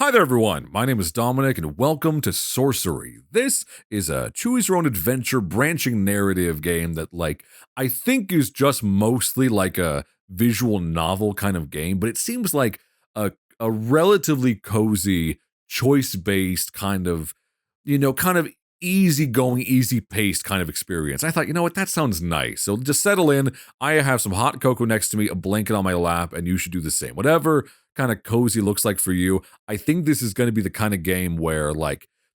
Hi there, everyone. My name is Dominic, and welcome to Sorcery. This is a choose-your-own-adventure branching narrative game that, I think is just mostly like a visual novel kind of game, but it seems like a relatively cozy, choice-based kind of easy-going, easy-paced kind of experience. I thought, you know what, that sounds nice. So just settle in. I have some hot cocoa next to me, a blanket on my lap, and you should do the same. Whatever kind of cozy looks like for you. I think this is going to be the kind of game where,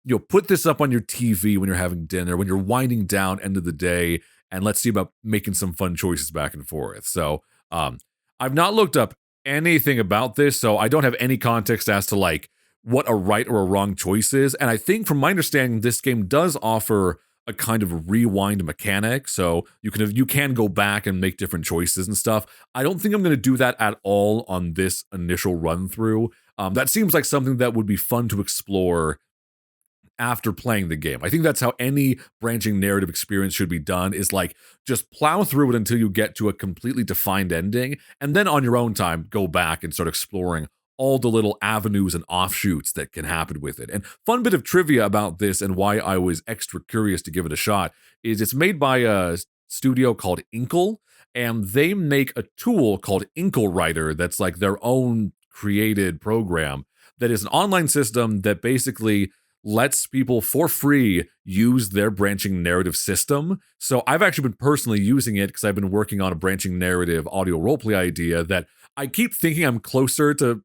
you'll put this up on your TV when you're having dinner, when you're winding down end of the day, and let's see about making some fun choices back and forth. So, I've not looked up anything about this, so I don't have any context as to what a right or a wrong choice is. And I think, from my understanding, this game does offer a kind of rewind mechanic, so you can go back and make different choices and stuff. I don't think I'm going to do that at all on this initial run through. That seems like something that would be fun to explore after playing the game. I think that's how any branching narrative experience should be done, is just plow through it until you get to a completely defined ending, and then on your own time, go back and start exploring all the little avenues and offshoots that can happen with it. And fun bit of trivia about this and why I was extra curious to give it a shot is it's made by a studio called Inkle, and they make a tool called Inkle Writer that's like their own created program that is an online system that basically lets people for free use their branching narrative system. So I've actually been personally using it because I've been working on a branching narrative audio roleplay idea that I keep thinking I'm closer to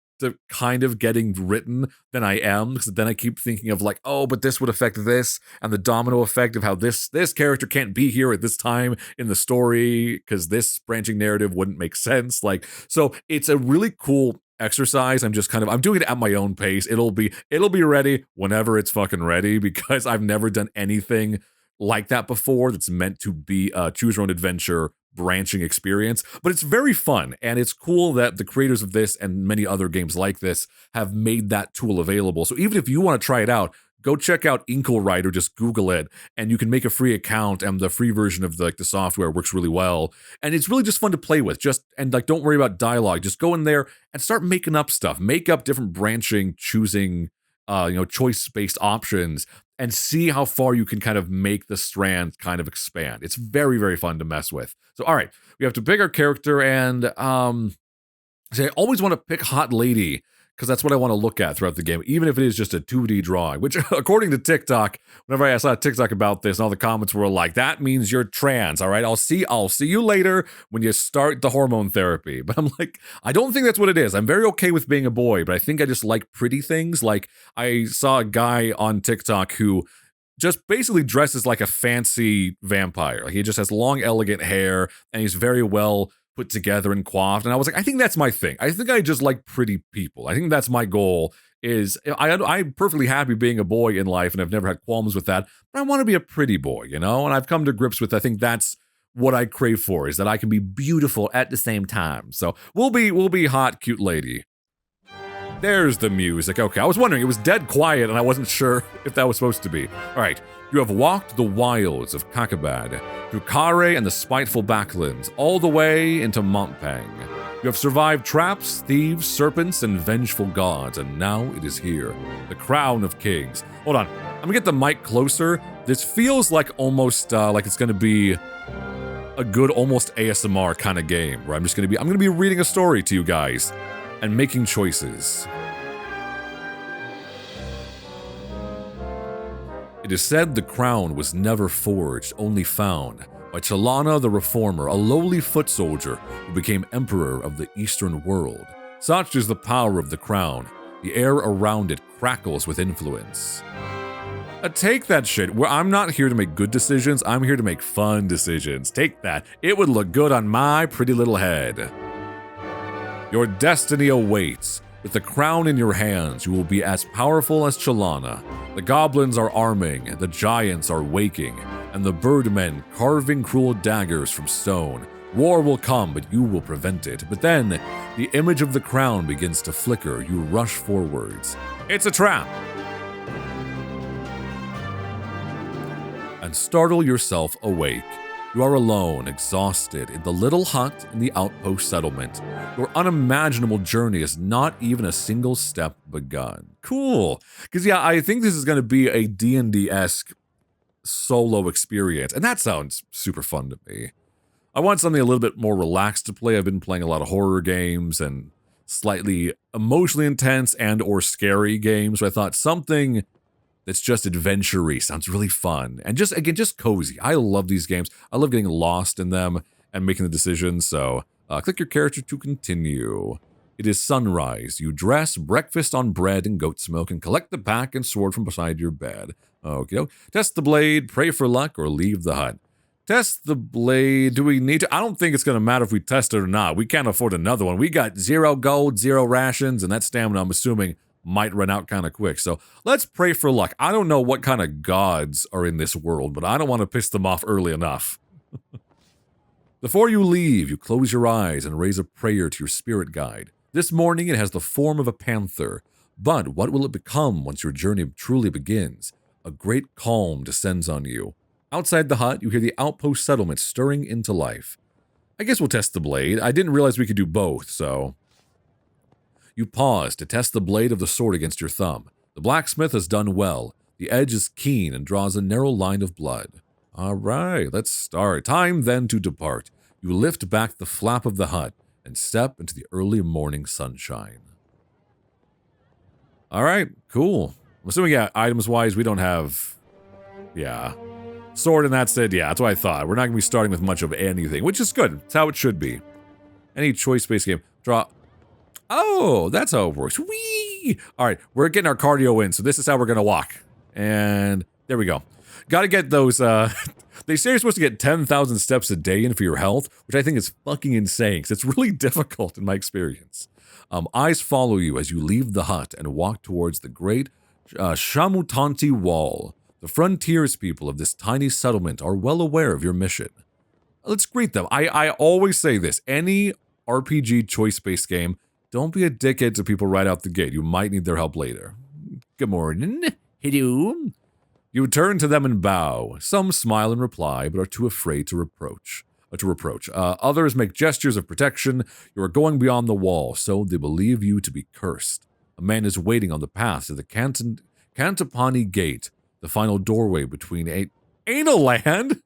kind of getting written than I am, because then I keep thinking of oh, but this would affect this, and the domino effect of how this character can't be here at this time in the story because this branching narrative wouldn't make sense. So it's a really cool exercise. I'm doing it at my own pace. It'll be ready whenever it's fucking ready, because I've never done anything like that before that's meant to be a choose your own adventure branching experience, but it's very fun, and it's cool that the creators of this and many other games like this have made that tool available. So even if you want to try it out, go check out Inkle Writer, just Google it, and you can make a free account, and the free version of the software works really well, and it's really just fun to play with. Don't worry about dialogue, just go in there and start making up stuff, make up different branching, choosing choice-based options, and see how far you can kind of make the strand kind of expand. It's very, very fun to mess with. So, all right, we have to pick our character, and I always want to pick Hot Lady, because that's what I want to look at throughout the game, even if it is just a 2D drawing, which, according to TikTok, whenever I saw a TikTok about this, and all the comments were like, that means you're trans, all right? I'll see you later when you start the hormone therapy. But I'm like, I don't think that's what it is. I'm very okay with being a boy, but I think I just like pretty things. I saw a guy on TikTok who just basically dresses like a fancy vampire. He just has long, elegant hair, and he's very well put together and coiffed, and I was like, I think that's my thing. I think I just like pretty people. I think that's my goal. I'm perfectly happy being a boy in life, and I've never had qualms with that, but I want to be a pretty boy, and I've come to grips with, I think that's what I crave for, is that I can be beautiful at the same time. So we'll be hot, cute lady. There's the music. Okay, I was wondering, it was dead quiet, and I wasn't sure if that was supposed to be. All right, you have walked the wilds of Kakabad, through Kare and the spiteful Backlands, all the way into Montpang. You have survived traps, thieves, serpents, and vengeful gods, and now it is here, the crown of kings. Hold on, I'm gonna get the mic closer. This feels like almost like it's gonna be a good, almost ASMR kind of game, where I'm gonna be reading a story to you guys and making choices. It is said the crown was never forged, only found, by Chalana the Reformer, a lowly foot soldier who became emperor of the Eastern world. Such is the power of the crown. The air around it crackles with influence. Take that shit. I'm not here to make good decisions, I'm here to make fun decisions. Take that. It would look good on my pretty little head. Your destiny awaits. With the crown in your hands, you will be as powerful as Chalana. The goblins are arming, the giants are waking, and the birdmen carving cruel daggers from stone. War will come, but you will prevent it. But then, the image of the crown begins to flicker. You rush forwards. It's a trap! And startle yourself awake. You are alone, exhausted, in the little hut in the outpost settlement. Your unimaginable journey is not even a single step begun. Cool. Because, yeah, I think this is going to be a D&D-esque solo experience, and that sounds super fun to me. I want something a little bit more relaxed to play. I've been playing a lot of horror games and slightly emotionally intense and or scary games, so I thought something that's just adventure-y sounds really fun. And just, again, just cozy. I love these games. I love getting lost in them and making the decisions, so click your character to continue. It is sunrise. You dress, breakfast on bread and goat smoke, and collect the pack and sword from beside your bed. Okay. Test the blade, pray for luck, or leave the hut. Test the blade. Do we need to? I don't think it's going to matter if we test it or not. We can't afford another one. We got 0 gold, 0 rations, and that stamina, I'm assuming, might run out kind of quick. So let's pray for luck. I don't know what kind of gods are in this world, but I don't want to piss them off early enough. Before you leave, you close your eyes and raise a prayer to your spirit guide. This morning it has the form of a panther, but what will it become once your journey truly begins? A great calm descends on you. Outside the hut, you hear the outpost settlement stirring into life. I guess we'll test the blade. I didn't realize we could do both, so... You pause to test the blade of the sword against your thumb. The blacksmith has done well. The edge is keen and draws a narrow line of blood. All right, let's start. Time then to depart. You lift back the flap of the hut and step into the early morning sunshine. All right, cool. I'm assuming, yeah, items-wise, we don't have... Yeah. Sword, and that's it. Yeah, that's what I thought. We're not going to be starting with much of anything, which is good. It's how it should be. Any choice-based game. Draw... Oh, that's how it works. Whee! All right, we're getting our cardio in, so this is how we're going to walk. And there we go. Got to get those, they say you're supposed to get 10,000 steps a day in for your health, which I think is fucking insane, because it's really difficult in my experience. Eyes follow you as you leave the hut and walk towards the great Shamutanti Wall. The frontiers people of this tiny settlement are well aware of your mission. Let's greet them. I always say this. Any RPG choice-based game, don't be a dickhead to people right out the gate. You might need their help later. Good morning. Hello. You turn to them and bow. Some smile in reply, but are too afraid to reproach. Others make gestures of protection. You are going beyond the wall, so they believe you to be cursed. A man is waiting on the path to the Cantapani Gate, the final doorway between Anal Land?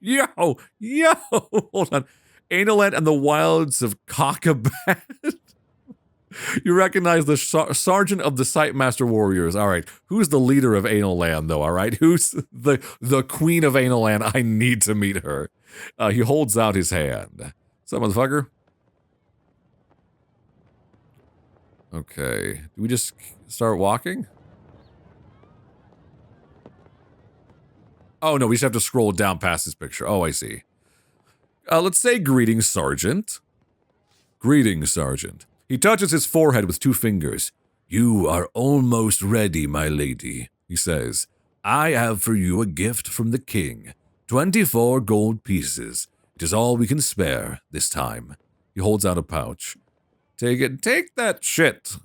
Yo, hold on. Anal Land and the wilds of Cockabad. You recognize the sergeant of the Sightmaster Warriors. All right, who's the leader of Anal Land, though? All right, who's the queen of Anal Land? I need to meet her. He holds out his hand. What's up, motherfucker? Okay, do we just start walking? Oh, no, we just have to scroll down past this picture. Oh, I see. Let's say greetings, Sergeant. Greetings, Sergeant. He touches his forehead with 2 fingers. You are almost ready, my lady, he says. I have for you a gift from the king. 24 gold pieces. It is all we can spare this time. He holds out a pouch. Take it. Take that shit.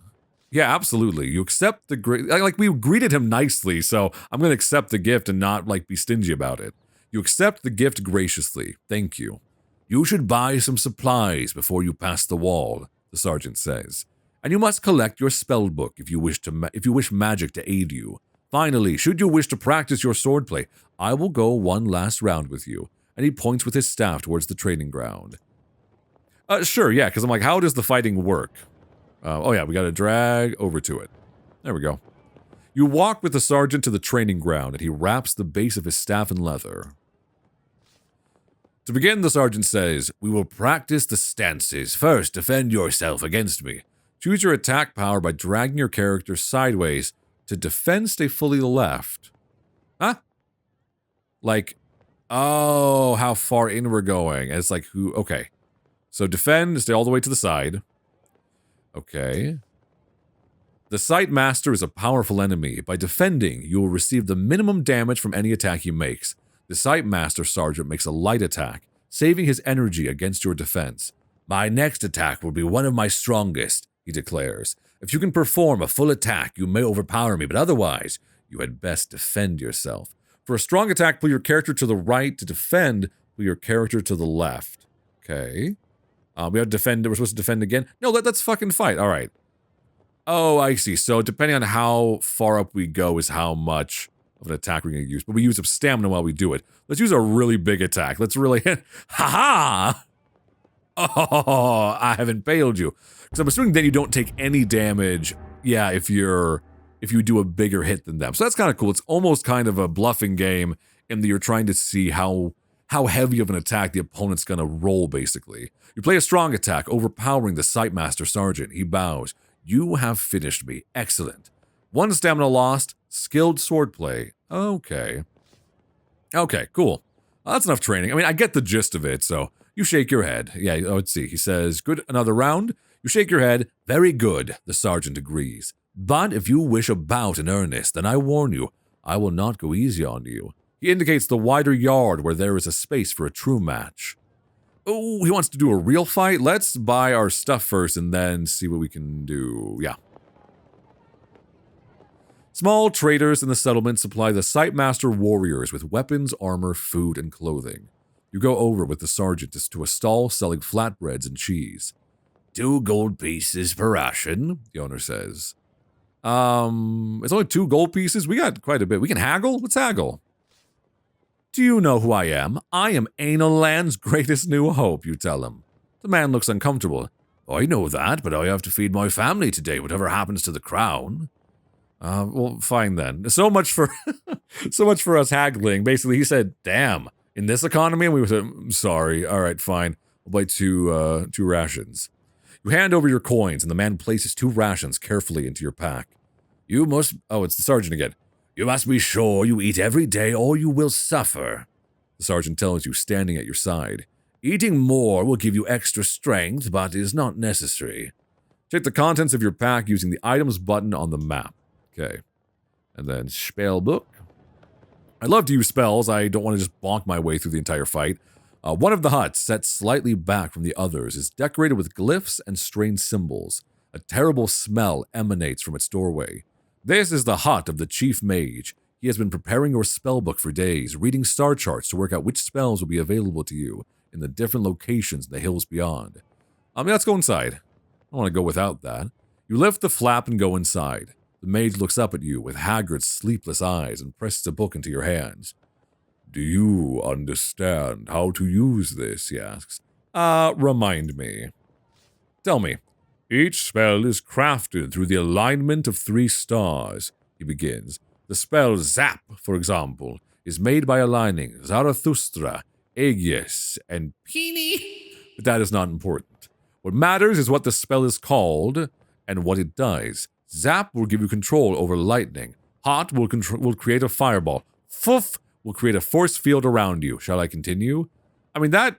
Yeah, absolutely. You accept the like we greeted him nicely, so I'm going to accept the gift and not be stingy about it. You accept the gift graciously. Thank you. You should buy some supplies before you pass the wall, the sergeant says. And you must collect your spell book if you wish magic to aid you. Finally, should you wish to practice your swordplay, I will go one last round with you. And he points with his staff towards the training ground. Sure, yeah, because I'm like, how does the fighting work? Oh yeah, we gotta drag over to it. There we go. You walk with the sergeant to the training ground, and he wraps the base of his staff in leather. To begin, the sergeant says, we will practice the stances. First, defend yourself against me. Choose your attack power by dragging your character sideways. To defend, stay fully left. Huh? Oh, how far in we're going. And it's okay. So defend, stay all the way to the side. Okay. The Sightmaster is a powerful enemy. By defending, you will receive the minimum damage from any attack he makes. The Sightmaster Sergeant makes a light attack, saving his energy against your defense. My next attack will be one of my strongest, he declares. If you can perform a full attack, you may overpower me, but otherwise, you had best defend yourself. For a strong attack, pull your character to the right. To defend, your character to the left. Okay. We have to defend. We're supposed to defend again? No, let's fucking fight. All right. Oh, I see. So depending on how far up we go is how much of an attack we're going to use. But we use up stamina while we do it. Let's use a really big attack. Let's really hit. Ha-ha! Oh, I have impaled you. Because I'm assuming then you don't take any damage, yeah, if you do a bigger hit than them. So that's kind of cool. It's almost kind of a bluffing game in that you're trying to see how heavy of an attack the opponent's going to roll, basically. You play a strong attack, overpowering the Sightmaster Sergeant. He bows. You have finished me. Excellent. 1 stamina lost. Skilled swordplay. Okay. Okay, cool. That's enough training. I mean, I get the gist of it, so you shake your head. Yeah, let's see. He says, good, another round. You shake your head. Very good, the sergeant agrees. But if you wish a bout in earnest, then I warn you, I will not go easy on you. He indicates the wider yard where there is a space for a true match. Oh, he wants to do a real fight? Let's buy our stuff first and then see what we can do. Yeah. Small traders in the settlement supply the Sightmaster warriors with weapons, armor, food, and clothing. You go over with the sergeant to a stall selling flatbreads and cheese. 2 gold pieces per ration, the owner says. It's only 2 gold pieces? We got quite a bit. We can haggle? Let's haggle. Do you know who I am? I am Analand's greatest new hope, you tell him. The man looks uncomfortable. I know that, but I have to feed my family today, whatever happens to the crown. Well, fine then. So much for us haggling. Basically, he said, damn, in this economy? And we said, sorry, all right, fine. I'll buy 2 rations. You hand over your coins, and the man places 2 rations carefully into your pack. You must... Oh, it's the sergeant again. You must be sure you eat every day or you will suffer, the sergeant tells you, standing at your side. Eating more will give you extra strength, but is not necessary. Check the contents of your pack using the items button on the map. Okay. And then spell book. I love to use spells. I don't want to just bonk my way through the entire fight. One of the huts, set slightly back from the others, is decorated with glyphs and strange symbols. A terrible smell emanates from its doorway. This is the hut of the chief mage. He has been preparing your spellbook for days, reading star charts to work out which spells will be available to you in the different locations in the hills beyond. Let's go inside. I don't want to go without that. You lift the flap and go inside. The mage looks up at you with haggard, sleepless eyes and presses a book into your hands. Do you understand how to use this, he asks. Remind me. Tell me. Each spell is crafted through the alignment of 3 stars, he begins. The spell Zap, for example, is made by aligning Zarathustra, Aegis, and Peony. But that is not important. What matters is what the spell is called and what it does. Zap will give you control over lightning. Hot will create a fireball. Foof will create a force field around you. Shall I continue? I mean, that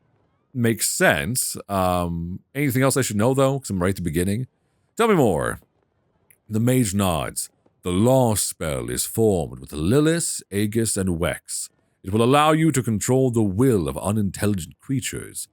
makes sense. Anything else I should know, though? Because I'm right at the beginning. Tell me more. The mage nods. The law spell is formed with Lilith, Aegis, and Wex. It will allow you to control the will of unintelligent creatures.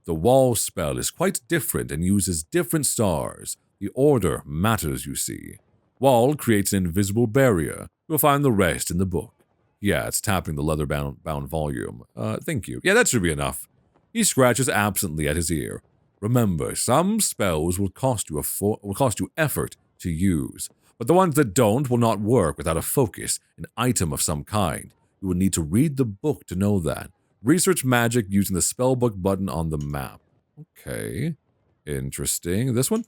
The wall spell is quite different and uses different stars. The order matters, you see. Wall creates an invisible barrier. You'll find the rest in the book. Yeah, it's tapping the leather-bound volume. Thank you. Yeah, that should be enough. He scratches absently at his ear. Remember, some spells will cost you effort to use, but the ones that don't will not work without a focus, an item of some kind. You will need to read the book to know that. Research magic using the spellbook button on the map. Okay. Interesting. This one?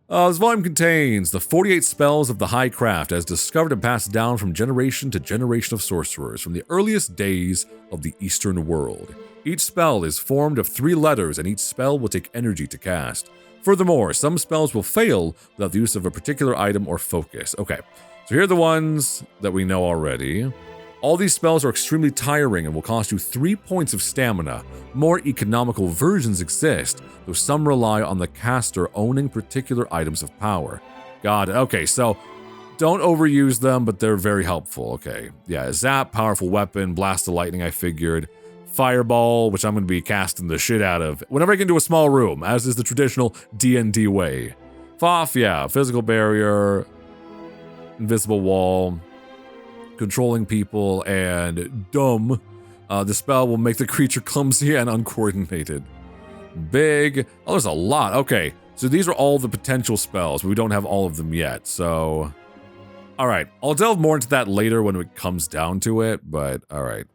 This volume contains the 48 spells of the High Craft as discovered and passed down from generation to generation of sorcerers from the earliest days of the Eastern world. Each spell is formed of 3 letters and each spell will take energy to cast. Furthermore, some spells will fail without the use of a particular item or focus. Okay, so here are the ones that we know already. All these spells are extremely tiring and will cost you 3 points of stamina. More economical versions exist, though some rely on the caster owning particular items of power. Got it. Okay, so don't overuse them, but they're very helpful. Okay, yeah, Zap, powerful weapon, Blast of Lightning, I figured. Fireball, which I'm going to be casting the shit out of whenever I get into a small room, as is the traditional D&D way. Foff, yeah, physical barrier, invisible wall, controlling people, and dumb, The spell will make the creature clumsy and uncoordinated. Big. Oh, there's a lot. Okay, so these are all the potential spells, but we don't have all of them yet, so... Alright, I'll delve more into that later when it comes down to it, but alright.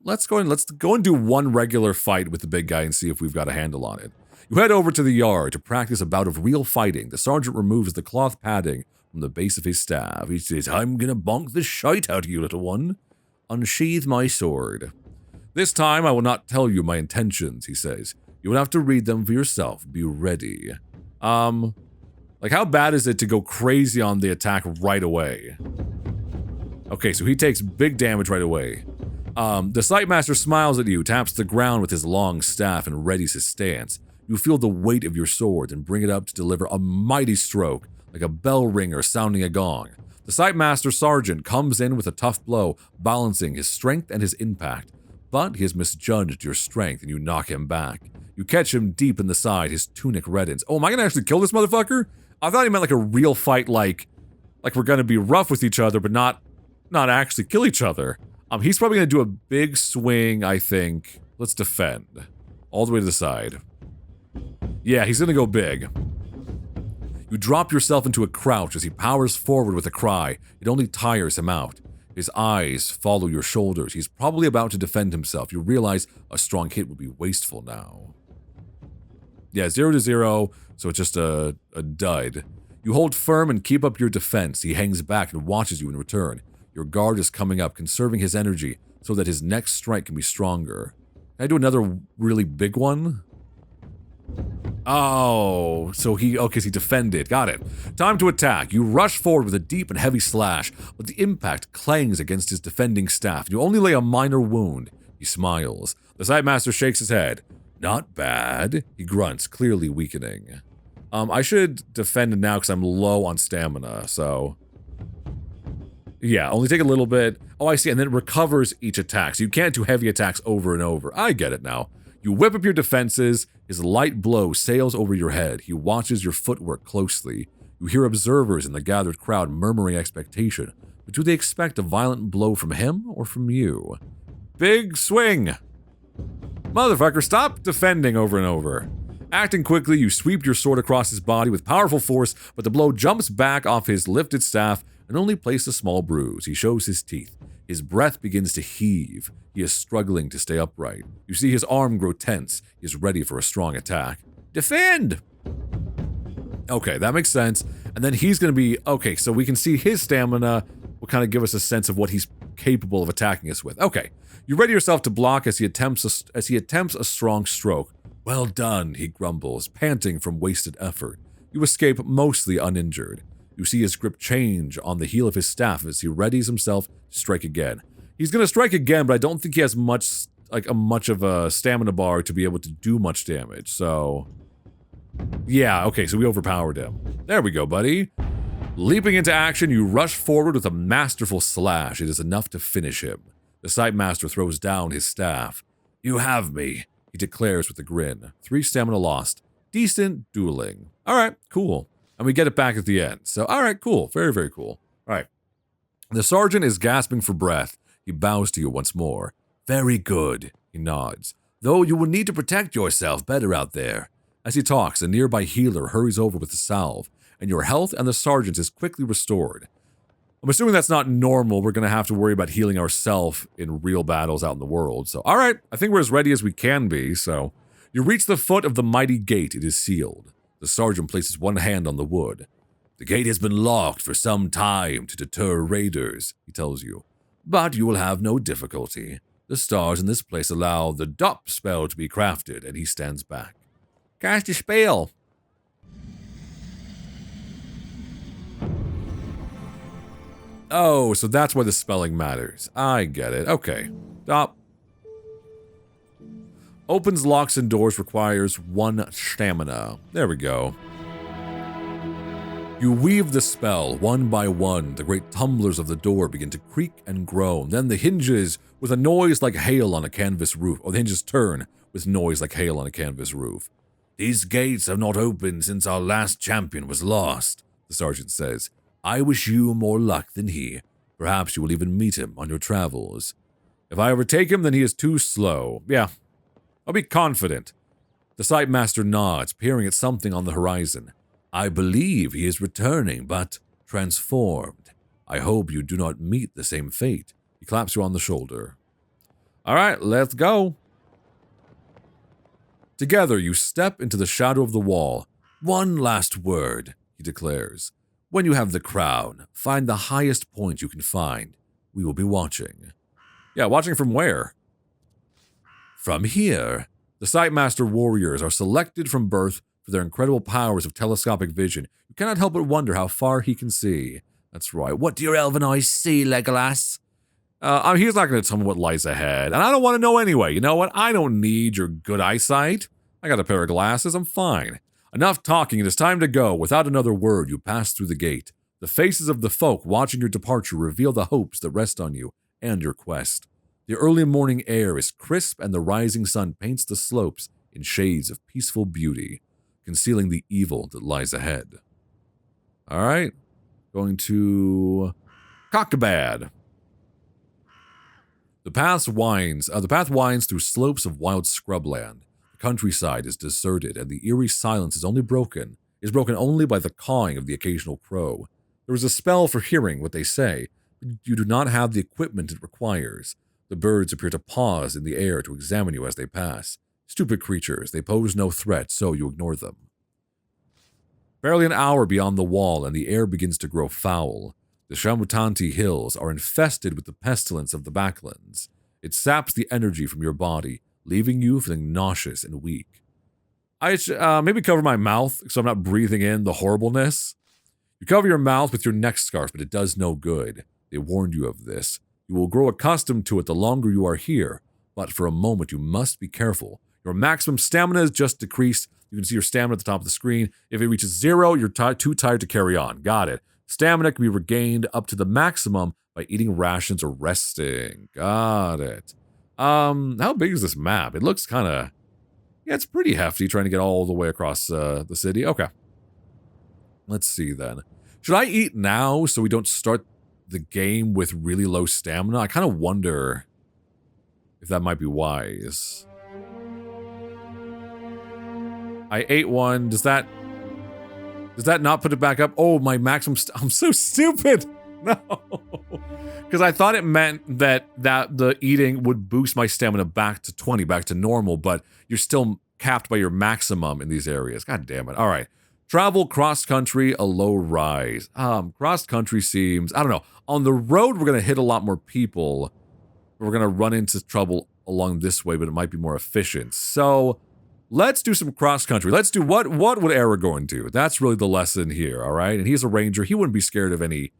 Let's go and do one regular fight with the big guy and see if we've got a handle on it. You head over to the yard to practice a bout of real fighting. The sergeant removes the cloth padding from the base of his staff. He says, "I'm gonna bonk the shite out of you, little one. Unsheathe my sword. This time I will not tell you my intentions," he says. "You will have to read them for yourself. Be ready." Like, how bad is it to go crazy on the attack right away? Okay, so he takes big damage right away. The Sightmaster smiles at you, taps the ground with his long staff, and readies his stance. You feel the weight of your sword and bring it up to deliver a mighty stroke, like a bell ringer sounding a gong. The Sightmaster Sergeant comes in with a tough blow, balancing his strength and his impact. But he has misjudged your strength and you knock him back. You catch him deep in the side, his tunic reddens. Oh, am I gonna actually kill this motherfucker? I thought he meant like a real fight, like we're gonna be rough with each other, but not actually kill each other. He's probably gonna do a big swing, I think. Let's defend. All the way to the side. Yeah, he's gonna go big. You drop yourself into a crouch as he powers forward with a cry. It only tires him out. His eyes follow your shoulders. He's probably about to defend himself. You realize a strong hit would be wasteful now. Yeah, 0 to 0, so it's just a dud. You hold firm and keep up your defense. He hangs back and watches you in return. Your guard is coming up, conserving his energy so that his next strike can be stronger. Can I do another really big one? Oh, so he defended. Got it. Time to attack. You rush forward with a deep and heavy slash, but the impact clangs against his defending staff. You only lay a minor wound. He smiles. The Sightmaster shakes his head. Not bad. He grunts, clearly weakening. I should defend now because I'm low on stamina, so... Yeah, only take a little bit. Oh, I see, and then it recovers each attack, so you can't do heavy attacks over and over. I get it now. You whip up your defenses. His light blow sails over your head. He watches your footwork closely. You hear observers in the gathered crowd murmuring expectation. But do they expect a violent blow from him or from you? Big swing! Motherfucker, stop defending over and over. Acting quickly, you sweep your sword across his body with powerful force, but the blow jumps back off his lifted staff and only places a small bruise. He shows his teeth. His breath begins to heave. He is struggling to stay upright. You see his arm grow tense. He is ready for a strong attack. Defend! Okay, that makes sense. And then he's going to be... Okay, so we can see his stamina will kind of give us a sense of what he's capable of attacking us with. Okay, you ready yourself to block as he attempts a strong stroke. Well done, he grumbles, panting from wasted effort. You escape mostly uninjured. You see his grip change on the heel of his staff as he readies himself to strike again. He's going to strike again, but I don't think he has much of a stamina bar to be able to do much damage, so... Yeah, okay, so we overpowered him. There we go, buddy. Leaping into action, you rush forward with a masterful slash. It is enough to finish him. The Sightmaster throws down his staff. You have me, he declares with a grin. 3 stamina lost. Decent dueling. Alright, cool. And we get it back at the end. So, alright, cool. Very, very cool. Alright. The sergeant is gasping for breath. He bows to you once more. Very good, he nods. Though you will need to protect yourself better out there. As he talks, a nearby healer hurries over with a salve, and your health and the sergeant's is quickly restored. I'm assuming that's not normal. We're going to have to worry about healing ourselves in real battles out in the world. So, alright, I think we're as ready as we can be, so... You reach the foot of the mighty gate. It is sealed. The sergeant places one hand on the wood. The gate has been locked for some time to deter raiders, he tells you. But you will have no difficulty. The stars in this place allow the DOP spell to be crafted, and he stands back. Cast a spell. Oh, so that's why the spelling matters. I get it. Okay. DOP. Opens locks and doors, requires 1 stamina. There we go. You weave the spell, one by one. The great tumblers of the door begin to creak and groan. Then the hinges, with a noise like hail on a canvas roof, or the hinges turn with noise like hail on a canvas roof. These gates have not opened since our last champion was lost, the sergeant says. I wish you more luck than he. Perhaps you will even meet him on your travels. If I overtake him, then he is too slow. Yeah, I'll be confident. The Sight Master nods, peering at something on the horizon. I believe he is returning, but transformed. I hope you do not meet the same fate. He claps you on the shoulder. All right, let's go. Together, you step into the shadow of the wall. One last word, he declares. When you have the crown, find the highest point you can find. We will be watching. Yeah, watching from where? From here. The Sightmaster warriors are selected from birth for their incredible powers of telescopic vision. You cannot help but wonder how far he can see. That's right. What do your elven eyes see, Legolas? He's not going to tell me what lies ahead, and I don't want to know anyway. You know what? I don't need your good eyesight. I got a pair of glasses. I'm fine. Enough talking. It is time to go. Without another word, you pass through the gate. The faces of the folk watching your departure reveal the hopes that rest on you and your quest. The early morning air is crisp, and the rising sun paints the slopes in shades of peaceful beauty, concealing the evil that lies ahead. All right, going to Cockabad. The path winds through slopes of wild scrubland. The countryside is deserted, and the eerie silence is broken only by the cawing of the occasional crow. There is a spell for hearing what they say, but you do not have the equipment it requires. The birds appear to pause in the air to examine you as they pass. Stupid creatures, they pose no threat, so you ignore them. Barely an hour beyond the wall, and the air begins to grow foul. The Shamutanti hills are infested with the pestilence of the backlands. It saps the energy from your body, leaving you feeling nauseous and weak. I should maybe cover my mouth so I'm not breathing in the horribleness. You cover your mouth with your neck scarf, but it does no good. They warned you of this. You will grow accustomed to it the longer you are here, but for a moment you must be careful. Your maximum stamina is just decreased. You can see your stamina at the top of the screen. If it reaches 0, you're too tired to carry on. Got it. Stamina can be regained up to the maximum by eating rations or resting. Got it. How big is this map? It looks kind of... Yeah, it's pretty hefty trying to get all the way across the city. Okay. Let's see then. Should I eat now so we don't start the game with really low stamina? I kind of wonder if that might be wise. I ate one. Does that not put it back up? Oh, my maximum... I'm so stupid. No. Because I thought it meant that the eating would boost my stamina back to 20, back to normal, but you're still capped by your maximum in these areas. God damn it. All right. Travel cross-country, a low rise. Cross-country seems... I don't know. On the road, we're going to hit a lot more people. We're going to run into trouble along this way, but it might be more efficient. So... let's do some cross-country. Let's do what would Aragorn do? That's really the lesson here, all right? And he's a ranger. He wouldn't be scared of any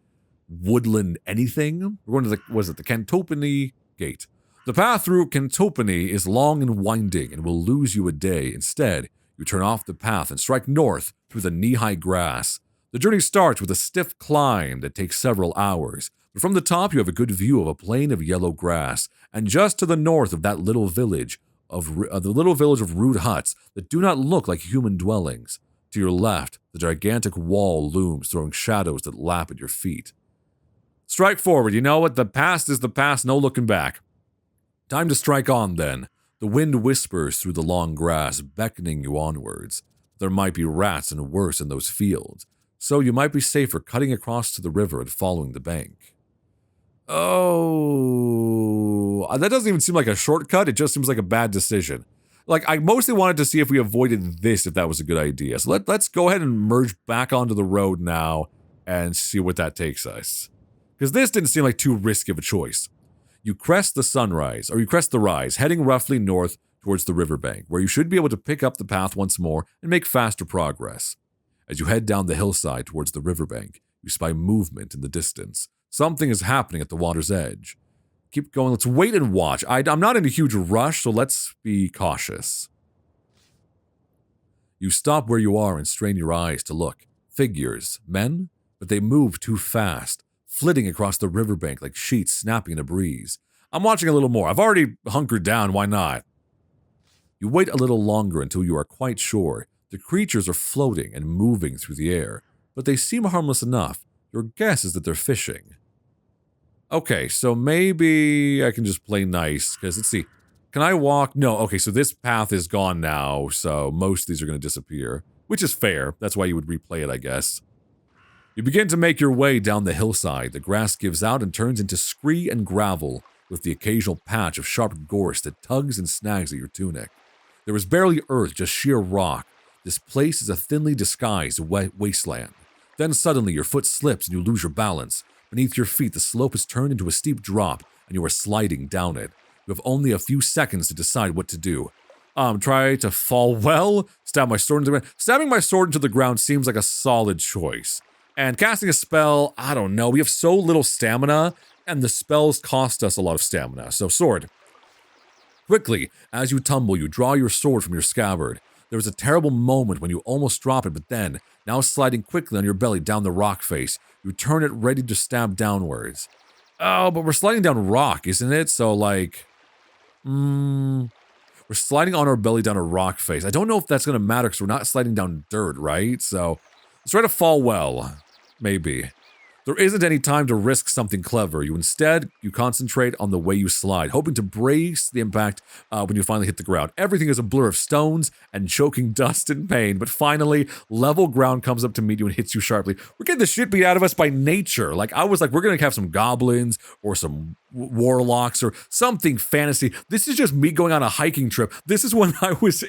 woodland anything. We're going to the Cantopani Gate. The path through Cantopani is long and winding and will lose you a day. Instead, you turn off the path and strike north through the knee-high grass. The journey starts with a stiff climb that takes several hours. But from the top, you have a good view of a plain of yellow grass. And just to the north of that little village, the little village of rude huts that do not look like human dwellings. To your left, the gigantic wall looms, throwing shadows that lap at your feet. Strike forward. You know what? The past is the past, no looking back. Time to strike on, then. The wind whispers through the long grass, beckoning you onwards. There might be rats and worse in those fields, so you might be safer cutting across to the river and following the bank. Oh, that doesn't even seem like a shortcut. It just seems like a bad decision. Like, I mostly wanted to see if we avoided this, if that was a good idea. So let's go ahead and merge back onto the road now and see what that takes us. Because this didn't seem like too risky of a choice. You crest the rise, heading roughly north towards the riverbank, where you should be able to pick up the path once more and make faster progress. As you head down the hillside towards the riverbank, you spy movement in the distance. Something is happening at the water's edge. Keep going. Let's wait and watch. I'm not in a huge rush, so let's be cautious. You stop where you are and strain your eyes to look. Figures. Men? But they move too fast, flitting across the riverbank like sheets snapping in a breeze. I'm watching a little more. I've already hunkered down. Why not? You wait a little longer until you are quite sure. The creatures are floating and moving through the air, but they seem harmless enough. Your guess is that they're fishing. Okay, so maybe I can just play nice, because let's see. Can I walk? No, okay, so this path is gone now, so most of these are going to disappear. Which is fair. That's why you would replay it, I guess. You begin to make your way down the hillside. The grass gives out and turns into scree and gravel, with the occasional patch of sharp gorse that tugs and snags at your tunic. There is barely earth, just sheer rock. This place is a thinly disguised wasteland. Then suddenly your foot slips and you lose your balance. Beneath your feet, the slope has turned into a steep drop, and you are sliding down it. You have only a few seconds to decide what to do. Try to fall well, stab my sword into the ground. Stabbing my sword into the ground seems like a solid choice. And casting a spell, I don't know, we have so little stamina, and the spells cost us a lot of stamina. So sword. Quickly, as you tumble, you draw your sword from your scabbard. There is a terrible moment when you almost drop it, but then, now sliding quickly on your belly down the rock face, you turn it ready to stab downwards. Oh, but we're sliding down rock, isn't it? So, like... we're sliding on our belly down a rock face. I don't know if that's going to matter because we're not sliding down dirt, right? So, let's try to fall well. Maybe. There isn't any time to risk something clever. You concentrate on the way you slide, hoping to brace the impact when you finally hit the ground. Everything is a blur of stones and choking dust and pain, but finally, level ground comes up to meet you and hits you sharply. We're getting the shit beat out of us by nature. Like, I was like, we're going to have some goblins or some warlocks or something fantasy. This is just me going on a hiking trip. This is when I was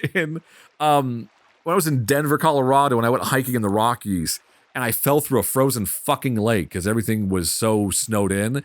in Denver, Colorado, and I went hiking in the Rockies. And I fell through a frozen fucking lake because everything was so snowed in.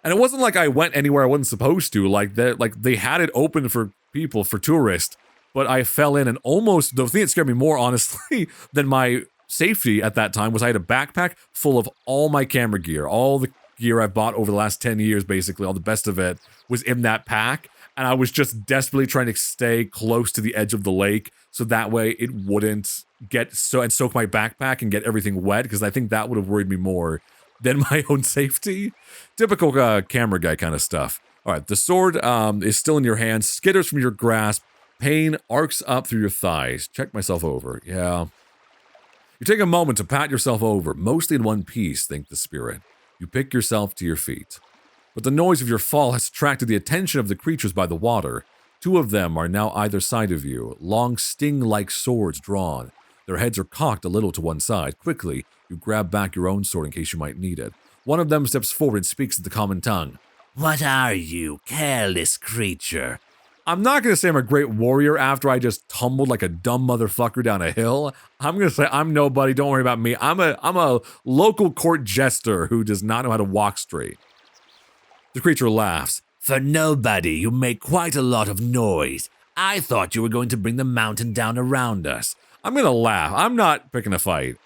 And it wasn't like I went anywhere I wasn't supposed to. Like they had it open for people, for tourists. But I fell in and almost, the thing that scared me more, honestly, than my safety at that time was I had a backpack full of all my camera gear. All the gear I've bought over the last 10 years, basically, all the best of it was in that pack. And I was just desperately trying to stay close to the edge of the lake so that way it wouldn't soak my backpack and get everything wet, because I think that would have worried me more than my own safety. Typical camera guy kind of stuff. All right, the sword is still in your hand, skitters from your grasp, pain arcs up through your thighs. Check myself over. Yeah. You take a moment to pat yourself over, mostly in one piece, think the spirit. You pick yourself to your feet. But the noise of your fall has attracted the attention of the creatures by the water. Two of them are now either side of you, long sting-like swords drawn. Their heads are cocked a little to one side. Quickly, you grab back your own sword in case you might need it. One of them steps forward and speaks in the common tongue. What are you, careless creature? I'm not going to say I'm a great warrior after I just tumbled like a dumb motherfucker down a hill. I'm going to say I'm nobody, don't worry about me. I'm a local court jester who does not know how to walk straight. The creature laughs. For nobody, you make quite a lot of noise. I thought you were going to bring the mountain down around us. I'm going to laugh. I'm not picking a fight.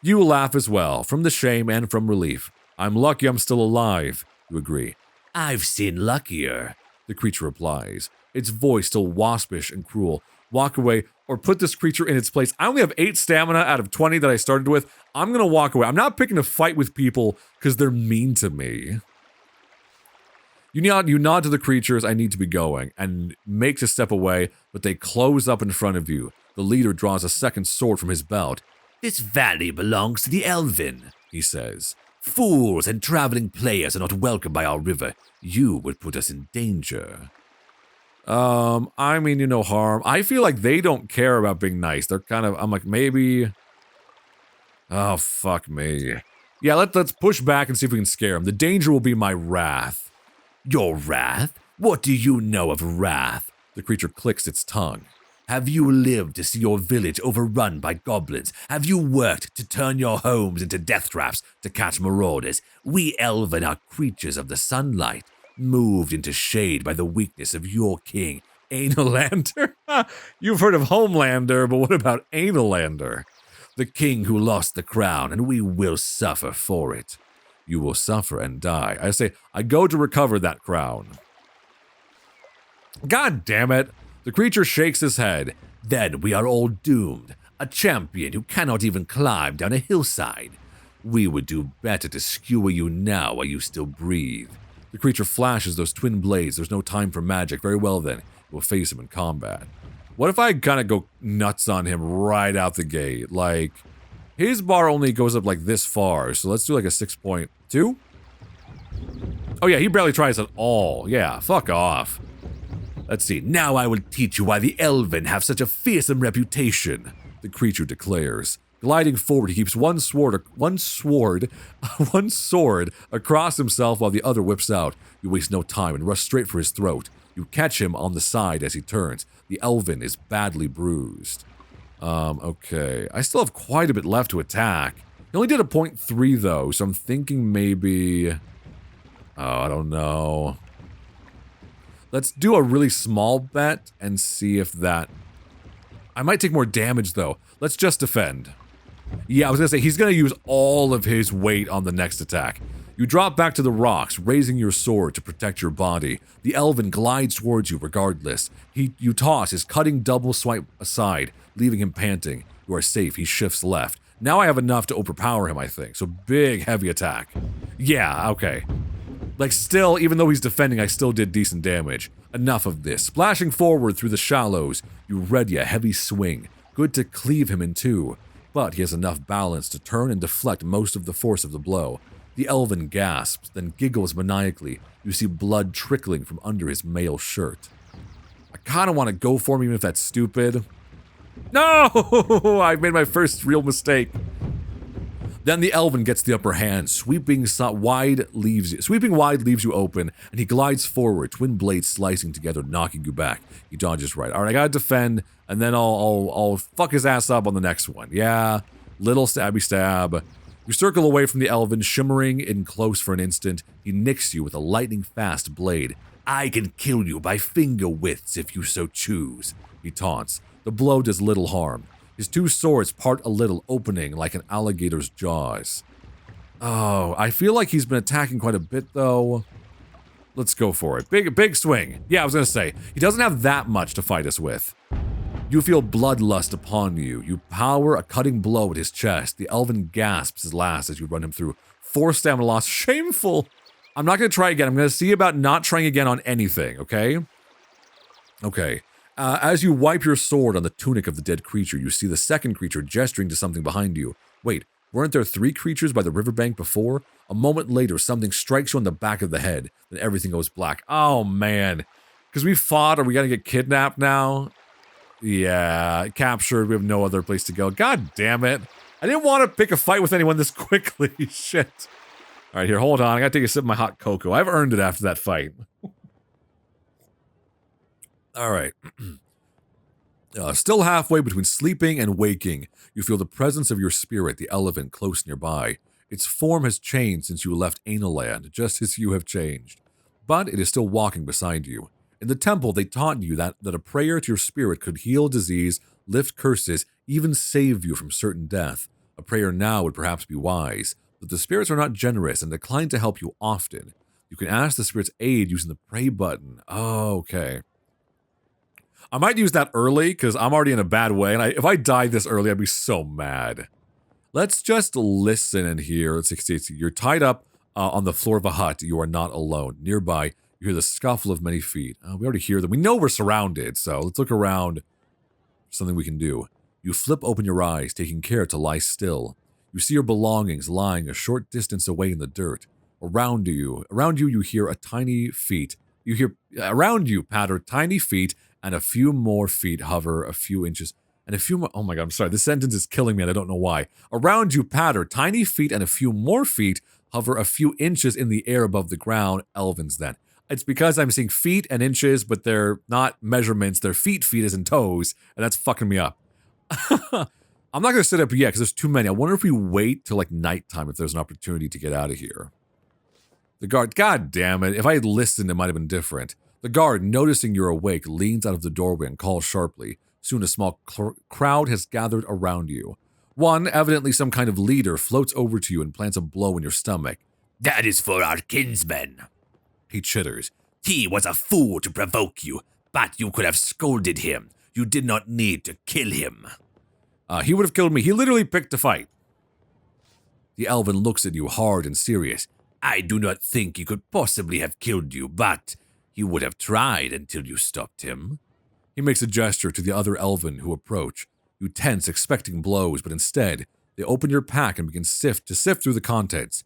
You laugh as well, from the shame and from relief. I'm lucky I'm still alive, you agree. I've seen luckier, the creature replies, its voice still waspish and cruel. Walk away or put this creature in its place. I only have 8 stamina out of 20 that I started with. I'm going to walk away. I'm not picking a fight with people because they're mean to me. You nod to the creatures, I need to be going, and makes a step away, but they close up in front of you. The leader draws a second sword from his belt. This valley belongs to the Elven, he says. Fools and traveling players are not welcome by our river. You would put us in danger. I mean you no harm. I feel like they don't care about being nice. They're kind of, I'm like, maybe... Oh, fuck me. Yeah, let's push back and see if we can scare them. The danger will be my wrath. Your wrath? What do you know of wrath? The creature clicks its tongue. Have you lived to see your village overrun by goblins? Have you worked to turn your homes into death traps to catch marauders? We elven are creatures of the sunlight, moved into shade by the weakness of your king, Analander? You've heard of Homelander, but what about Analander? The king who lost the crown, and we will suffer for it. You will suffer and die. I say, I go to recover that crown. God damn it. The creature shakes his head. Then we are all doomed. A champion who cannot even climb down a hillside. We would do better to skewer you now while you still breathe. The creature flashes those twin blades. There's no time for magic. Very well then. We'll face him in combat. What if I kind of go nuts on him right out the gate? Like... His bar only goes up like this far, so let's do like a 6.2. Oh yeah, he barely tries at all. Yeah, fuck off. Let's see. Now I will teach you why the Elven have such a fearsome reputation, the creature declares. Gliding forward, he keeps one sword across himself while the other whips out. You waste no time and rush straight for his throat. You catch him on the side as he turns. The Elven is badly bruised. Okay. I still have quite a bit left to attack. He only did a 0.3 though, so I'm thinking maybe... Oh, I don't know. Let's do a really small bet and see if that... I might take more damage though. Let's just defend. Yeah, I was gonna say, he's gonna use all of his weight on the next attack. You drop back to the rocks, raising your sword to protect your body. The Elven glides towards you regardless. You toss his cutting double swipe aside, leaving him panting. You are safe, he shifts left. Now I have enough to overpower him, I think. So big, heavy attack. Yeah, okay. Like still, even though he's defending, I still did decent damage. Enough of this. Splashing forward through the shallows, you ready a heavy swing. Good to cleave him in two. But he has enough balance to turn and deflect most of the force of the blow. The Elven gasps, then giggles maniacally. You see blood trickling from under his mail shirt. I kinda want to go for him even if that's stupid. No! I made my first real mistake. Then the Elven gets the upper hand, sweeping wide leaves you open, and he glides forward, twin blades slicing together, knocking you back. He dodges right. Alright, I gotta defend, and then I'll fuck his ass up on the next one. Yeah, little stabby stab. You circle away from the Elven, shimmering in close for an instant. He nicks you with a lightning-fast blade. I can kill you by finger widths if you so choose, he taunts. The blow does little harm. His two swords part a little, opening like an alligator's jaws. Oh, I feel like he's been attacking quite a bit, though. Let's go for it. Big swing. Yeah, I was gonna say, he doesn't have that much to fight us with. You feel bloodlust upon you. You power a cutting blow at his chest. The Elven gasps his last as you run him through. 4 stamina loss. Shameful. I'm not gonna try again. I'm gonna see about not trying again on anything, okay? Okay. As you wipe your sword on the tunic of the dead creature, you see the second creature gesturing to something behind you. Wait, weren't there 3 creatures by the riverbank before? A moment later, something strikes you on the back of the head. Then everything goes black. Oh, man. Because we fought, are we gonna get kidnapped now? Yeah, captured. We have no other place to go. God damn it. I didn't want to pick a fight with anyone this quickly. Shit. All right, here, hold on. I gotta take a sip of my hot cocoa. I've earned it after that fight. All right. Still halfway between sleeping and waking, you feel the presence of your spirit, the Elven, close nearby. Its form has changed since you left Analand, just as you have changed. But it is still walking beside you. In the temple, they taught you that a prayer to your spirit could heal disease, lift curses, even save you from certain death. A prayer now would perhaps be wise, but the spirits are not generous and decline to help you often. You can ask the spirit's aid using the pray button. Oh, okay. I might use that early, because I'm already in a bad way, and if I died this early, I'd be so mad. Let's just listen in here. Let's see. You're tied up on the floor of a hut. You are not alone. Nearby, you hear the scuffle of many feet. We already hear them. We know we're surrounded, so let's look around for something we can do. You flip open your eyes, taking care to lie still. You see your belongings lying a short distance away in the dirt. Around you, you hear a tiny feet. You hear around you patter tiny feet, and a few more feet hover a few inches, and a few more... Oh my god, I'm sorry. This sentence is killing me, and I don't know why. Around you patter tiny feet, and a few more feet hover a few inches in the air above the ground. Elvens, then. It's because I'm seeing feet and inches, but they're not measurements. They're feet as in toes, and that's fucking me up. I'm not going to sit up yet, because there's too many. I wonder if we wait till, like, nighttime, if there's an opportunity to get out of here. The guard... God damn it. If I had listened, it might have been different. The guard, noticing you're awake, leans out of the doorway and calls sharply. Soon a small crowd has gathered around you. One, evidently some kind of leader, floats over to you and plants a blow in your stomach. That is for our kinsman, he chitters. He was a fool to provoke you, but you could have scolded him. You did not need to kill him. He would have killed me. He literally picked a fight. The Elven looks at you hard and serious. I do not think he could possibly have killed you, but... he would have tried until you stopped him. He makes a gesture to the other Elven who approach. You tense, expecting blows, but instead, they open your pack and begin to sift through the contents.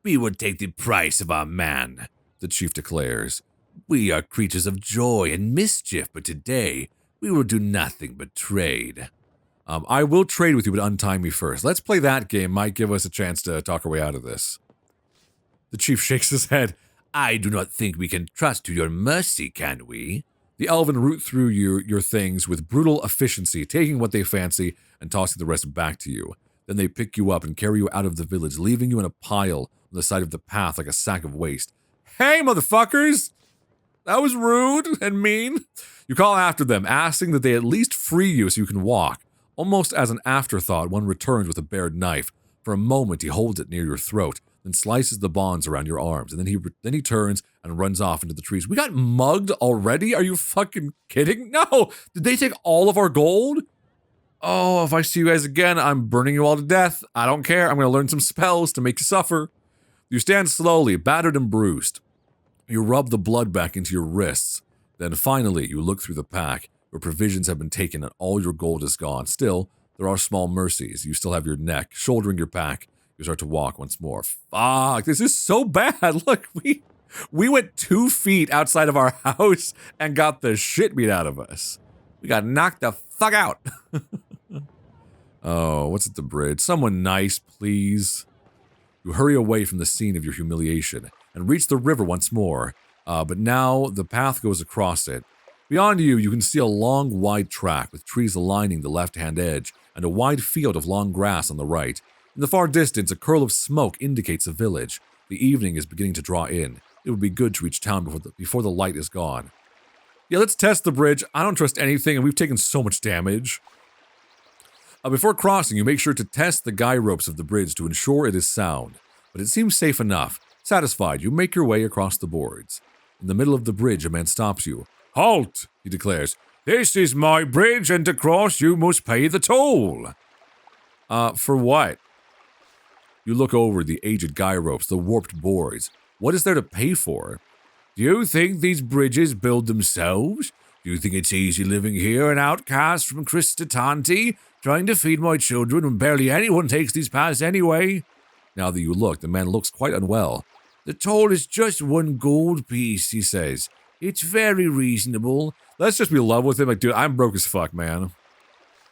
We would take the price of our man, the chief declares. We are creatures of joy and mischief, but today we will do nothing but trade. I will trade with you, but untime me first. Let's play that game. Might give us a chance to talk our way out of this. The chief shakes his head. I do not think we can trust to your mercy, can we? The elven root through your things with brutal efficiency, taking what they fancy and tossing the rest back to you. Then they pick you up and carry you out of the village, leaving you in a pile on the side of the path like a sack of waste. Hey, motherfuckers! That was rude and mean. You call after them, asking that they at least free you so you can walk. Almost as an afterthought, one returns with a bared knife. For a moment, he holds it near your throat, then slices the bonds around your arms, and then he turns and runs off into the trees. We got mugged already? Are you fucking kidding? No! Did they take all of our gold? Oh, if I see you guys again, I'm burning you all to death. I don't care. I'm going to learn some spells to make you suffer. You stand slowly, battered and bruised. You rub the blood back into your wrists. Then finally, you look through the pack. Your provisions have been taken and all your gold is gone. Still, there are small mercies. You still have your neck, shouldering your pack. You start to walk once more. Fuck, this is so bad. Look, we went 2 feet outside of our house and got the shit beat out of us. We got knocked the fuck out. Oh, what's at the bridge? Someone nice, please. You hurry away from the scene of your humiliation and reach the river once more, but now the path goes across it. Beyond you, you can see a long, wide track with trees lining the left-hand edge and a wide field of long grass on the right. In the far distance, a curl of smoke indicates a village. The evening is beginning to draw in. It would be good to reach town before the light is gone. Yeah, let's test the bridge. I don't trust anything, and we've taken so much damage. Before crossing, you make sure to test the guy ropes of the bridge to ensure it is sound. But it seems safe enough. Satisfied, you make your way across the boards. In the middle of the bridge, a man stops you. Halt, he declares. This is my bridge, and to cross you must pay the toll. For what? You look over the aged guy ropes, the warped boards. What is there to pay for? Do you think these bridges build themselves? Do you think it's easy living here, an outcast from Cristatanti, trying to feed my children when barely anyone takes these paths anyway? Now that you look, the man looks quite unwell. The toll is just 1 gold piece, he says. It's very reasonable. Let's just be in love with him. Like, dude, I'm broke as fuck, man.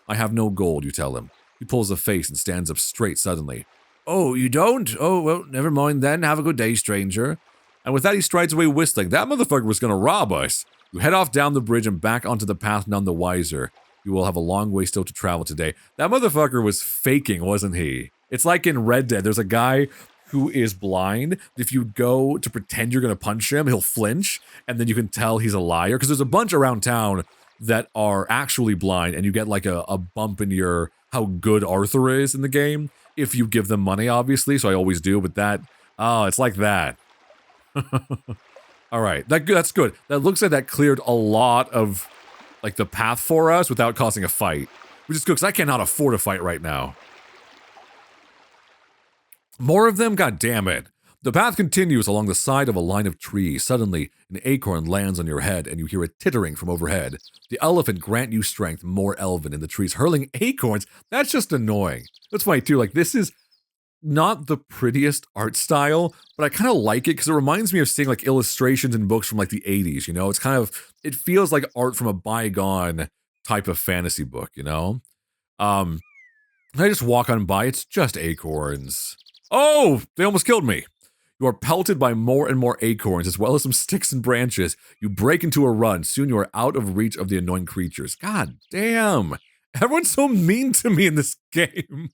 I have no gold, you tell him. He pulls a face and stands up straight suddenly. Oh, you don't? Oh, well, never mind then. Have a good day, stranger. And with that, he strides away whistling. That motherfucker was going to rob us. You head off down the bridge and back onto the path none the wiser. You will have a long way still to travel today. That motherfucker was faking, wasn't he? It's like in Red Dead. There's a guy who is blind. If you go to pretend you're going to punch him, he'll flinch, and then you can tell he's a liar. Because there's a bunch around town that are actually blind, and you get like a bump in your how good Arthur is in the game. If you give them money, obviously, so I always do, but that, it's like that. All right, that's good. That looks like that cleared a lot of, like, the path for us without causing a fight. Which is good, because I cannot afford a fight right now. More of them? God damn it. The path continues along the side of a line of trees. Suddenly, an acorn lands on your head, and you hear a tittering from overhead. The elephant grant you strength, more elven in the trees, hurling acorns. That's just annoying. That's funny, too. Like, this is not the prettiest art style, but I kind of like it because it reminds me of seeing, like, illustrations in books from, like, the 80s, you know? It's kind of, it feels like art from a bygone type of fantasy book, you know? I just walk on by. It's just acorns. Oh, they almost killed me. You are pelted by more and more acorns, as well as some sticks and branches. You break into a run. Soon you are out of reach of the annoying creatures. God damn. Everyone's so mean to me in this game.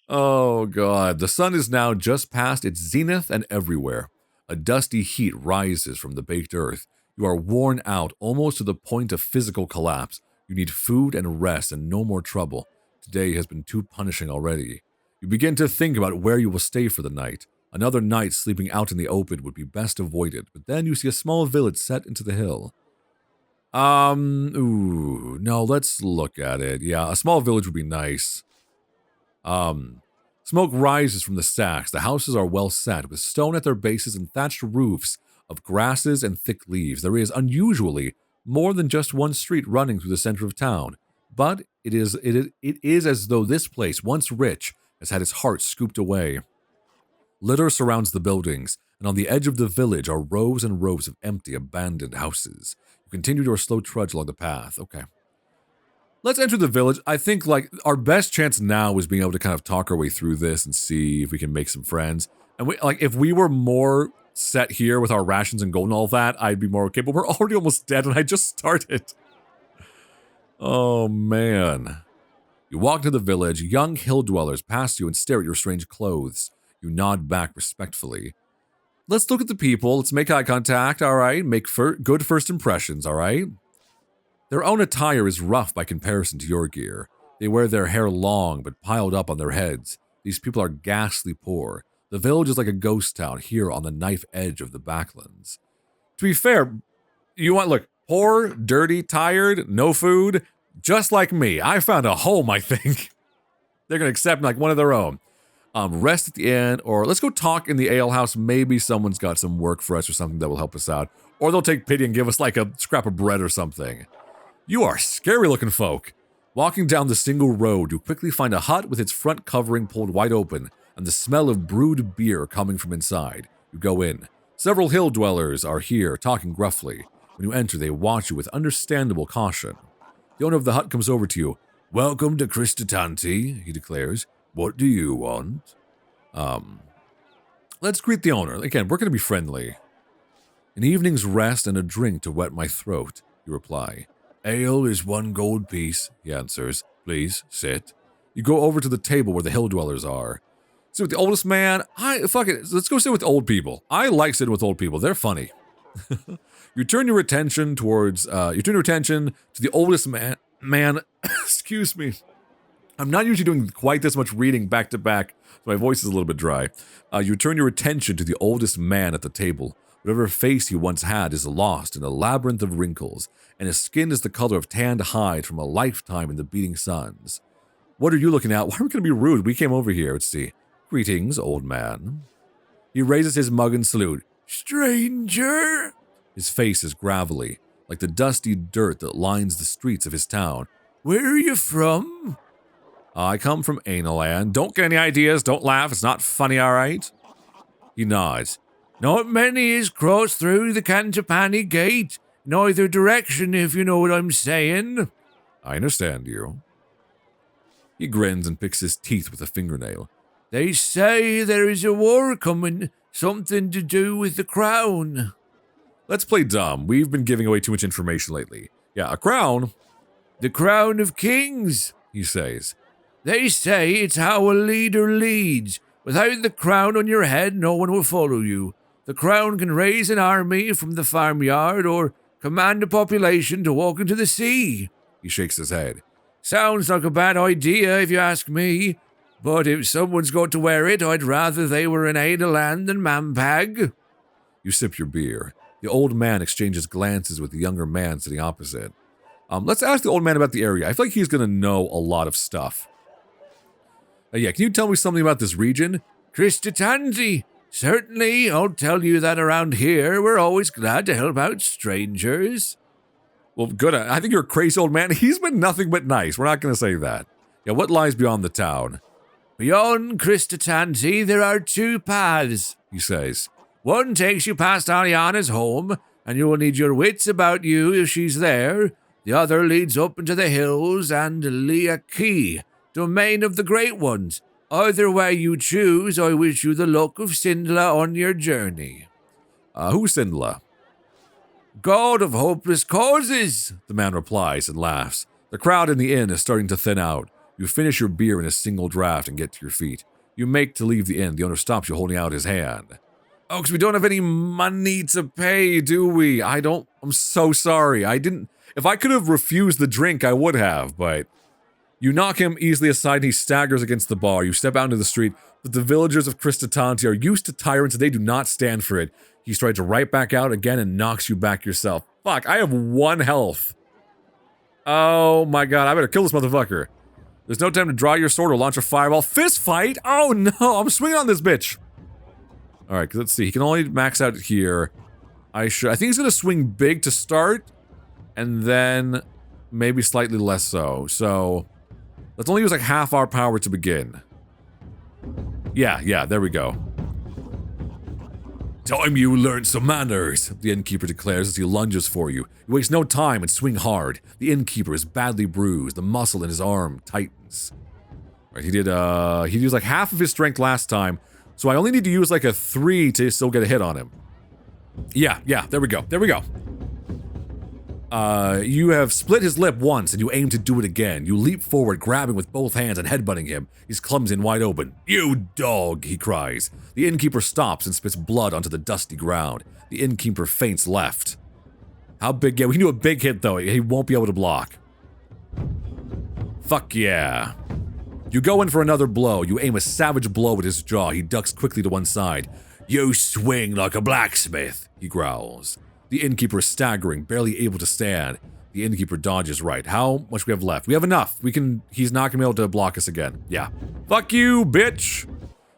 Oh, God. The sun is now just past its zenith and everywhere. A dusty heat rises from the baked earth. You are worn out, almost to the point of physical collapse. You need food and rest and no more trouble. Today has been too punishing already. You begin to think about where you will stay for the night. Another night sleeping out in the open would be best avoided, but then you see a small village set into the hill. No, let's look at it. Yeah, a small village would be nice. Smoke rises from the stacks. The houses are well set, with stone at their bases and thatched roofs of grasses and thick leaves. There is, unusually, more than just one street running through the center of town. But it is as though this place, once rich, has had its heart scooped away. Litter surrounds the buildings, and on the edge of the village are rows and rows of empty, abandoned houses. You continue your slow trudge along the path. Okay. Let's enter the village. I think, like, our best chance now is being able to kind of talk our way through this and see if we can make some friends. And if we were more set here with our rations and gold and all that, I'd be more okay. But we're already almost dead, and I just started. Oh, man. You walk to the village. Young hill dwellers pass you and stare at your strange clothes. You nod back respectfully. Let's look at the people. Let's make eye contact, all right? Make good first impressions, all right? Their own attire is rough by comparison to your gear. They wear their hair long but piled up on their heads. These people are ghastly poor. The village is like a ghost town here on the knife edge of the backlands. To be fair, look, poor, dirty, tired, no food, just like me. I found a home, I think. They're going to accept me like one of their own. Rest at the inn, or let's go talk in the alehouse. Maybe someone's got some work for us or something that will help us out. Or they'll take pity and give us like a scrap of bread or something. You are scary looking folk. Walking down the single road, you quickly find a hut with its front covering pulled wide open and the smell of brewed beer coming from inside. You go in. Several hill dwellers are here, talking gruffly. When you enter, they watch you with understandable caution. The owner of the hut comes over to you. "Welcome to Cristatanti," he declares. "What do you want?" Let's greet the owner. Again, we're going to be friendly. "An evening's rest and a drink to wet my throat," you reply. "Ale is 1 gold piece," he answers. "Please, sit." You go over to the table where the hill dwellers are. Sit with the oldest man. Fuck it, let's go sit with old people. I like sitting with old people. They're funny. You turn your attention to the oldest man. Excuse me. I'm not usually doing quite this much reading back to back, so my voice is a little bit dry. You turn your attention to the oldest man at the table. Whatever face he once had is lost in a labyrinth of wrinkles, and his skin is the color of tanned hide from a lifetime in the beating suns. "What are you looking at? Why are we going to be rude? We came over here. Let's see. Greetings, old man." He raises his mug and salute. "Stranger?" His face is gravelly, like the dusty dirt that lines the streets of his town. "Where are you from?" "I come from Analand. Don't get any ideas. Don't laugh. It's not funny, all right?" He nods. "Not many is crossed through the Cantapani gate, in either direction, if you know what I'm saying." "I understand you." He grins and picks his teeth with a fingernail. "They say there is a war coming, something to do with the crown." Let's play dumb. We've been giving away too much information lately. Yeah, a crown. "The crown of kings," he says. "They say it's how a leader leads. Without the crown on your head, no one will follow you. The crown can raise an army from the farmyard or command a population to walk into the sea." He shakes his head. "Sounds like a bad idea if you ask me. But if someone's got to wear it, I'd rather they were in Adaland than Mampag." You sip your beer. The old man exchanges glances with the younger man sitting opposite. Let's ask the old man about the area. I feel like he's going to know a lot of stuff. Can you tell me something about this region? "Cristatanti. Certainly, I'll tell you that around here, we're always glad to help out strangers." Well, good. I think you're a crazy old man. He's been nothing but nice. We're not going to say that. Yeah, what lies beyond the town? "Beyond Cristatanti, there are 2 paths," he says. "One takes you past Ariana's home, and you will need your wits about you if she's there. The other leads up into the hills and Liaki, domain of the Great Ones. Either way you choose, I wish you the luck of Sindla on your journey." Who's Sindla? "God of hopeless causes," the man replies and laughs. The crowd in the inn is starting to thin out. You finish your beer in a single draft and get to your feet. You make to leave the inn. The owner stops you, holding out his hand. "Oh, because we don't have any money to pay, do we? I'm so sorry. If I could have refused the drink, I would have, but..." You knock him easily aside and he staggers against the bar. You step out into the street, but the villagers of Cristatanti are used to tyrants and they do not stand for it. He strides right back out again and knocks you back yourself. Fuck, I have 1 health. Oh my god, I better kill this motherfucker. There's no time to draw your sword or launch a fireball. Fist fight? Oh no, I'm swinging on this bitch. Alright, let's see. He can only max out here. I think he's gonna swing big to start, and then maybe slightly less so. So, let's only use like half our power to begin. Yeah, there we go. Time you learned some manners, the innkeeper declares as he lunges for you. You waste no time and swing hard. The innkeeper is badly bruised. The muscle in his arm tightens. Right, he used like half of his strength last time, so I only need to use like a 3 to still get a hit on him. Yeah, there we go. You have split his lip once and you aim to do it again. You leap forward, grabbing with both hands and headbutting him. He's clumsy and wide open. You dog, he cries. The innkeeper stops and spits blood onto the dusty ground. The innkeeper feints left. How big? Yeah, we can do a big hit though. He won't be able to block. Fuck yeah. You go in for another blow. You aim a savage blow at his jaw. He ducks quickly to one side. You swing like a blacksmith, he growls. The innkeeper is staggering, barely able to stand. The innkeeper dodges right. How much we have left? We have enough. He's not gonna be able to block us again. Yeah. Fuck you, bitch.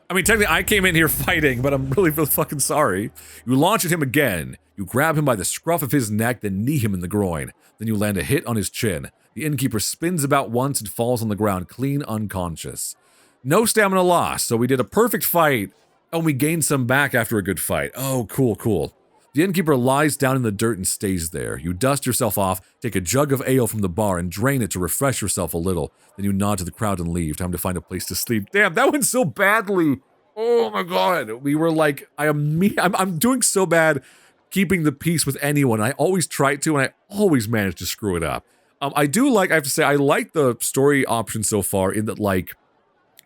I mean, technically I came in here fighting, but I'm really fucking sorry. You launch at him again. You grab him by the scruff of his neck, then knee him in the groin. Then you land a hit on his chin. The innkeeper spins about once and falls on the ground, clean unconscious. No stamina lost, so we did a perfect fight, and we gained some back after a good fight. Oh, cool. The innkeeper lies down in the dirt and stays there. You dust yourself off, take a jug of ale from the bar, and drain it to refresh yourself a little. Then you nod to the crowd and leave. Time to find a place to sleep. Damn, that went so badly. Oh my god. We were like, I'm doing so bad keeping the peace with anyone. I always try to, and I always manage to screw it up. I have to say, I like the story option so far in that, like,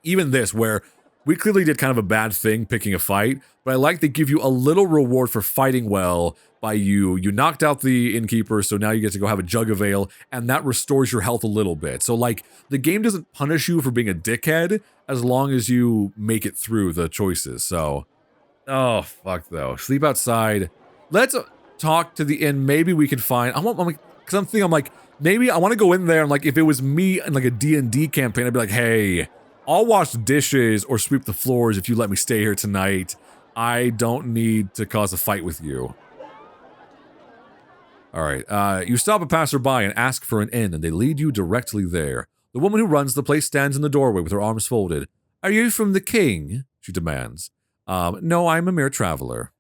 even this, where we clearly did kind of a bad thing picking a fight, but I like they give you a little reward for fighting well by you knocked out the innkeeper, so now you get to go have a jug of ale, and that restores your health a little bit. So, like, the game doesn't punish you for being a dickhead as long as you make it through the choices, so... Oh, fuck, though. Sleep outside. Let's talk to the inn. Maybe we can find... I'm like, maybe I want to go in there and, like, if it was me in, like, a D&D campaign, I'd be like, hey... I'll wash dishes or sweep the floors if you let me stay here tonight. I don't need to cause a fight with you. Alright, you stop a passerby and ask for an inn, and they lead you directly there. The woman who runs the place stands in the doorway with her arms folded. Are you from the king? She demands. No, I'm a mere traveler.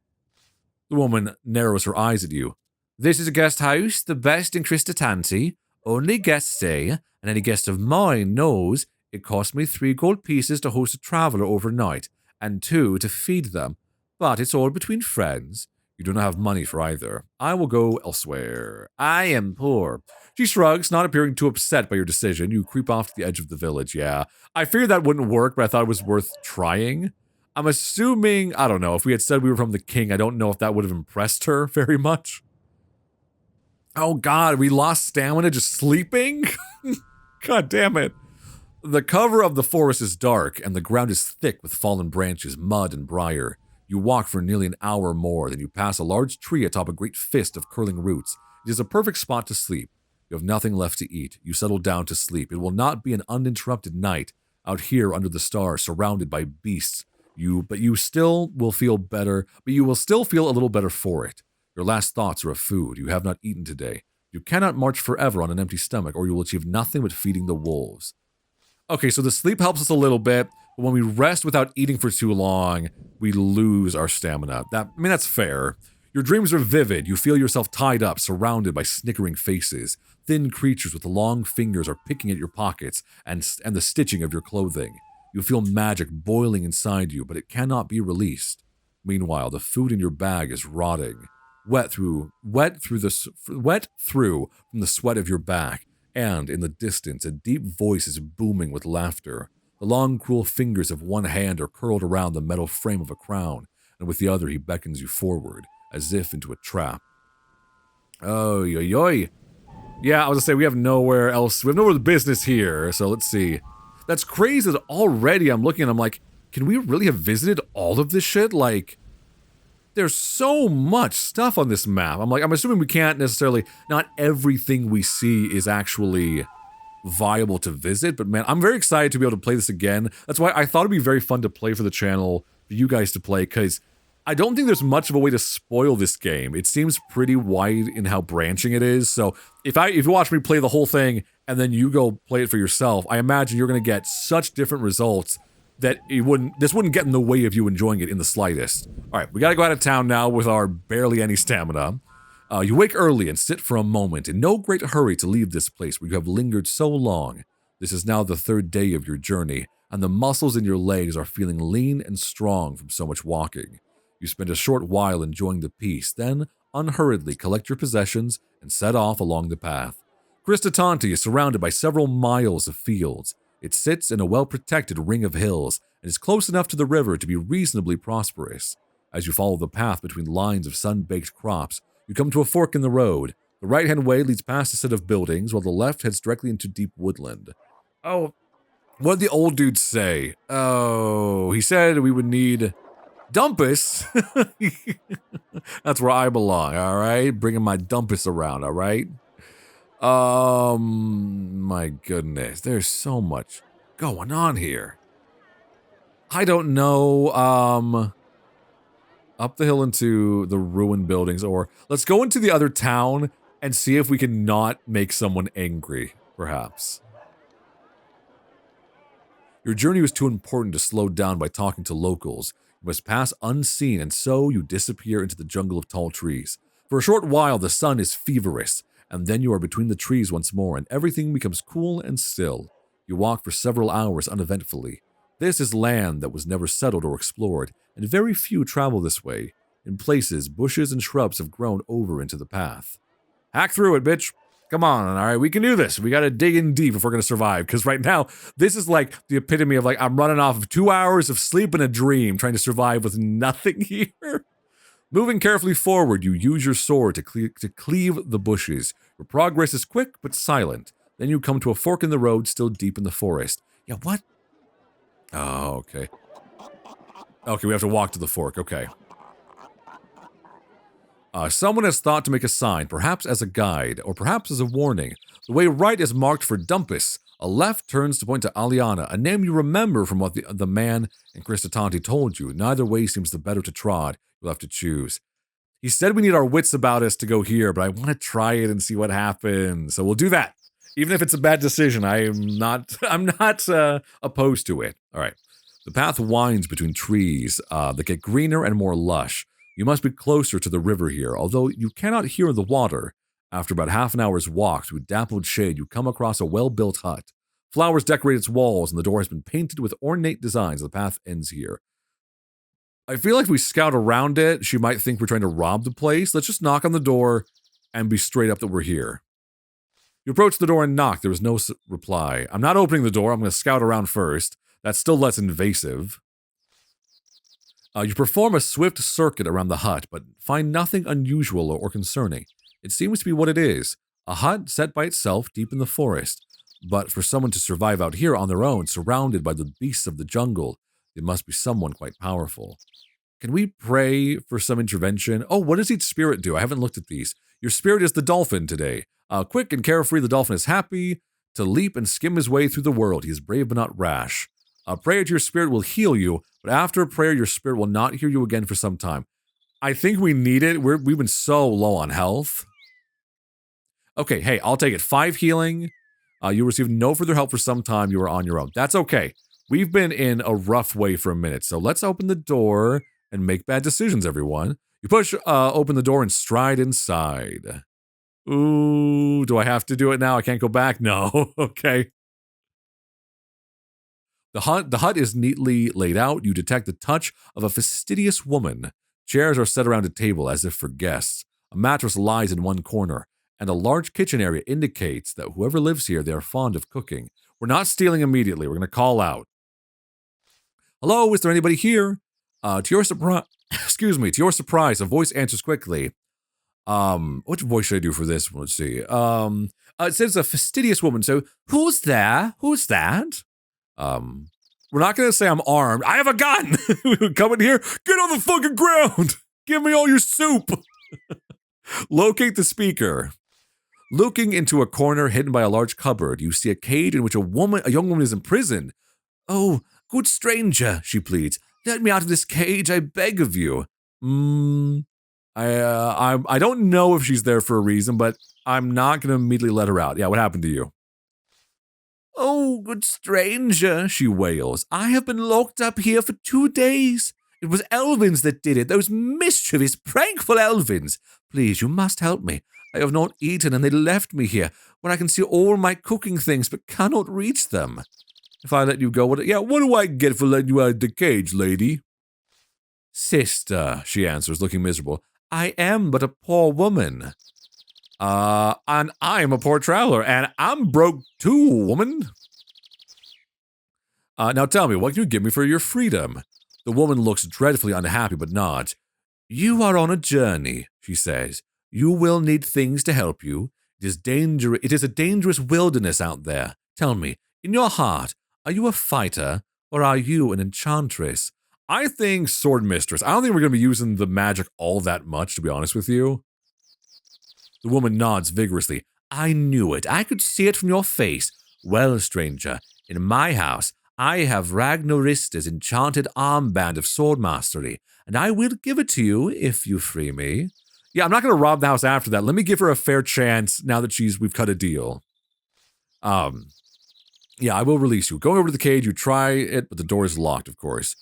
The woman narrows her eyes at you. This is a guest house, the best in Cristatanti. Only guests stay, and any guest of mine knows it cost me 3 gold pieces to host a traveler overnight, and 2 to feed them. But it's all between friends. You do not have money for either. I will go elsewhere. I am poor. She shrugs, not appearing too upset by your decision. You creep off to the edge of the village, yeah. I feared that wouldn't work, but I thought it was worth trying. I'm assuming, I don't know, if we had said we were from the king, I don't know if that would have impressed her very much. Oh god, we lost stamina just sleeping? God damn it. The cover of the forest is dark, and the ground is thick with fallen branches, mud, and briar. You walk for nearly an hour more, then you pass a large tree atop a great fist of curling roots. It is a perfect spot to sleep. You have nothing left to eat. You settle down to sleep. It will not be an uninterrupted night out here under the stars, surrounded by beasts. But you will still feel a little better for it. Your last thoughts are of food. You have not eaten today. You cannot march forever on an empty stomach, or you will achieve nothing but feeding the wolves. Okay, so the sleep helps us a little bit, but when we rest without eating for too long, we lose our stamina. That's fair. Your dreams are vivid. You feel yourself tied up, surrounded by snickering faces. Thin creatures with long fingers are picking at your pockets and the stitching of your clothing. You feel magic boiling inside you, but it cannot be released. Meanwhile, the food in your bag is rotting, wet through from the sweat of your back. And, in the distance, a deep voice is booming with laughter. The long, cruel fingers of one hand are curled around the metal frame of a crown, and with the other he beckons you forward, as if into a trap. Oh, yoy. Yeah, I was gonna say, we have nowhere else. We have nowhere business here, so let's see. That's crazy that already I'm looking and I'm like, can we really have visited all of this shit? Like, there's so much stuff on this map. I'm assuming we can't necessarily, not everything we see is actually viable to visit, but man, I'm very excited to be able to play this again. That's why I thought it'd be very fun to play for the channel, for you guys to play, because I don't think there's much of a way to spoil this game. It seems pretty wide in how branching it is, so if you watch me play the whole thing, and then you go play it for yourself, I imagine you're going to get such different results that this wouldn't get in the way of you enjoying it in the slightest. All right, we gotta go out of town now with our barely any stamina. You wake early and sit for a moment, in no great hurry to leave this place where you have lingered so long. This is now the third day of your journey, and the muscles in your legs are feeling lean and strong from so much walking. You spend a short while enjoying the peace, then unhurriedly collect your possessions and set off along the path. Cristatanti is surrounded by several miles of fields. It sits in a well-protected ring of hills and is close enough to the river to be reasonably prosperous. As you follow the path between lines of sun-baked crops, you come to a fork in the road. The right-hand way leads past a set of buildings, while the left heads directly into deep woodland. Oh, what did the old dude say? Oh, he said we would need Dumpus. That's where I belong, all right? Bringing my Dumpus around, all right? My goodness, there's so much going on here. I don't know, up the hill into the ruined buildings, or let's go into the other town and see if we can not make someone angry, perhaps. Your journey was too important to slow down by talking to locals. You must pass unseen, and so you disappear into the jungle of tall trees. For a short while, the sun is feverish, and then you are between the trees once more, and everything becomes cool and still. You walk for several hours uneventfully. This is land that was never settled or explored, and very few travel this way. In places, bushes and shrubs have grown over into the path. Hack through it, bitch. Come on, all right, we can do this. We gotta dig in deep if we're gonna survive, because right now, this is like the epitome of like, I'm running off of 2 hours of sleep and a dream, trying to survive with nothing here. Moving carefully forward, you use your sword to cleave the bushes. Your progress is quick but silent. Then you come to a fork in the road, still deep in the forest. Yeah, what? Oh, okay. Okay, we have to walk to the fork, okay. Someone has thought to make a sign, perhaps as a guide, or perhaps as a warning. The way right is marked for Dumpus. A left turns to point to Aliana, a name you remember from what the man in Cristatanti told you. Neither way seems the better to trod. You'll have to choose. He said we need our wits about us to go here, but I want to try it and see what happens. So we'll do that. Even if it's a bad decision, I'm not opposed to it. All right. The path winds between trees that get greener and more lush. You must be closer to the river here, although you cannot hear the water. After about half an hour's walk through dappled shade, you come across a well-built hut. Flowers decorate its walls, and the door has been painted with ornate designs. The path ends here. I feel like if we scout around it, she might think we're trying to rob the place. Let's just knock on the door and be straight up that we're here. You approach the door and knock. There was no reply. I'm not opening the door. I'm going to scout around first. That's still less invasive. You perform a swift circuit around the hut, but find nothing unusual or concerning. It seems to be what it is, a hut set by itself deep in the forest. But for someone to survive out here on their own, surrounded by the beasts of the jungle, it must be someone quite powerful. Can we pray for some intervention? Oh, what does each spirit do? I haven't looked at these. Your spirit is the dolphin today. Quick and carefree, the dolphin is happy to leap and skim his way through the world. He is brave but not rash. Prayer to your spirit will heal you, but after a prayer, your spirit will not hear you again for some time. I think we need it. We've been so low on health. Okay, hey, I'll take it. 5 healing. You receive no further help for some time. You are on your own. That's okay. We've been in a rough way for a minute, so let's open the door and make bad decisions, everyone. You push open the door and stride inside. Ooh, do I have to do it now? I can't go back? No. Okay. The hut is neatly laid out. You detect the touch of a fastidious woman. Chairs are set around a table as if for guests. A mattress lies in one corner, and a large kitchen area indicates that whoever lives here, they are fond of cooking. We're not stealing immediately. We're going to call out. Hello, is there anybody here? To your surprise, to your surprise, a voice answers quickly. What voice should I do for this? Let's see. It says a fastidious woman. So who's there? Who's that? We're not gonna say I'm armed. I have a gun. Come in here. Get on the fucking ground. Give me all your soup. Locate the speaker. Looking into a corner hidden by a large cupboard, you see a cage in which a young woman is imprisoned. Oh, good stranger, she pleads. Let me out of this cage, I beg of you. I don't know if she's there for a reason, but I'm not gonna immediately let her out. Yeah, what happened to you? Oh, good stranger, she wails. I have been locked up here for 2 days. It was elvins that did it, those mischievous, prankful elvins. Please, you must help me. I have not eaten, and they left me here, where I can see all my cooking things, but cannot reach them. If I let you go, what do I get for letting you out of the cage, lady? Sister, she answers, looking miserable. I am but a poor woman. And I'm a poor traveler, and I'm broke too, woman. Now tell me, what can you give me for your freedom? The woman looks dreadfully unhappy, but nods. You are on a journey, she says. You will need things to help you. It is a dangerous wilderness out there. Tell me, in your heart, are you a fighter, or are you an enchantress? I think sword mistress. I don't think we're going to be using the magic all that much, to be honest with you. The woman nods vigorously. I knew it. I could see it from your face. Well, stranger, in my house, I have Ragnarista's enchanted armband of sword mastery, and I will give it to you if you free me. Yeah, I'm not going to rob the house after that. Let me give her a fair chance now that we've cut a deal. Yeah, I will release you. Going over to the cage, you try it, but the door is locked, of course.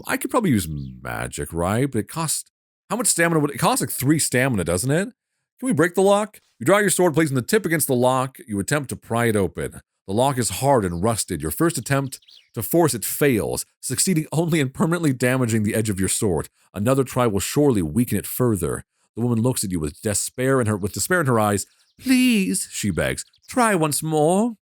I could probably use magic, right? But it costs... How much stamina would it cost? Like 3 stamina, doesn't it? Can we break the lock? You draw your sword, placing the tip against the lock. You attempt to pry it open. The lock is hard and rusted. Your first attempt to force it fails, succeeding only in permanently damaging the edge of your sword. Another try will surely weaken it further. The woman looks at you with despair in her eyes. Please, she begs, try once more.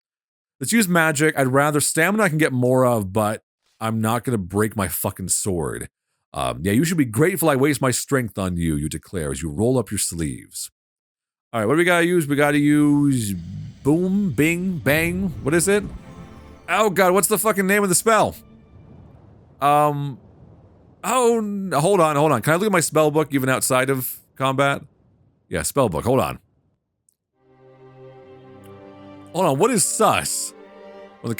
Let's use magic. I'd rather stamina I can get more of, but I'm not going to break my fucking sword. Yeah, you should be grateful I waste my strength on you, you declare as you roll up your sleeves. All right, what do we gotta use? We gotta use boom, bing, bang. What is it? Oh god, what's the fucking name of the spell? Oh, hold on. Can I look at my spell book even outside of combat? Yeah, spell book. Hold on. What is sus? Well, the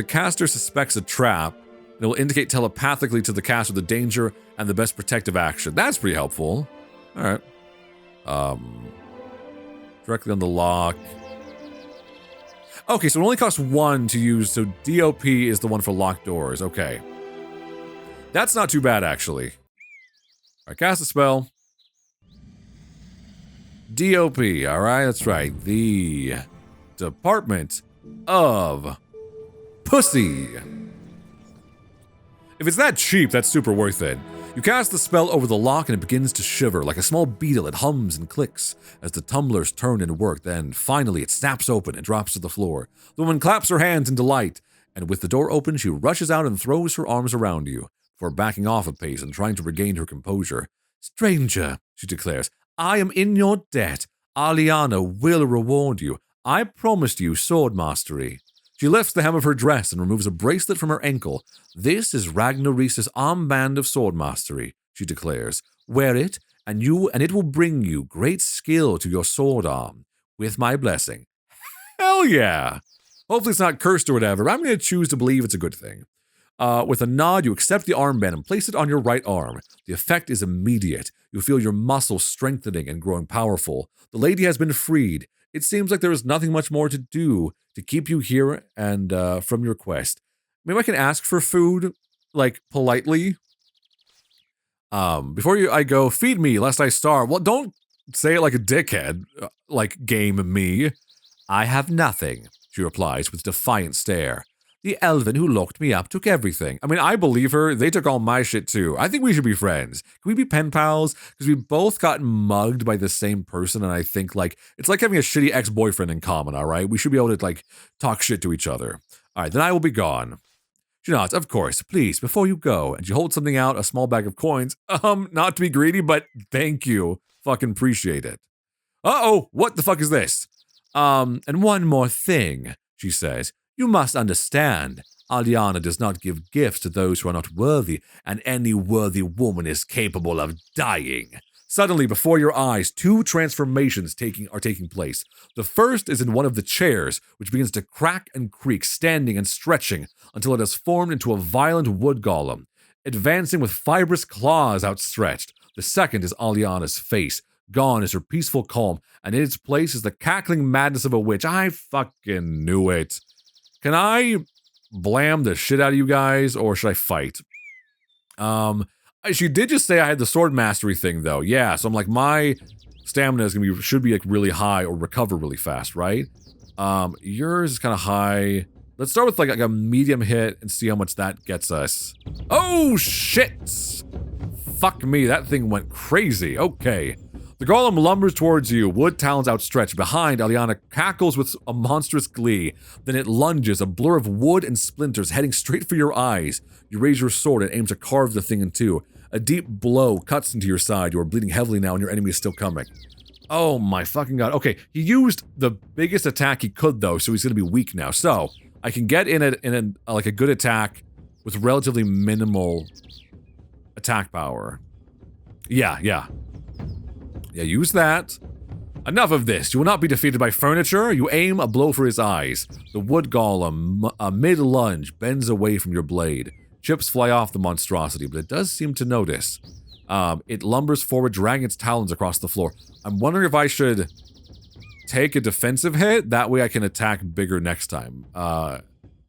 caster suspects a trap. It will indicate telepathically to the caster the danger and the best protective action. That's pretty helpful. All right. Directly on the lock. Okay, so it only costs 1 to use, so DOP is the one for locked doors. Okay. That's not too bad, actually. Alright, cast a spell. DOP, alright, that's right. The Department of Pussy. If it's that cheap, that's super worth it. You cast the spell over the lock and it begins to shiver. Like a small beetle, it hums and clicks as the tumblers turn and work. Then, finally, it snaps open and drops to the floor. The woman claps her hands in delight, and with the door open, she rushes out and throws her arms around you, before backing off a pace and trying to regain her composure. Stranger, she declares, I am in your debt. Aliana will reward you. I promised you sword mastery. She lifts the hem of her dress and removes a bracelet from her ankle. This is Ragnarista's armband of sword mastery, she declares. Wear it, and it will bring you great skill to your sword arm. With my blessing. Hell yeah! Hopefully it's not cursed or whatever. I'm going to choose to believe it's a good thing. With a nod, you accept the armband and place it on your right arm. The effect is immediate. You feel your muscles strengthening and growing powerful. The lady has been freed. It seems like there is nothing much more to do to keep you here and from your quest. Maybe I can ask for food, like, politely. Before I go, feed me lest I starve. Well, don't say it like a dickhead, like game me. I have nothing, she replies with defiant stare. The elven who locked me up took everything. I mean, I believe her. They took all my shit too. I think we should be friends. Can we be pen pals? Because we both got mugged by the same person, and I think, like, it's like having a shitty ex-boyfriend in common, all right? We should be able to, like, talk shit to each other. All right, then I will be gone. She nods, of course, please, before you go. And she holds something out, a small bag of coins. Not to be greedy, but thank you. Fucking appreciate it. Uh-oh, what the fuck is this? And one more thing, she says. You must understand, Aliana does not give gifts to those who are not worthy, and any worthy woman is capable of dying. Suddenly, before your eyes, 2 transformations are taking place. The first is in one of the chairs, which begins to crack and creak, standing and stretching, until it has formed into a violent wood golem, advancing with fibrous claws outstretched. The second is Aliana's face. Gone is her peaceful calm, and in its place is the cackling madness of a witch. I fucking knew it. Can I blam the shit out of you guys, or should I fight? She did just say I had the sword mastery thing, though. Yeah, so I'm like, my stamina is gonna be should be like really high or recover really fast, right? Yours is kind of high. Let's start with like a medium hit and see how much that gets us. Oh shit! Fuck me, that thing went crazy. Okay. The golem lumbers towards you, wood talons outstretched. Behind, Aliana cackles with a monstrous glee. Then it lunges, a blur of wood and splinters heading straight for your eyes. You raise your sword and aim to carve the thing in two. A deep blow cuts into your side. You are bleeding heavily now and your enemy is still coming. Oh my fucking god. Okay, he used the biggest attack he could though, so he's gonna be weak now. So, I can get in a good attack with relatively minimal attack power. Yeah, use that. Enough of this. You will not be defeated by furniture. You aim a blow for his eyes. The wood golem, mid-lunge, bends away from your blade. Chips fly off the monstrosity, but it does seem to notice. It lumbers forward, dragging its talons across the floor. I'm wondering if I should take a defensive hit. That way I can attack bigger next time. Let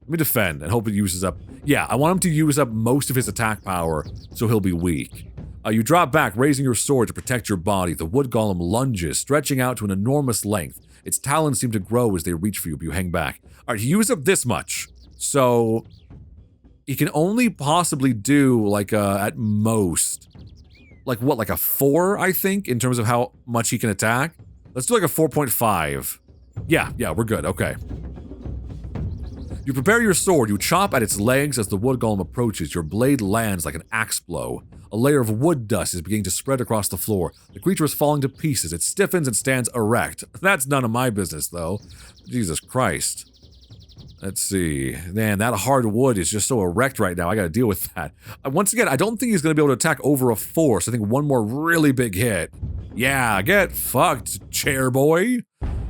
me defend and hope it uses up... Yeah, I want him to use up most of his attack power, so he'll be weak. You drop back, raising your sword to protect your body. The wood golem lunges, stretching out to an enormous length. Its talons seem to grow as they reach for you, but you hang back. Alright, he used up this much. So, he can only possibly do, like, at most... Like, what, like a 4, I think, in terms of how much he can attack? Let's do like a 4.5. Yeah, we're good, okay. You prepare your sword, you chop at its legs as the wood golem approaches. Your blade lands like an axe blow. A layer of wood dust is beginning to spread across the floor. The creature is falling to pieces. It stiffens and stands erect. That's none of my business, though. Jesus Christ. Let's see. Man, that hard wood is just so erect right now. I gotta deal with that. Once again, I don't think he's gonna be able to attack over a 4, so I think one more really big hit. Yeah, get fucked, chair boy.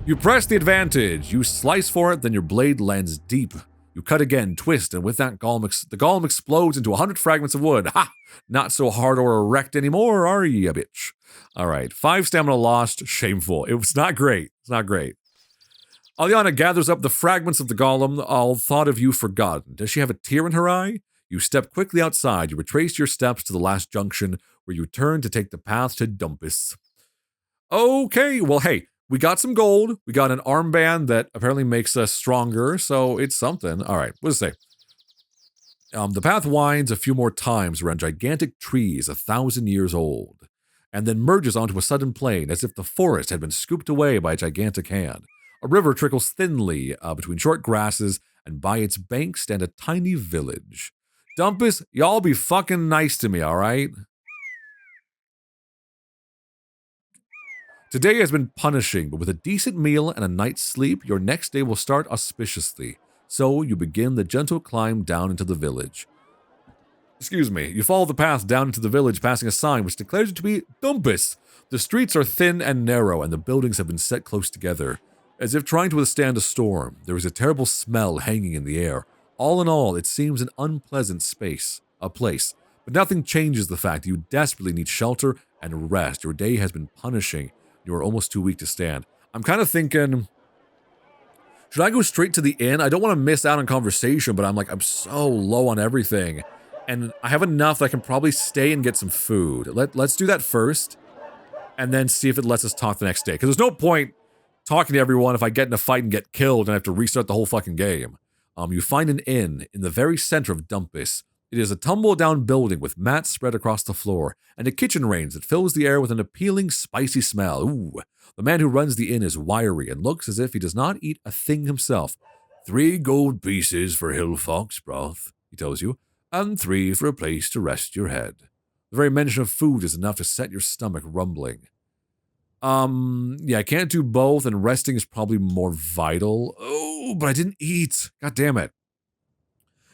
You press the advantage. You slice for it, then your blade lands deep. You cut again, twist, and with that the golem explodes into 100 fragments of wood. Ha! Not so hard or erect anymore, are ye, bitch? Alright, 5 stamina lost. Shameful. It was not great. It's not great. Aliana gathers up the fragments of the golem, all thought of you forgotten. Does she have a tear in her eye? You step quickly outside. You retrace your steps to the last junction, where you turn to take the path to Dumpus. Okay, well, hey, we got some gold. We got an armband that apparently makes us stronger, so it's something. All right, what does it say? The path winds a few more times around gigantic trees 1,000 years old, and then merges onto a sudden plain as if the forest had been scooped away by a gigantic hand. A river trickles thinly between short grasses, and by its banks stand a tiny village. Dumpus, y'all be fucking nice to me, all right? Today has been punishing, but with a decent meal and a night's sleep, your next day will start auspiciously. So you begin the gentle climb down into the village. Excuse me. You follow the path down into the village, passing a sign which declares it to be Dumpus. The streets are thin and narrow, and the buildings have been set close together. As if trying to withstand a storm, there is a terrible smell hanging in the air. All in all, it seems an unpleasant place. But nothing changes the fact that you desperately need shelter and rest. Your day has been punishing. You are almost too weak to stand. I'm kind of thinking, should I go straight to the inn? I don't want to miss out on conversation, but I'm so low on everything. And I have enough that I can probably stay and get some food. Let's do that first, and then see if it lets us talk the next day. Because there's no point talking to everyone if I get in a fight and get killed and I have to restart the whole fucking game. You find an inn in the very center of Dumpus. It is a tumble-down building with mats spread across the floor, and a kitchen range that fills the air with an appealing, spicy smell. Ooh. The man who runs the inn is wiry and looks as if he does not eat a thing himself. 3 gold pieces for hill fox broth, he tells you, and 3 for a place to rest your head. The very mention of food is enough to set your stomach rumbling. Yeah, I can't do both, and resting is probably more vital. Oh, but I didn't eat. God damn it.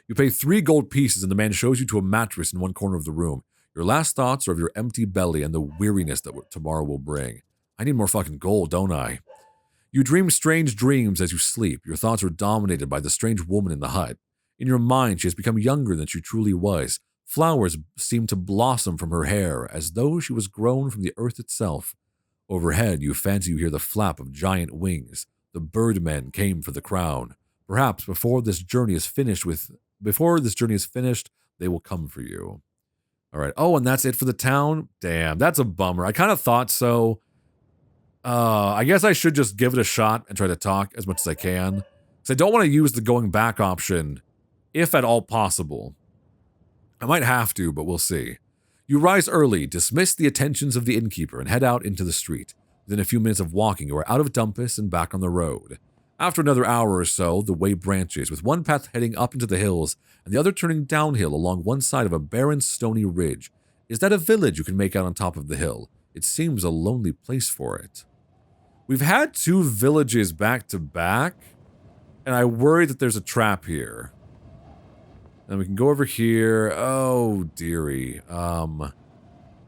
You pay 3 gold pieces, and the man shows you to a mattress in one corner of the room. Your last thoughts are of your empty belly and the weariness that tomorrow will bring. I need more fucking gold, don't I? You dream strange dreams as you sleep. Your thoughts are dominated by the strange woman in the hut. In your mind, she has become younger than she truly was. Flowers seem to blossom from her hair, as though she was grown from the earth itself. Overhead, you fancy you hear the flap of giant wings. The birdmen came for the crown. Perhaps before this journey is finished, they will come for you. All right. Oh, and that's it for the town? Damn, that's a bummer. I kind of thought so. I guess I should just give it a shot and try to talk as much as I can. Because I don't want to use the going back option, if at all possible. I might have to, but we'll see. You rise early, dismiss the attentions of the innkeeper, and head out into the street. Within a few minutes of walking, you are out of Dumpus and back on the road. After another hour or so, the way branches, with one path heading up into the hills and the other turning downhill along one side of a barren, stony ridge. Is that a village you can make out on top of the hill? It seems a lonely place for it. We've had 2 villages back to back, and I worry that there's a trap here. Then we can go over here. Oh, dearie.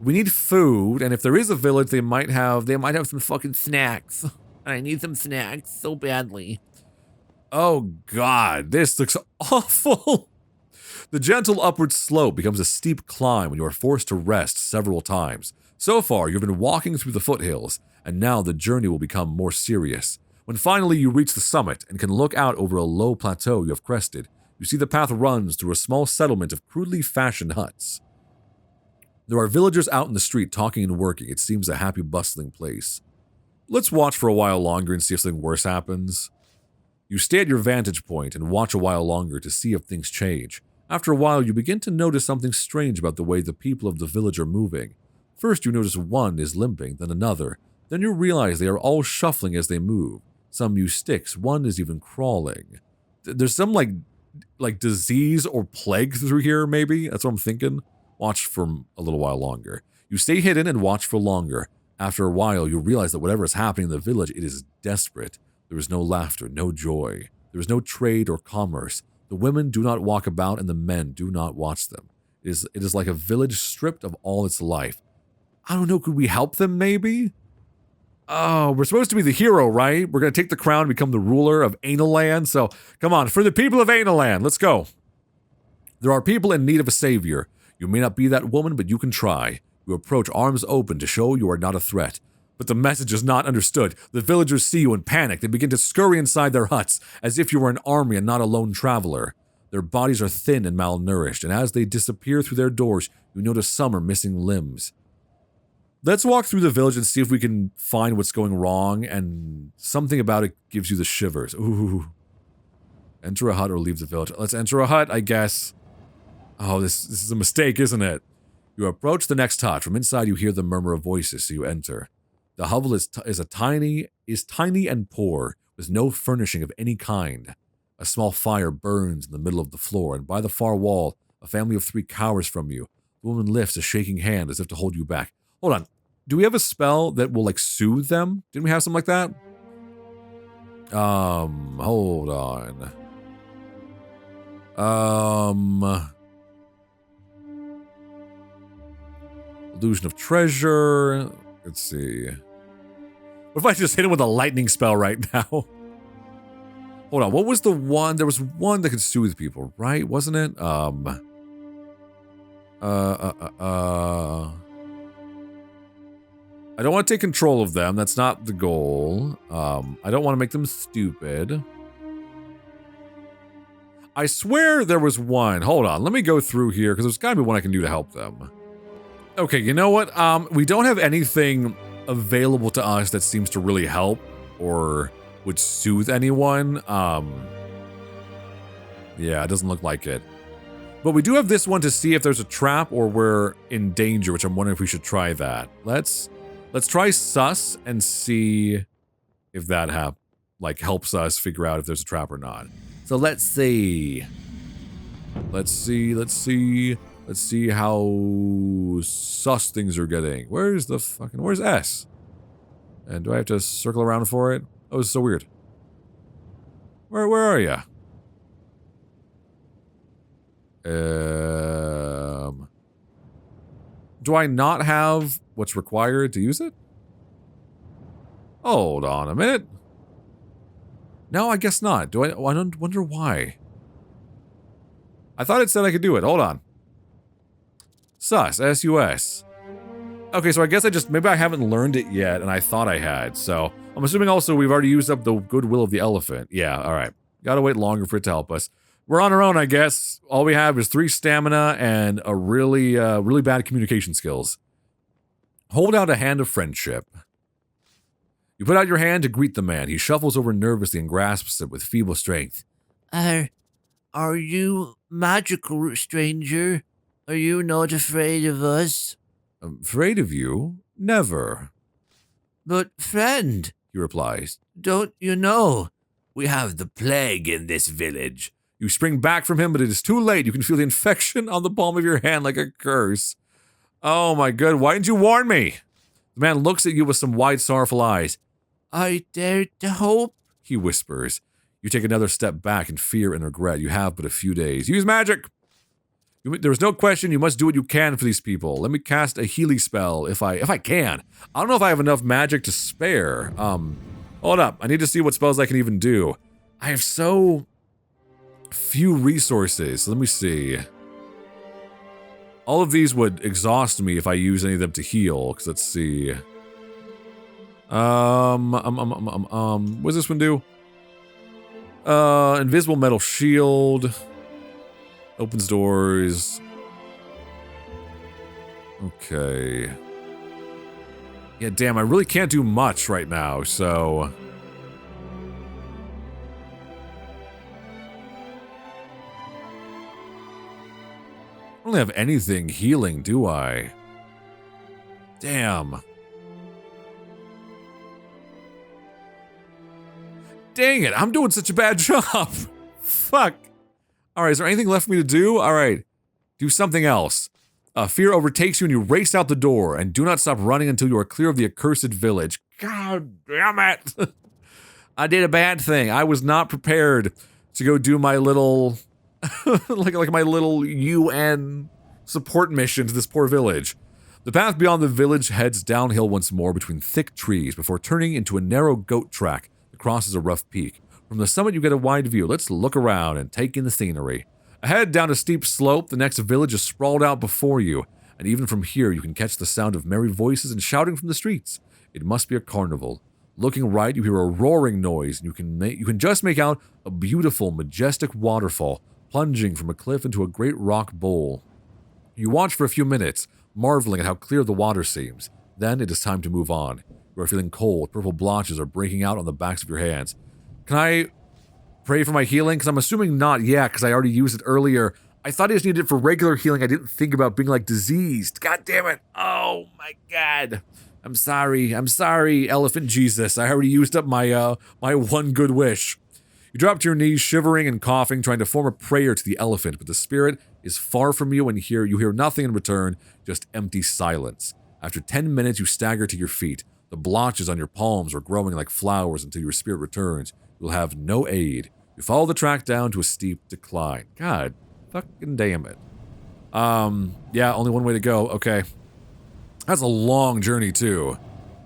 We need food, and if there is a village, they might have some fucking snacks. I need some snacks so badly. Oh God, this looks awful. The gentle upward slope becomes a steep climb when you are forced to rest several times. So far, you've been walking through the foothills, and now the journey will become more serious. When finally you reach the summit and can look out over a low plateau you have crested, you see the path runs through a small settlement of crudely fashioned huts. There are villagers out in the street talking and working. It seems a happy, bustling place. Let's watch for a while longer and see if something worse happens. You stay at your vantage point and watch a while longer to see if things change. After a while, you begin to notice something strange about the way the people of the village are moving. First, you notice one is limping, then another. Then you realize they are all shuffling as they move. Some use sticks, one is even crawling. There's some like disease or plague through here, maybe? That's what I'm thinking. Watch for a little while longer. You stay hidden and watch for longer. After a while, you realize that whatever is happening in the village, it is desperate. There is no laughter, no joy. There is no trade or commerce. The women do not walk about and the men do not watch them. It is like a village stripped of all its life. I don't know, could we help them maybe? Oh, we're supposed to be the hero, right? We're going to take the crown and become the ruler of Analand. So, come on, for the people of Analand, let's go. There are people in need of a savior. You may not be that woman, but you can try. You approach arms open to show you are not a threat. But the message is not understood. The villagers see you and panic. They begin to scurry inside their huts, as if you were an army and not a lone traveler. Their bodies are thin and malnourished, and as they disappear through their doors, you notice some are missing limbs. Let's walk through the village and see if we can find what's going wrong, and something about it gives you the shivers. Ooh. Enter a hut or leave the village. Let's enter a hut, I guess. Oh, this is a mistake, isn't it? You approach the next hut. From inside, you hear the murmur of voices, so you enter. The hovel is tiny and poor, with no furnishing of any kind. A small fire burns in the middle of the floor, and by the far wall, a family of 3 cowers from you. The woman lifts a shaking hand as if to hold you back. Hold on. Do we have a spell that will, soothe them? Didn't we have something like that? Hold on. Illusion of treasure. Let's see. What if I just hit him with a lightning spell right now? Hold on, what was the one? There was one that could soothe people, right? Wasn't it? I don't want to take control of them. That's not the goal. I don't want to make them stupid. I swear there was one. Hold on, let me go through here, because there's got to be one I can do to help them. Okay, you know what? We don't have anything available to us that seems to really help or would soothe anyone. Yeah, it doesn't look like it. But we do have this one to see if there's a trap or we're in danger, which I'm wondering if we should try that. Let's try sus and see if that helps us figure out if there's a trap or not. So let's see. Let's see how sus things are getting. Where's S? And do I have to circle around for it? Oh, it's so weird. Where are ya? Do I not have what's required to use it? Hold on a minute. No, I guess not. I don't wonder why. I thought it said I could do it. Hold on. Sus, S-U-S. Okay, so I guess maybe I haven't learned it yet, and I thought I had, so I'm assuming also we've already used up the goodwill of the elephant. Yeah, alright. Gotta wait longer for it to help us. We're on our own, I guess. All we have is 3 stamina and a really bad communication skills. Hold out a hand of friendship. You put out your hand to greet the man. He shuffles over nervously and grasps it with feeble strength. Are you magical, stranger? Are you not afraid of us? Afraid of you? Never. But, friend, He replies. don't you know? We have the plague in this village. You spring back from him, but it is too late. You can feel the infection on the palm of your hand like a curse. Oh my god, why didn't you warn me? The man looks at you with some wide, sorrowful eyes. I dared to hope. He whispers. You take another step back in fear and regret. You have but a few days. Use magic! There is no question you must do what you can for these people. Let me cast a healing spell if I can. I don't know if I have enough magic to spare. Hold up. I need to see what spells I can even do. I have so few resources. Let me see. All of these would exhaust me if I use any of them to heal. Because let's see. What does this one do? Invisible metal shield. Opens doors. Okay. Yeah, damn, I really can't do much right now, so... I don't have anything healing, do I? Damn. Dang it, I'm doing such a bad job. Fuck. Alright, is there anything left for me to do? Alright, do something else. Fear overtakes you and you race out the door, and do not stop running until you are clear of the accursed village. God damn it! I did a bad thing. I was not prepared to go do my little... like my little UN support mission to this poor village. The path beyond the village heads downhill once more between thick trees before turning into a narrow goat track that crosses a rough peak. From the summit you get a wide view. Let's look around and take in the scenery. Ahead down a steep slope, the next village is sprawled out before you, and even from here you can catch the sound of merry voices and shouting from the streets. It must be a carnival. Looking right, you hear a roaring noise, and you can just make out a beautiful, majestic waterfall plunging from a cliff into a great rock bowl. You watch for a few minutes, marveling at how clear the water seems. Then it is time to move on. You are feeling cold, purple blotches are breaking out on the backs of your hands. Can I pray for my healing? Because I'm assuming not yet, because I already used it earlier. I thought I just needed it for regular healing. I didn't think about being, like, diseased. God damn it. Oh, my God. I'm sorry, Elephant Jesus. I already used up my one good wish. You drop to your knees, shivering and coughing, trying to form a prayer to the elephant, but the spirit is far from you and you hear nothing in return, just empty silence. After 10 minutes, you stagger to your feet. The blotches on your palms are growing like flowers until your spirit returns. You'll have no aid. You follow the track down to a steep decline. God fucking damn it. Yeah, only one way to go. Okay. That's a long journey, too.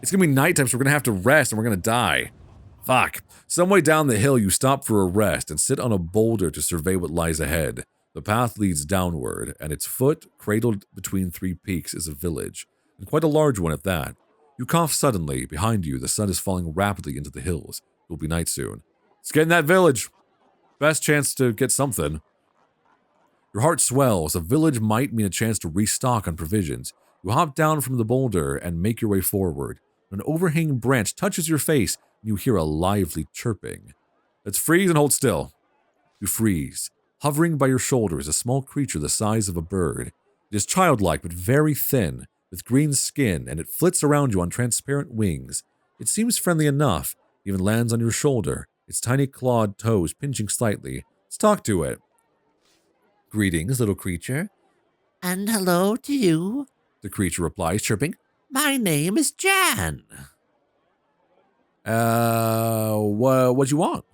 It's gonna be nighttime, so we're gonna have to rest and we're gonna die. Fuck. Some way down the hill, you stop for a rest and sit on a boulder to survey what lies ahead. The path leads downward, and its foot, cradled between 3 peaks, is a village, and quite a large one at that. You cough suddenly. Behind you, the sun is falling rapidly into the hills. It will be night soon. Let's get in that village. Best chance to get something. Your heart swells. A village might mean a chance to restock on provisions. You hop down from the boulder and make your way forward. An overhanging branch touches your face, and you hear a lively chirping. Let's freeze and hold still. You freeze. Hovering by your shoulder is a small creature the size of a bird. It is childlike but very thin, with green skin, and it flits around you on transparent wings. It seems friendly enough, even lands on your shoulder, its tiny clawed toes pinching slightly. Let's talk to it. Greetings, little creature. And hello to you. The creature replies, chirping. My name is Jan. What you want?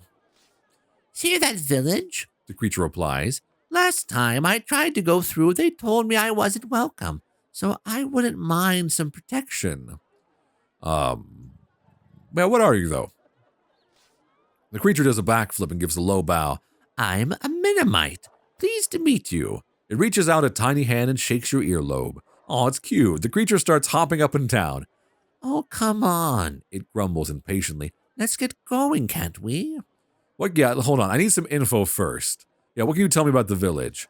See that village? The creature replies. Last time I tried to go through, they told me I wasn't welcome, so I wouldn't mind some protection. Well, what are you, though? The creature does a backflip and gives a low bow. I'm a Minimite. Pleased to meet you. It reaches out a tiny hand and shakes your earlobe. Oh, it's cute. The creature starts hopping up and down. Oh, come on, It grumbles impatiently. let's get going, can't we? What? Yeah, hold on. I need some info first. Yeah, what can you tell me about the village?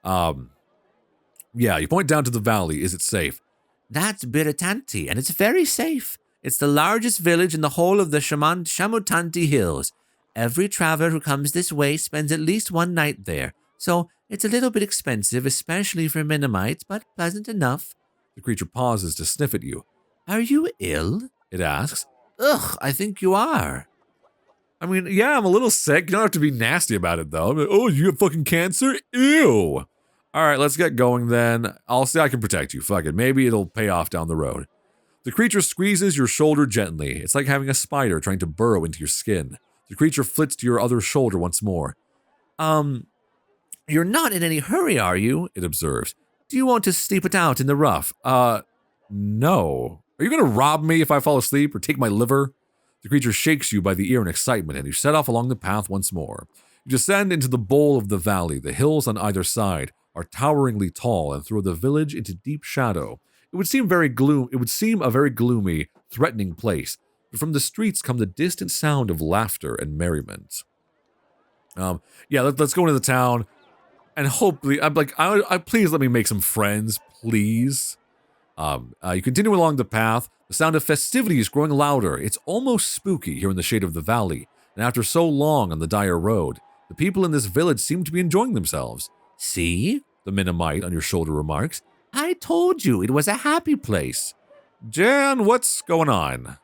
Yeah, you point down to the valley. Is it safe? That's Biratanti, and it's very safe. It's the largest village in the whole of the Shamutanti Hills. Every traveler who comes this way spends at least one night there, so it's a little bit expensive, especially for Minimites, but pleasant enough. The creature pauses to sniff at you. Are you ill? It asks. Ugh, I think you are. I mean, yeah, I'm a little sick. You don't have to be nasty about it, though. Oh, you have fucking cancer? Ew. All right, let's get going then. I'll say I can protect you. Fuck it. Maybe it'll pay off down the road. The creature squeezes your shoulder gently. It's like having a spider trying to burrow into your skin. The creature flits to your other shoulder once more. You're not in any hurry, are you? It observes. Do you want to sleep it out in the rough? No. Are you going to rob me if I fall asleep or take my liver? The creature shakes you by the ear in excitement, and you set off along the path once more. You descend into the bowl of the valley. The hills on either side are toweringly tall and throw the village into deep shadow. It would seem a very gloomy, threatening place. But from the streets come the distant sound of laughter and merriment. Let's go into the town, and hopefully, please let me make some friends, please. You continue along the path. The sound of festivity is growing louder. It's almost spooky here in the shade of the valley. And after so long on the dire road, the people in this village seem to be enjoying themselves. See? The Minimite on your shoulder remarks. I told you it was a happy place. Jan, what's going on?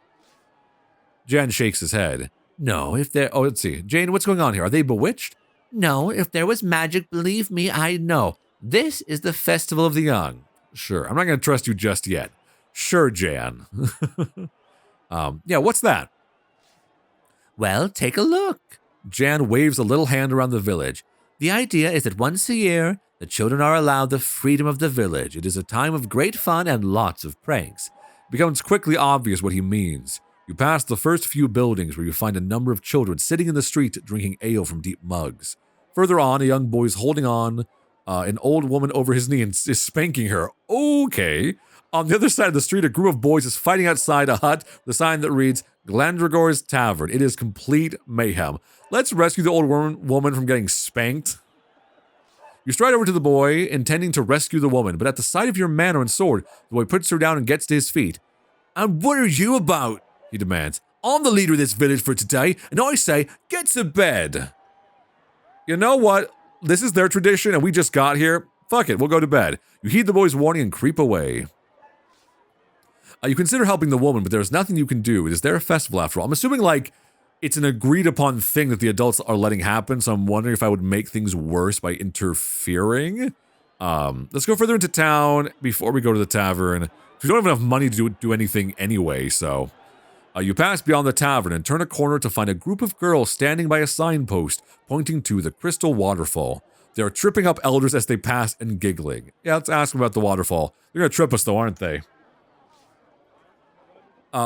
Jan shakes his head. No, if there... Oh, let's see. Jane, what's going on here? Are they bewitched? No, if there was magic, believe me, I know. This is the Festival of the Young. Sure, I'm not going to trust you just yet. Sure, Jan. What's that? Well, take a look. Jan waves a little hand around the village. The idea is that once a year, the children are allowed the freedom of the village. It is a time of great fun and lots of pranks. It becomes quickly obvious what he means. You pass the first few buildings where you find a number of children sitting in the street drinking ale from deep mugs. Further on, a young boy is holding on an old woman over his knee and is spanking her. Okay. On the other side of the street, a group of boys is fighting outside a hut with a sign that reads, Glandragor's Tavern. It is complete mayhem. Let's rescue the old woman from getting spanked. You stride over to the boy, intending to rescue the woman, but at the sight of your manner and sword, the boy puts her down and gets to his feet. And what are you about? He demands. I'm the leader of this village for today, and I say, get to bed. You know what? This is their tradition, and we just got here. Fuck it, we'll go to bed. You heed the boy's warning and creep away. You consider helping the woman, but there's nothing you can do. It is their festival after all. I'm assuming, it's an agreed-upon thing that the adults are letting happen, so I'm wondering if I would make things worse by interfering. Let's go further into town before we go to the tavern. We don't have enough money to do anything anyway, so... you pass beyond the tavern and turn a corner to find a group of girls standing by a signpost pointing to the crystal waterfall. They are tripping up elders as they pass and giggling. Yeah, let's ask them about the waterfall. They're going to trip us though, aren't they?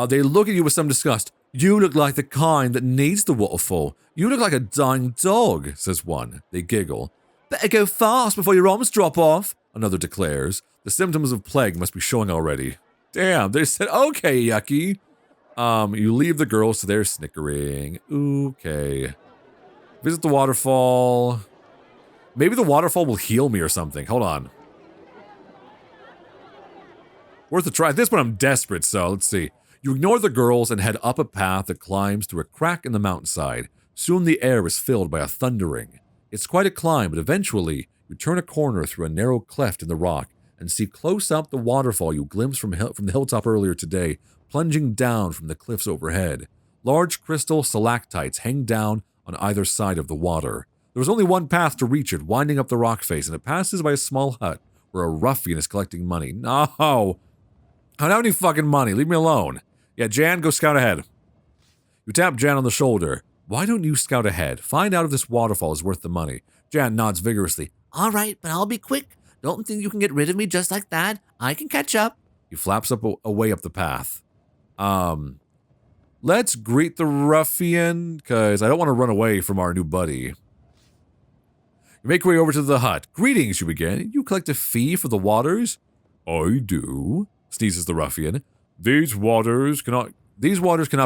They look at you with some disgust. You look like the kind that needs the waterfall. You look like a dying dog, says one. They giggle. Better go fast before your arms drop off, another declares. The symptoms of plague must be showing already. Damn, they said, okay, yucky. You leave the girls to their snickering. Okay. Visit the waterfall. Maybe the waterfall will heal me or something. Hold on. Worth a try. At this point, I'm desperate, so let's see. You ignore the girls and head up a path that climbs through a crack in the mountainside. Soon the air is filled by a thundering. It's quite a climb, but eventually, you turn a corner through a narrow cleft in the rock and see close up the waterfall you glimpsed from the hilltop earlier today, plunging down from the cliffs overhead. Large crystal stalactites hang down on either side of the water. There was only one path to reach it, winding up the rock face, and it passes by a small hut where a ruffian is collecting money. No! I don't have any fucking money. Leave me alone. Yeah, Jan, go scout ahead. You tap Jan on the shoulder. Why don't you scout ahead? Find out if this waterfall is worth the money. Jan nods vigorously. All right, but I'll be quick. Don't think you can get rid of me just like that. I can catch up. He flaps up away up the path. Let's greet the ruffian, because I don't want to run away from our new buddy. You make your way over to the hut. Greetings, you begin. You collect a fee for the waters? I do, sneezes the ruffian. These waters cannot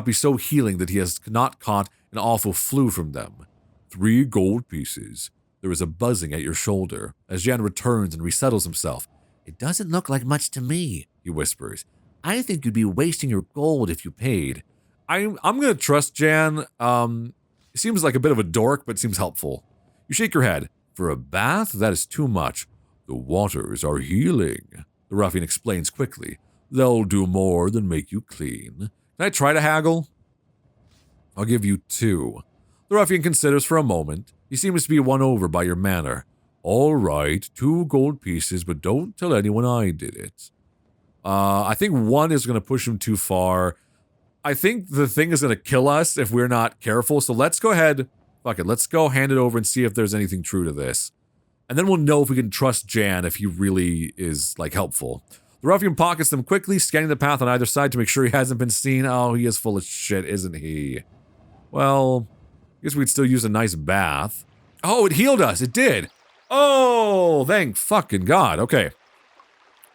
be so healing that he has not caught an awful flu from them. 3 gold pieces. There is a buzzing at your shoulder as Jan returns and resettles himself. It doesn't look like much to me, He whispers. I think you'd be wasting your gold if you paid. I'm gonna trust Jan. He seems like a bit of a dork, but seems helpful. You shake your head. For a bath, that is too much. The waters are healing, the ruffian explains quickly. They'll do more than make you clean. Can I try to haggle? I'll give you 2. The ruffian considers for a moment. He seems to be won over by your manner. All right, 2 gold pieces, but don't tell anyone I did it. I think 1 is going to push him too far. I think the thing is going to kill us if we're not careful, so let's go ahead. Fuck it, let's go hand it over and see if there's anything true to this. And then we'll know if we can trust Jan if he really is, like, helpful. The ruffian pockets them quickly, scanning the path on either side to make sure he hasn't been seen. Oh, he is full of shit, isn't he? Well, I guess we'd still use a nice bath. Oh, it healed us. It did. Oh, thank fucking God. Okay.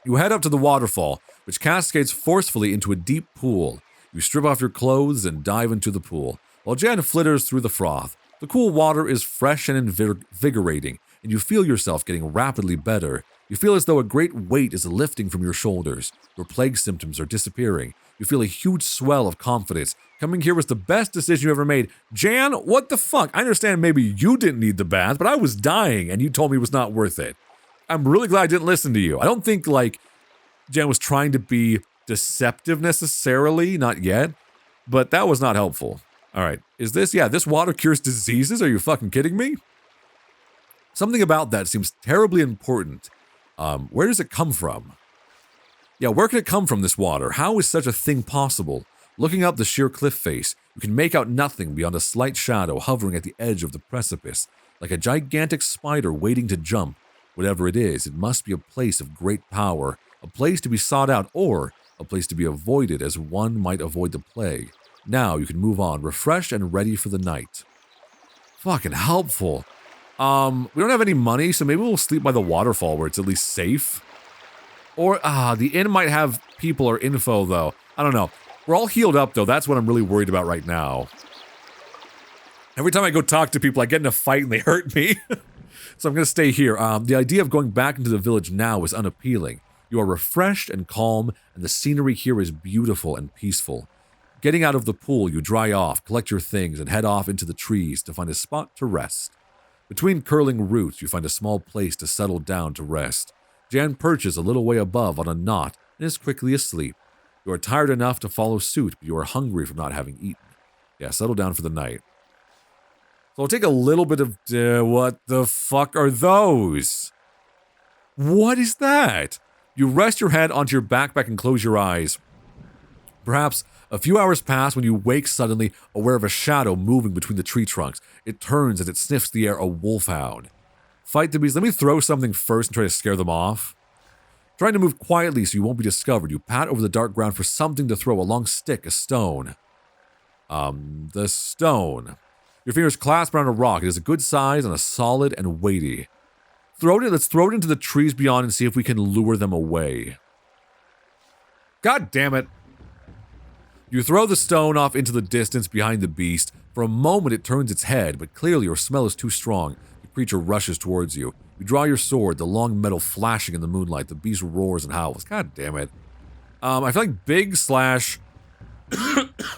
You head up to the waterfall, which cascades forcefully into a deep pool. You strip off your clothes and dive into the pool, while Jan flitters through the froth. The cool water is fresh and invigorating, and you feel yourself getting rapidly better. You feel as though a great weight is lifting from your shoulders. Your plague symptoms are disappearing. You feel a huge swell of confidence. Coming here was the best decision you ever made. Jan, what the fuck? I understand maybe you didn't need the bath, but I was dying and you told me it was not worth it. I'm really glad I didn't listen to you. I don't think, like, Jan was trying to be deceptive necessarily, not yet, but that was not helpful. All right, is this, yeah, this water cures diseases? Are you fucking kidding me? Something about that seems terribly important. Where does it come from? Yeah, where can it come from, this water? How is such a thing possible? Looking up the sheer cliff face, you can make out nothing beyond a slight shadow hovering at the edge of the precipice, like a gigantic spider waiting to jump. Whatever it is, it must be a place of great power, a place to be sought out, or a place to be avoided as one might avoid the plague. Now you can move on, refreshed and ready for the night. Fucking helpful. We don't have any money, so maybe we'll sleep by the waterfall where it's at least safe. Or, the inn might have people or info, though. I don't know. We're all healed up, though. That's what I'm really worried about right now. Every time I go talk to people, I get in a fight and they hurt me. So I'm going to stay here. The idea of going back into the village now is unappealing. You are refreshed and calm, and the scenery here is beautiful and peaceful. Getting out of the pool, you dry off, collect your things, and head off into the trees to find a spot to rest. Between curling roots, you find a small place to settle down to rest. Jan perches a little way above on a knot and is quickly asleep. You are tired enough to follow suit, but you are hungry from not having eaten. Yeah, settle down for the night. So I'll take a little bit of... what the fuck are those? What is that? You rest your head onto your backpack and close your eyes. Perhaps a few hours pass when you wake suddenly, aware of a shadow moving between the tree trunks. It turns as it sniffs the air, a wolfhound. Fight the beast. Let me throw something first and try to scare them off. Trying to move quietly so you won't be discovered, you pat over the dark ground for something to throw, a long stick, a stone. The stone. Your fingers clasp around a rock. It is a good size and a solid and weighty. Let's throw it into the trees beyond and see if we can lure them away. God damn it. You throw the stone off into the distance behind the beast. For a moment it turns its head, but clearly your smell is too strong. The creature rushes towards you. You draw your sword, the long metal flashing in the moonlight. The beast roars and howls. God damn it. I feel like big slash...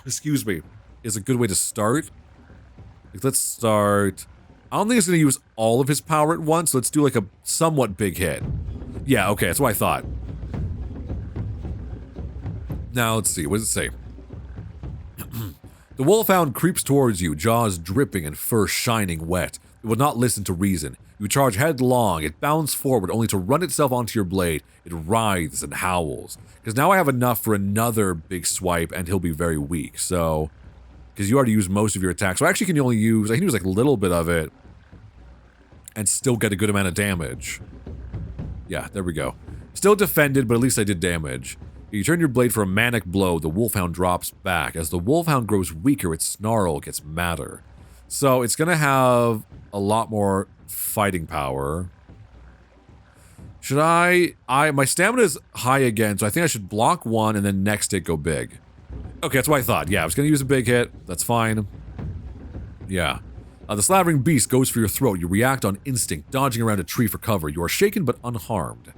excuse me. Is a good way to start. Like, let's start... I don't think it's going to use all of his power at once, so let's do like a somewhat big hit. Yeah, okay, that's what I thought. Now, let's see. What does it say? The wolfhound creeps towards you, jaws dripping and fur shining wet. It will not listen to reason. You charge headlong. It bounds forward only to run itself onto your blade. It writhes and howls. Because now I have enough for another big swipe, and he'll be very weak, so... Because you already used most of your attacks. So I actually can only use... I can use like a little bit of it. And still get a good amount of damage. Yeah, there we go. Still defended, but at least I did damage. You turn your blade for a manic blow. The wolfhound drops back. As the wolfhound grows weaker, its snarl gets madder. So it's going to have a lot more fighting power. Should I... My stamina is high again, so I think I should block one and then next hit go big. Okay, that's what I thought. Yeah, I was going to use a big hit. That's fine. Yeah. The slavering beast goes for your throat. You react on instinct, dodging around a tree for cover. You are shaken but unharmed.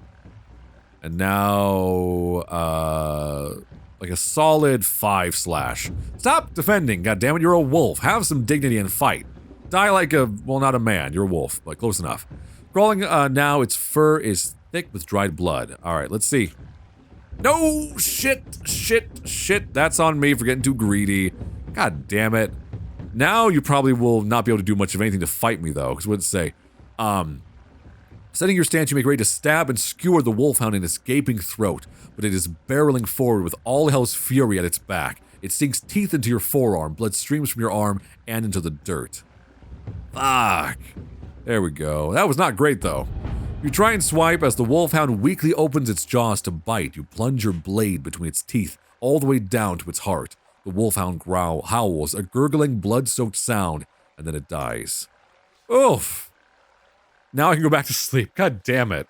And now, like a solid 5 slash. Stop defending, goddammit, you're a wolf. Have some dignity and fight. Die like a, well, not a man, you're a wolf, but close enough. Crawling now, its fur is thick with dried blood. Alright, let's see. No! Shit. That's on me for getting too greedy. God damn it. Now you probably will not be able to do much of anything to fight me, though, because what did it say? Setting your stance, you make ready to stab and skewer the wolfhound in its gaping throat, but it is barreling forward with all hell's fury at its back. It sinks teeth into your forearm, blood streams from your arm and into the dirt. Fuck. There we go. That was not great, though. You try and swipe as the wolfhound weakly opens its jaws to bite. You plunge your blade between its teeth, all the way down to its heart. The wolfhound howls, a gurgling, blood-soaked sound, and then it dies. Oof. Now I can go back to sleep. God damn it.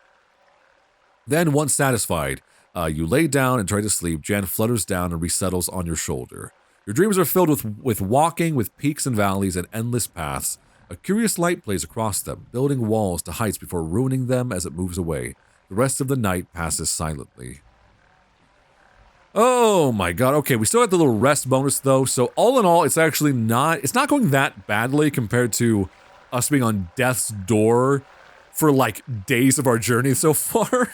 Then, once satisfied, you lay down and try to sleep. Jan flutters down and resettles on your shoulder. Your dreams are filled with walking, with peaks and valleys and endless paths. A curious light plays across them, building walls to heights before ruining them as it moves away. The rest of the night passes silently. Oh my god, okay, we still have the little rest bonus though, so all in all, it's not going that badly compared to us being on death's door for like days of our journey so far.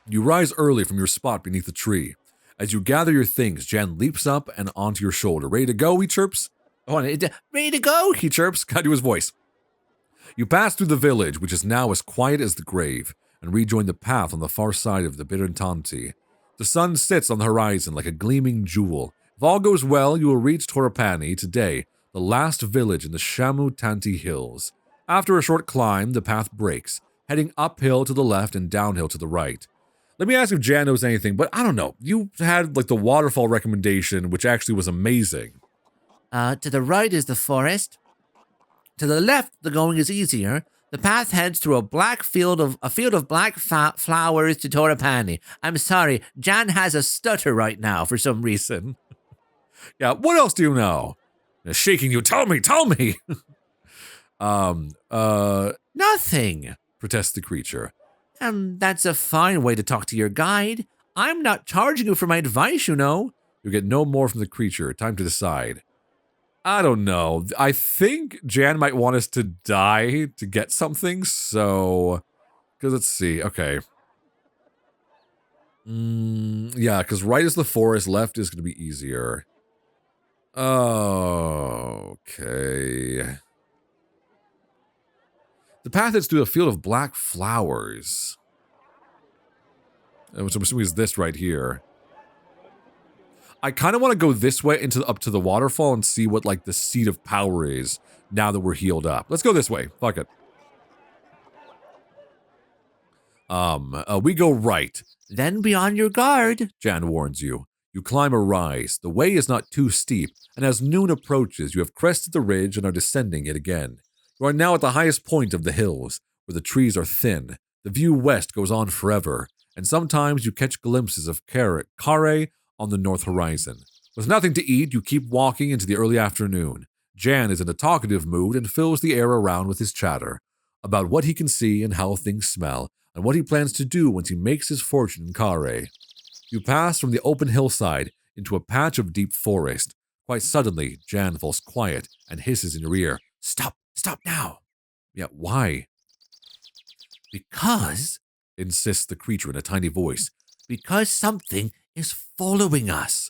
You rise early from your spot beneath the tree. As you gather your things, Jan leaps up and onto your shoulder. Ready to go, he chirps. Oh, ready to go, he chirps. Gotta do his voice. You pass through the village, which is now as quiet as the grave, and rejoin the path on the far side of the Birantanti. The sun sits on the horizon like a gleaming jewel. If all goes well, you will reach Torapani today, the last village in the Shamu Tanti Hills. After a short climb, the path breaks, heading uphill to the left and downhill to the right. Let me ask if Jan knows anything, but I don't know. You had like the waterfall recommendation, which actually was amazing. To the right is the forest. To the left, the going is easier. The path heads through a field of black flowers to Torapani. I'm sorry, Jan has a stutter right now for some reason. Yeah, what else do you know? Shaking you, tell me! Nothing, protests the creature. That's a fine way to talk to your guide. I'm not charging you for my advice, you know. You get no more from the creature. Time to decide. I don't know. I think Jan might want us to die to get something, so... Because let's see. Okay. Yeah, because right is the forest, left is going to be easier. Okay. The path is through a field of black flowers. Which I'm assuming is this right here. I kind of want to go this way up to the waterfall and see what like the seat of power is now that we're healed up. Let's go this way. Fuck it. We go right. Then be on your guard, Jan warns you. You climb a rise. The way is not too steep, and as noon approaches, you have crested the ridge and are descending it again. You are now at the highest point of the hills, where the trees are thin. The view west goes on forever, and sometimes you catch glimpses of Kare on the north horizon. With nothing to eat, you keep walking into the early afternoon. Jan is in a talkative mood and fills the air around with his chatter about what he can see and how things smell, and what he plans to do once he makes his fortune in Kare. You pass from the open hillside into a patch of deep forest. Quite suddenly, Jan falls quiet and hisses in your ear. Stop now. Yeah, why? Because, insists the creature in a tiny voice. Because something is following us.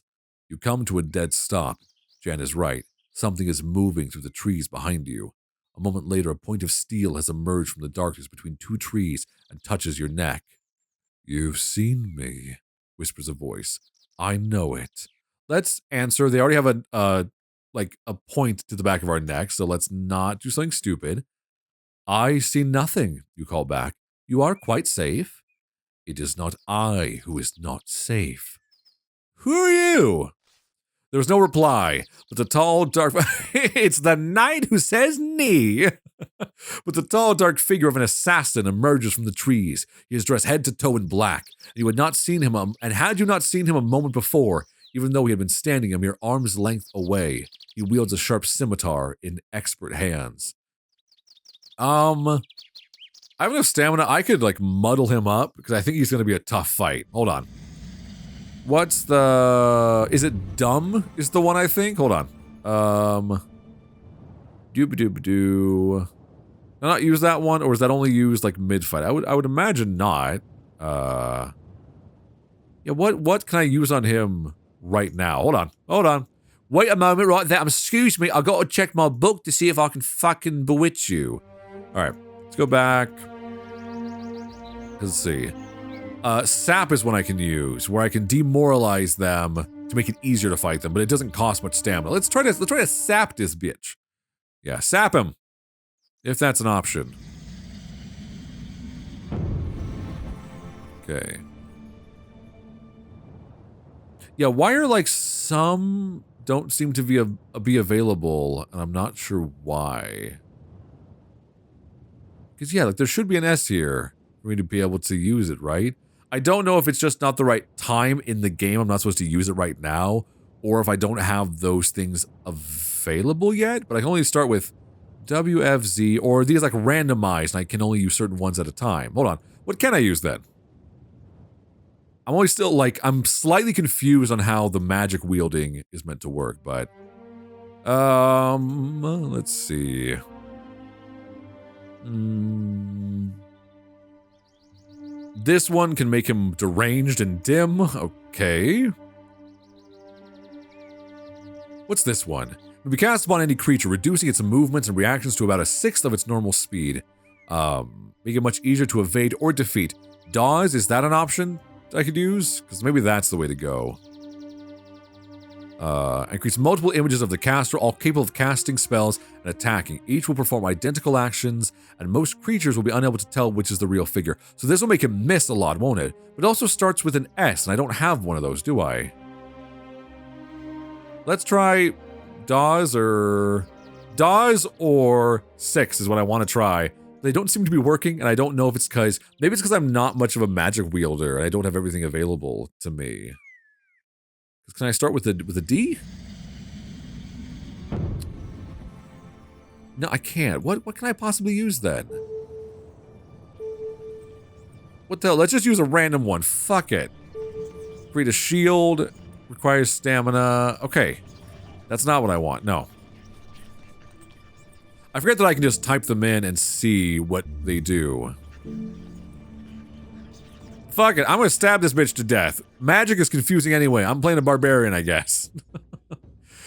You come to a dead stop. Jan is right. Something is moving through the trees behind you. A moment later, a point of steel has emerged from the darkness between two trees and touches your neck. You've seen me, whispers a voice. I know it. Let's answer. They already have a point to the back of our neck, so let's not do something stupid. I see nothing, you call back. You are quite safe. It is not I who is not safe. Who are you? There was no reply, but the tall, dark... It's the knight who says knee. But the tall, dark figure of an assassin emerges from the trees. He is dressed head to toe in black. And you had not seen him, and had you not seen him a moment before, even though he had been standing a mere arm's length away, He wields a sharp scimitar in expert hands. I have enough stamina. I could, like, muddle him up, because I think he's going to be a tough fight. Hold on. What's the... Is it dumb is the one, I think? Hold on. Dooba-dooba-doo. Did I not use that one, or is that only used, like, mid-fight? I would imagine not. Yeah, what can I use on him right now? Hold on. Wait a moment right there. Excuse me, I gotta check my book to see if I can fucking bewitch you. Alright, let's go back. Let's see. Sap is one I can use, where I can demoralize them to make it easier to fight them, but it doesn't cost much stamina. Let's try to sap this bitch. Yeah, sap him. If that's an option. Okay. Yeah, why are, like, some don't seem to be available, and I'm not sure why. Because, yeah, like, there should be an S here for me to be able to use it, right? I don't know if it's just not the right time in the game, I'm not supposed to use it right now, or if I don't have those things available yet, but I can only start with WFZ, or these, like, randomized, and I can only use certain ones at a time. Hold on. What can I use then? I'm always still, like, I'm slightly confused on how the magic wielding is meant to work, but... let's see. This one can make him deranged and dim. Okay. What's this one? It will be cast upon any creature, reducing its movements and reactions to about a sixth of its normal speed. Make it much easier to evade or defeat. Dawes, is that an option I could use? Because maybe that's the way to go. And creates multiple images of the caster, all capable of casting spells and attacking. Each will perform identical actions, and most creatures will be unable to tell which is the real figure. So this will make him miss a lot, won't it? But it also starts with an S, and I don't have one of those, do I? Let's try Dawes or 6 is what I want to try. They don't seem to be working, and I don't know if it's because... Maybe it's because I'm not much of a magic wielder, and I don't have everything available to me. Can I start with a D? No, I can't. What can I possibly use then? What the hell? Let's just use a random one. Fuck it. Create a shield. Requires stamina. Okay. That's not what I want. No. I forget that I can just type them in and see what they do. Fuck it, I'm gonna stab this bitch to death. Magic is confusing anyway. I'm playing a barbarian, I guess.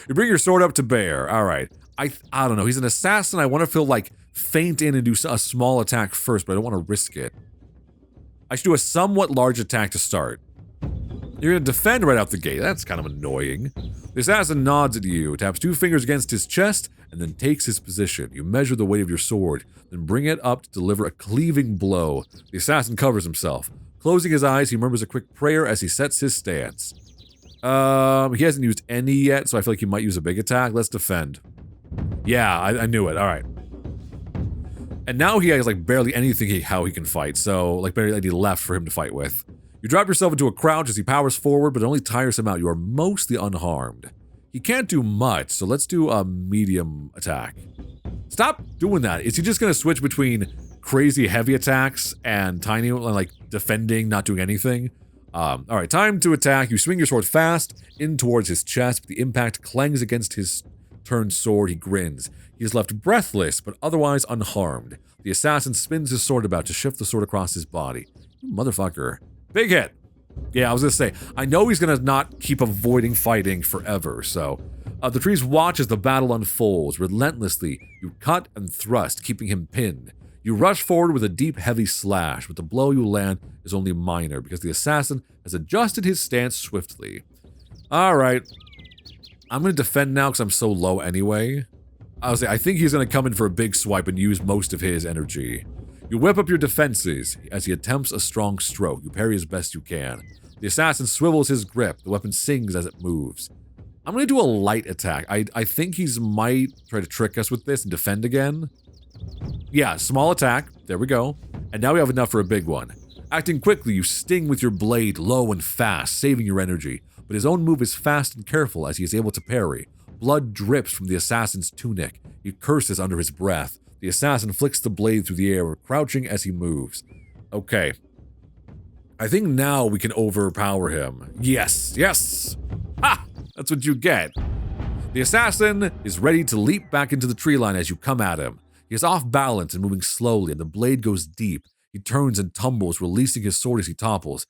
You bring your sword up to bear. Alright. I don't know. He's an assassin. I want to feel like feint in and do a small attack first, but I don't want to risk it. I should do a somewhat large attack to start. You're gonna defend right out the gate. That's kind of annoying. The assassin nods at you, taps 2 fingers against his chest, and then takes his position. You measure the weight of your sword, then bring it up to deliver a cleaving blow. The assassin covers himself. Closing his eyes, he murmurs a quick prayer as he sets his stance. He hasn't used any yet, so I feel like he might use a big attack. Let's defend. Yeah, I knew it. Alright. And now he has, like, barely anything how he can fight, so, like, barely any left for him to fight with. You drop yourself into a crouch as he powers forward, but it only tires him out. You are mostly unharmed. He can't do much, so let's do a medium attack. Stop doing that. Is he just gonna switch between crazy heavy attacks and tiny, like, defending, not doing anything? Alright, time to attack. You swing your sword fast in towards his chest, but the impact clangs against his turned sword. He grins. He is left breathless, but otherwise unharmed. The assassin spins his sword about to shift the sword across his body. Motherfucker. Big hit! Yeah, I was gonna say, I know he's gonna not keep avoiding fighting forever, so... the trees watch as the battle unfolds. Relentlessly, you cut and thrust, keeping him pinned. You rush forward with a deep, heavy slash, but the blow you land is only minor, because the assassin has adjusted his stance swiftly. Alright. I'm gonna defend now, because I'm so low anyway. I think he's gonna come in for a big swipe and use most of his energy. You whip up your defenses as he attempts a strong stroke. You parry as best you can. The assassin swivels his grip. The weapon sings as it moves. I'm going to do a light attack. I think he might try to trick us with this and defend again. Yeah, small attack. There we go. And now we have enough for a big one. Acting quickly, you sting with your blade low and fast, saving your energy. But his own move is fast and careful as he is able to parry. Blood drips from the assassin's tunic. He curses under his breath. The assassin flicks the blade through the air, crouching as he moves. Okay. I think now we can overpower him. Yes, yes! Ha! That's what you get. The assassin is ready to leap back into the tree line as you come at him. He is off balance and moving slowly, and the blade goes deep. He turns and tumbles, releasing his sword as he topples.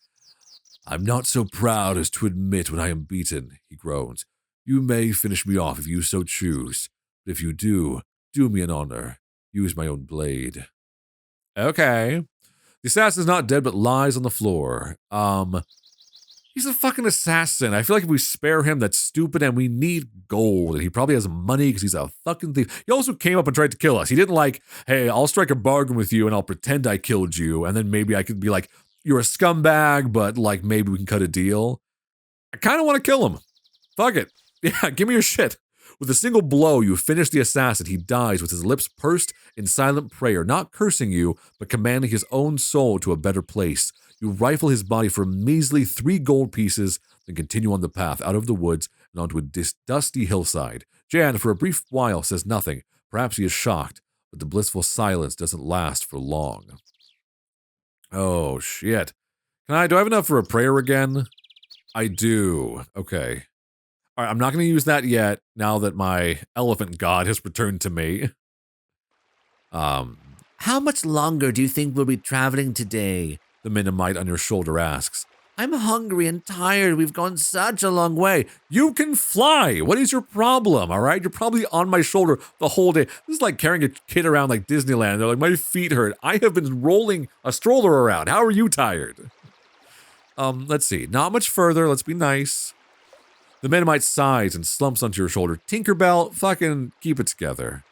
I'm not so proud as to admit when I am beaten, he groans. You may finish me off if you so choose, but if you do me an honor. Use my own blade. Okay. The assassin is not dead but lies on the floor. He's a fucking assassin. I feel like if we spare him, that's stupid, and we need gold. And he probably has money because he's a fucking thief. He also came up and tried to kill us. He didn't like, hey, I'll strike a bargain with you and I'll pretend I killed you. And then maybe I could be like, you're a scumbag, but like maybe we can cut a deal. I kind of want to kill him. Fuck it. Yeah, give me your shit. With a single blow, you finish the assassin. He dies with his lips pursed in silent prayer, not cursing you, but commanding his own soul to a better place. You rifle his body for a measly 3 gold pieces, then continue on the path out of the woods and onto a dusty hillside. Jan, for a brief while, says nothing. Perhaps he is shocked, but the blissful silence doesn't last for long. Oh, shit. Do I have enough for a prayer again? I do. Okay. All right, I'm not going to use that yet, now that my elephant god has returned to me. How much longer do you think we'll be traveling today? The Minimite on your shoulder asks. I'm hungry and tired. We've gone such a long way. You can fly. What is your problem, all right? You're probably on my shoulder the whole day. This is like carrying a kid around like Disneyland. They're like, my feet hurt. I have been rolling a stroller around. How are you tired? Let's see. Not much further. Let's be nice. The Minimite sighs and slumps onto your shoulder. Tinkerbell, fucking keep it together.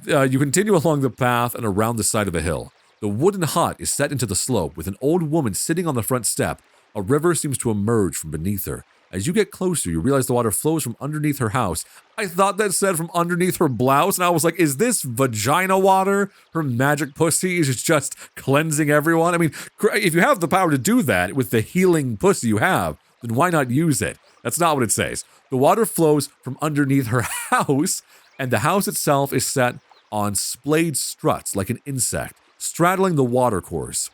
You continue along the path and around the side of a hill. The wooden hut is set into the slope with an old woman sitting on the front step. A river seems to emerge from beneath her. As you get closer, you realize the water flows from underneath her house. I thought that said from underneath her blouse, and I was like, is this vagina water? Her magic pussy is just cleansing everyone? I mean, if you have the power to do that with the healing pussy you have, then why not use it? That's not what it says. The water flows from underneath her house, and the house itself is set on splayed struts like an insect, straddling the watercourse.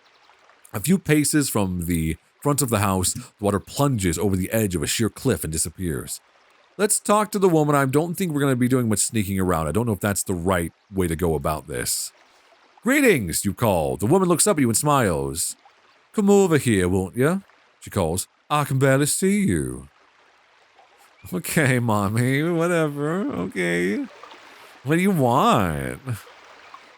A few paces from the front of the house, the water plunges over the edge of a sheer cliff and disappears. Let's talk to the woman. I don't think we're going to be doing much sneaking around. I don't know if that's the right way to go about this. Greetings, you call. The woman looks up at you and smiles. Come over here, won't you? She calls. I can barely see you. Okay, mommy, whatever, okay. What do you want?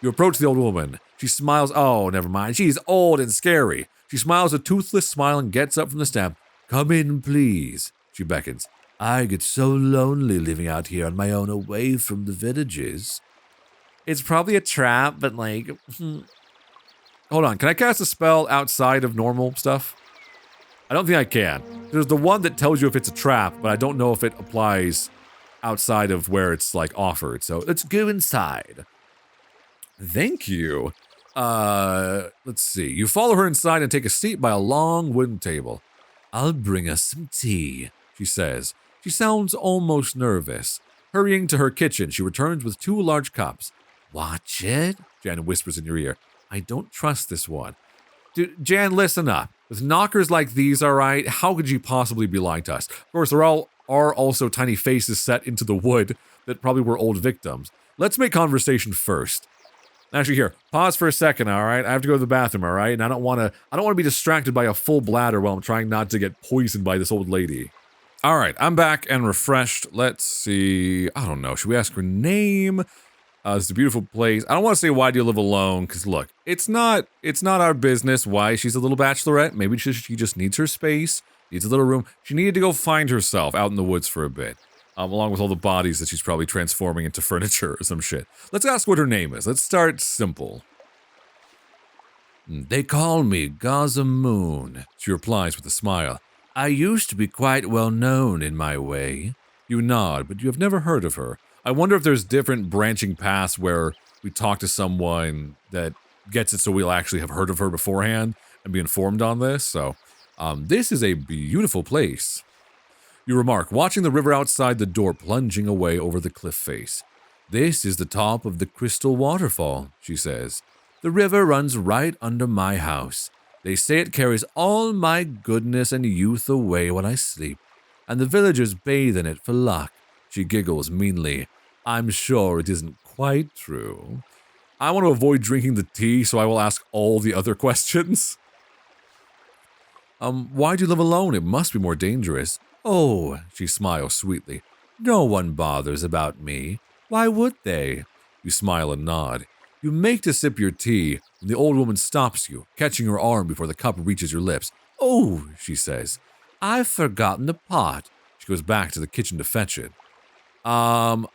You approach the old woman. She smiles. Oh, never mind. She's old and scary. She smiles a toothless smile and gets up from the step. Come in, please. She beckons. I get so lonely living out here on my own away from the villages. It's probably a trap, but like... Hold on, can I cast a spell outside of normal stuff? I don't think I can. There's the one that tells you if it's a trap, but I don't know if it applies outside of where it's like offered. So let's go inside. Thank you. Let's see. You follow her inside and take a seat by a long wooden table. I'll bring us some tea, she says. She sounds almost nervous. Hurrying to her kitchen, she returns with 2 large cups. Watch it, Jan whispers in your ear. I don't trust this one. Dude, Jan, listen up. With knockers like these, all right, how could you possibly be lying to us? Of course, there are also tiny faces set into the wood that probably were old victims. Let's make conversation first. Actually, here, pause for a second, all right? I have to go to the bathroom, all right? And I don't want to be distracted by a full bladder while I'm trying not to get poisoned by this old lady. All right, I'm back and refreshed. Let's see. I don't know. Should we ask her name? It's a beautiful place. I don't want to say why do you live alone, because look, it's not our business why she's a little bachelorette. Maybe she just needs her space, needs a little room. She needed to go find herself out in the woods for a bit. Along with all the bodies that she's probably transforming into furniture or some shit. Let's ask what her name is. Let's start simple. They call me Gaza Moon, she replies with a smile. I used to be quite well known in my way. You nod, but you have never heard of her. I wonder if there's different branching paths where we talk to someone that gets it so we'll actually have heard of her beforehand and be informed on this. So, this is a beautiful place. You remark, watching the river outside the door plunging away over the cliff face. This is the top of the crystal waterfall, she says. The river runs right under my house. They say it carries all my goodness and youth away when I sleep, and the villagers bathe in it for luck. She giggles meanly. I'm sure it isn't quite true. I want to avoid drinking the tea, so I will ask all the other questions. Why do you live alone? It must be more dangerous. Oh, she smiles sweetly. No one bothers about me. Why would they? You smile and nod. You make to sip your tea, and the old woman stops you, catching your arm before the cup reaches your lips. Oh, she says, I've forgotten the pot. She goes back to the kitchen to fetch it. I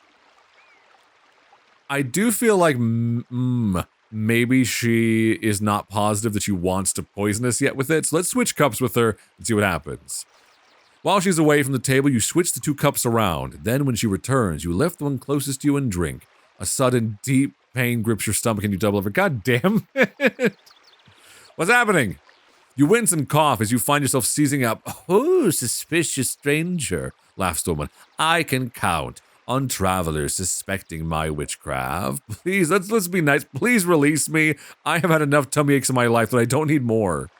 do feel like maybe she is not positive that she wants to poison us yet with it, so let's switch cups with her and see what happens. While she's away from the table, you switch the two cups around. Then when she returns, you lift the one closest to you and drink. A sudden, deep pain grips your stomach and you double over. God damn it! What's happening? You wince and cough as you find yourself seizing up. Oh, suspicious stranger, laughs the woman. I can count on travelers suspecting my witchcraft. Please, let's be nice. Please release me. I have had enough tummy aches in my life that I don't need more.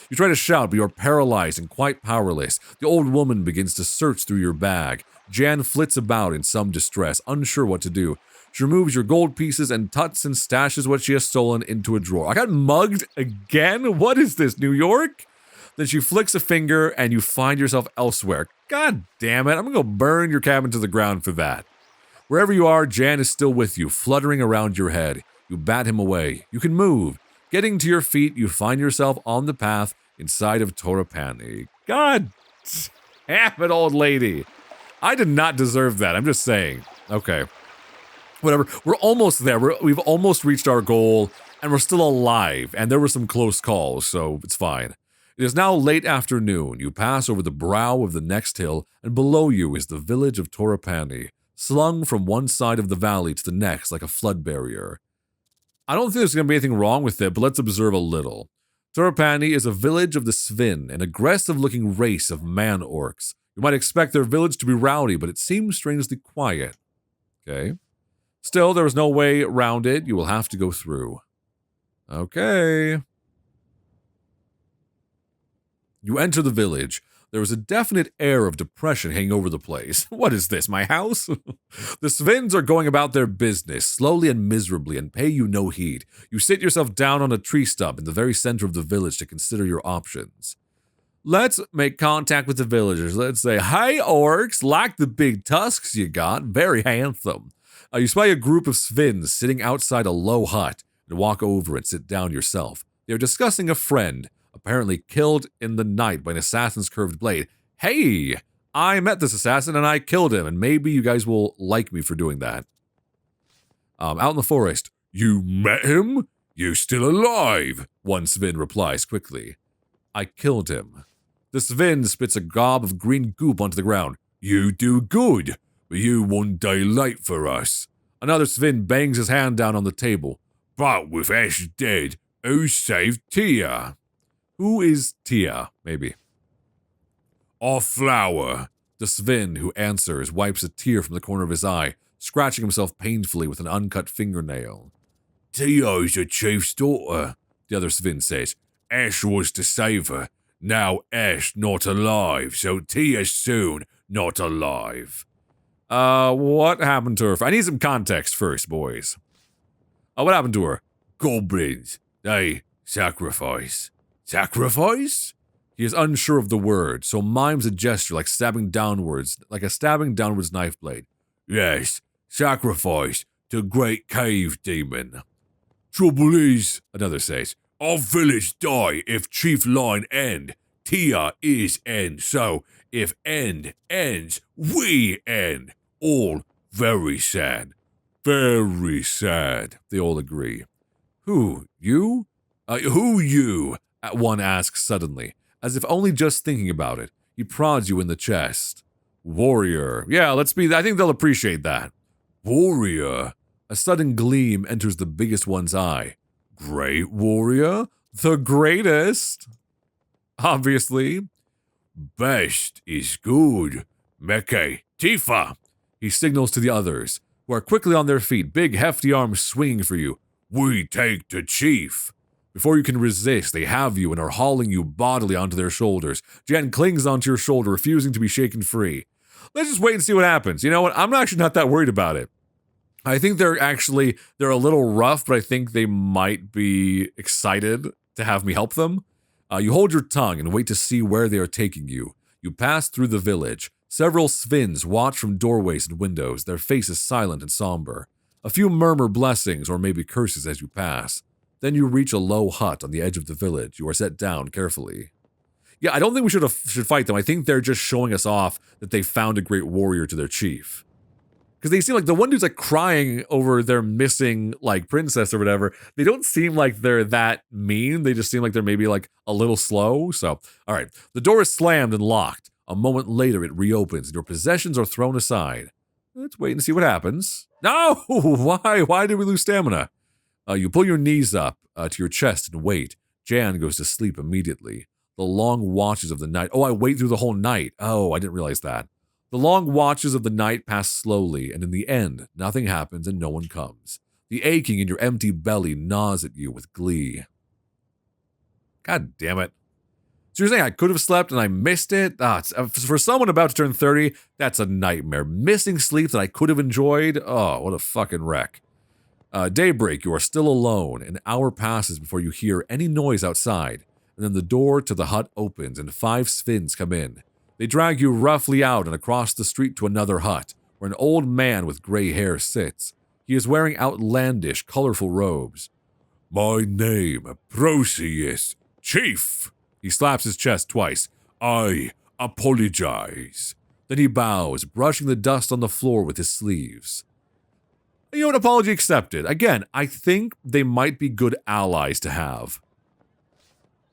You try to shout, but you are paralyzed and quite powerless. The old woman begins to search through your bag. Jan flits about in some distress, unsure what to do. She removes your gold pieces and tucks and stashes what she has stolen into a drawer. I got mugged again? What is this, New York? Then she flicks a finger and you find yourself elsewhere. God damn it, I'm gonna go burn your cabin to the ground for that. Wherever you are, Jan is still with you, fluttering around your head. You bat him away. You can move. Getting to your feet, you find yourself on the path inside of Torapani. God damn it, old lady. I did not deserve that. I'm just saying. Okay. Whatever. We're almost there. We've almost reached our goal, and we're still alive. And there were some close calls, so it's fine. It is now late afternoon. You pass over the brow of the next hill, and below you is the village of Torapani, slung from one side of the valley to the next like a flood barrier. I don't think there's going to be anything wrong with it, but let's observe a little. Torapani is a village of the Svin, an aggressive-looking race of man-orcs. You might expect their village to be rowdy, but it seems strangely quiet. Okay. Still, there is no way around it. You will have to go through. Okay. You enter the village. There is a definite air of depression hanging over the place. What is this, my house? The Svins are going about their business, slowly and miserably, and pay you no heed. You sit yourself down on a tree stump in the very center of the village to consider your options. Let's make contact with the villagers. Let's say, "Hey, orcs, like the big tusks you got, very handsome." You spy a group of Svins sitting outside a low hut and walk over and sit down yourself. They are discussing a friend, apparently killed in the night by an assassin's curved blade. Hey, I met this assassin and I killed him, and maybe you guys will like me for doing that. Out in the forest. You met him? You're still alive, one Svin replies quickly. I killed him. The Svin spits a gob of green goop onto the ground. You do good, but you one day late for us. Another Svin bangs his hand down on the table. But with Ash dead, who saved Tia? Who is Tia, maybe? Our flower. The Svin who answers wipes a tear from the corner of his eye, scratching himself painfully with an uncut fingernail. Tia's the chief's daughter, the other Svin says. Ash was to save her. Now Ash not alive, so Tia's soon not alive. What happened to her? I need some context first, boys. What happened to her? Goblins. They sacrifice. Sacrifice? He is unsure of the word, so mimes a gesture like a stabbing downwards knife blade. Yes, sacrifice to great cave demon. Trouble is, another says, our village die if chief line end. Tia is end, so if end ends, we end. All very sad. Very sad, they all agree. Who, you? Who you? One asks suddenly, as if only just thinking about it. He prods you in the chest. Warrior. Yeah, I think they'll appreciate that. Warrior. A sudden gleam enters the biggest one's eye. Great warrior? The greatest? Obviously. Best is good. Meke, Tifa! He signals to the others, who are quickly on their feet, big hefty arms swinging for you. We take the chief. Before you can resist, they have you and are hauling you bodily onto their shoulders. Jan clings onto your shoulder, refusing to be shaken free. Let's just wait and see what happens. You know what? I'm actually not that worried about it. I think they're a little rough, but I think they might be excited to have me help them. You hold your tongue and wait to see where they are taking you. You pass through the village. Several Svins watch from doorways and windows, their faces silent and somber. A few murmur blessings or maybe curses as you pass. Then you reach a low hut on the edge of the village. You are set down carefully. Yeah, I don't think we should fight them. I think they're just showing us off that they found a great warrior to their chief. Because they seem like the one dude's like crying over their missing like princess or whatever. They don't seem like they're that mean. They just seem like they're maybe like a little slow. So, all right. The door is slammed and locked. A moment later, it reopens and your possessions are thrown aside. Let's wait and see what happens. No! Why? Why did we lose stamina? You pull your knees up to your chest and wait. Jan goes to sleep immediately. The long watches of the night. Oh, I wait through the whole night. Oh, I didn't realize that. The long watches of the night pass slowly, and in the end, nothing happens and no one comes. The aching in your empty belly gnaws at you with glee. God damn it. So you're saying I could have slept and I missed it? For someone about to turn 30, that's a nightmare. Missing sleep that I could have enjoyed? Oh, what a fucking wreck. Daybreak, you are still alone. An hour passes before you hear any noise outside, and then the door to the hut opens and 5 Svins come in. They drag you roughly out and across the street to another hut, where an old man with gray hair sits. He is wearing outlandish, colorful robes. My name, Proteus, Chief. He slaps his chest twice. I apologize. Then he bows, brushing the dust on the floor with his sleeves. You know, an apology accepted. Again, I think they might be good allies to have.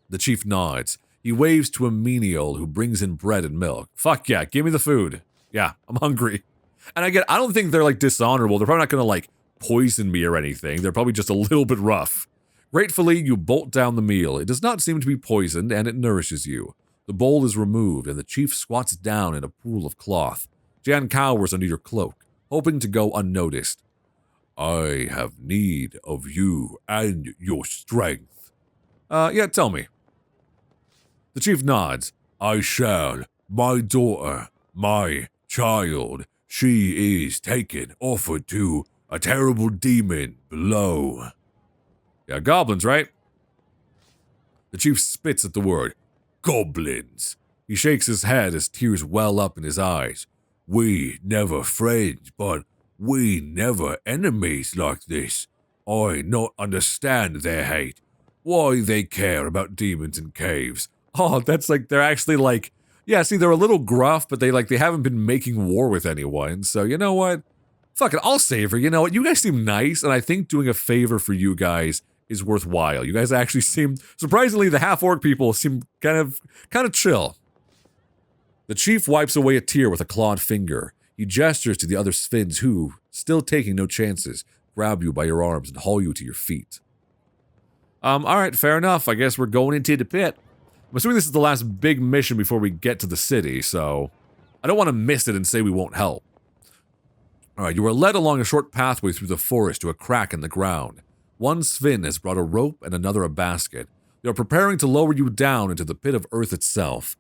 The chief nods. He waves to a menial who brings in bread and milk. Fuck yeah, give me the food. Yeah, I'm hungry. And I don't think they're like dishonorable. They're probably not gonna like poison me or anything. They're probably just a little bit rough. Gratefully, you bolt down the meal. It does not seem to be poisoned and it nourishes you. The bowl is removed and the chief squats down in a pool of cloth. Jan cowers under your cloak, hoping to go unnoticed. I have need of you and your strength. Yeah, tell me. The chief nods. I shall. My daughter, my child, she is taken, offered to a terrible demon below. Yeah, goblins, right? The chief spits at the word. Goblins. He shakes his head as tears well up in his eyes. We never friends, but we never enemies like this. I not understand their hate. Why they care about demons in caves. Oh, that's like, they're actually like, yeah, see, they're a little gruff, but they haven't been making war with anyone. So, you know what? Fuck it, I'll save her. You know what? You guys seem nice, and I think doing a favor for you guys is worthwhile. You guys actually seem, surprisingly, the half-orc people seem kind of chill. The chief wipes away a tear with a clawed finger. He gestures to the other Svins who, still taking no chances, grab you by your arms and haul you to your feet. Alright, fair enough. I guess we're going into the pit. I'm assuming this is the last big mission before we get to the city, so I don't want to miss it and say we won't help. Alright, you are led along a short pathway through the forest to a crack in the ground. One Svin has brought a rope and another a basket. They are preparing to lower you down into the pit of earth itself.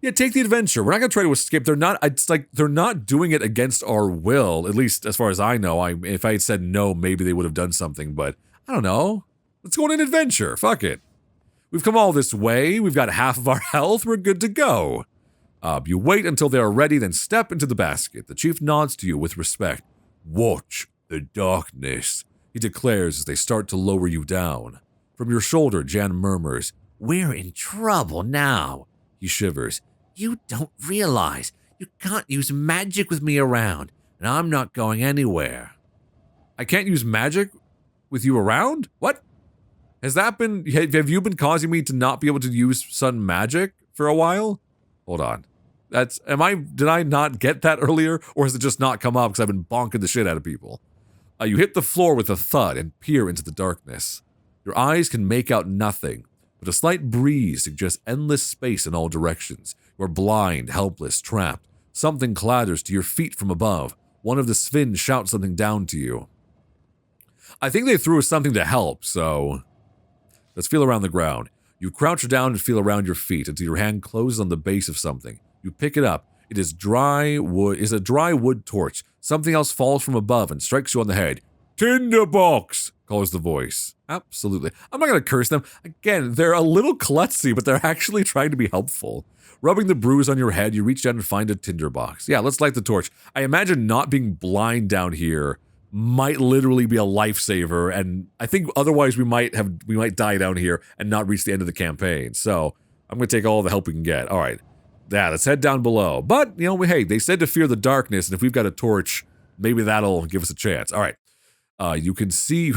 Yeah, take the adventure. We're not going to try to escape. It's like they're not doing it against our will, at least as far as I know. If I had said no, maybe they would have done something, but I don't know. Let's go on an adventure. Fuck it. We've come all this way. We've got half of our health. We're good to go. You wait until they are ready, then step into the basket. The chief nods to you with respect. Watch the darkness, he declares as they start to lower you down. From your shoulder, Jan murmurs, "We're in trouble now." He shivers. "You don't realize. You can't use magic with me around, and I'm not going anywhere." I can't use magic with you around? What? Have you been causing me to not be able to use sun magic for a while? Hold on. Did I not get that earlier, or has it just not come up because I've been bonking the shit out of people? You hit the floor with a thud and peer into the darkness. Your eyes can make out nothing, but a slight breeze suggests endless space in all directions. You are blind, helpless, trapped. Something clatters to your feet from above. One of the Sven shouts something down to you. I think they threw us something to help, so let's feel around the ground. You crouch down and feel around your feet until your hand closes on the base of something. You pick it up. It is dry wood. Is a dry wood torch. Something else falls from above and strikes you on the head. Tinderbox, calls the voice. Absolutely. I'm not going to curse them. Again, they're a little klutzy, but they're actually trying to be helpful. Rubbing the bruise on your head, you reach down and find a tinderbox. Yeah, let's light the torch. I imagine not being blind down here might literally be a lifesaver, and I think otherwise we might die down here and not reach the end of the campaign. So I'm going to take all the help we can get. All right. Yeah, let's head down below. But, hey, they said to fear the darkness, and if we've got a torch, maybe that'll give us a chance. All right. You can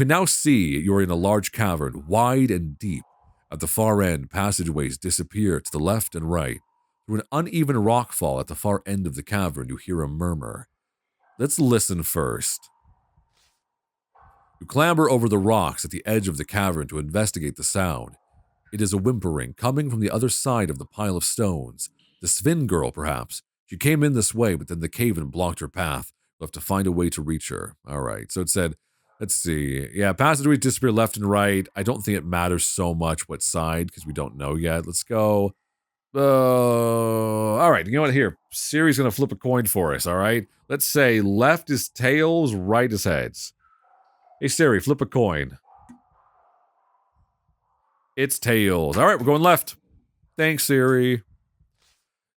now see you're in a large cavern, wide and deep. At the far end, passageways disappear to the left and right. Through an uneven rockfall at the far end of the cavern, you hear a murmur. Let's listen first. You clamber over the rocks at the edge of the cavern to investigate the sound. It is a whimpering coming from the other side of the pile of stones. The Sven girl, perhaps. She came in this way, but then the cave-in blocked her path. You'll have to find a way to reach her. All right, so it said, let's see. Yeah, passageways disappear left and right. I don't think it matters so much what side, because we don't know yet. Let's go. All right, you know what? Here, Siri's going to flip a coin for us, all right? Let's say left is tails, right is heads. Hey, Siri, flip a coin. It's tails. All right, we're going left. Thanks, Siri.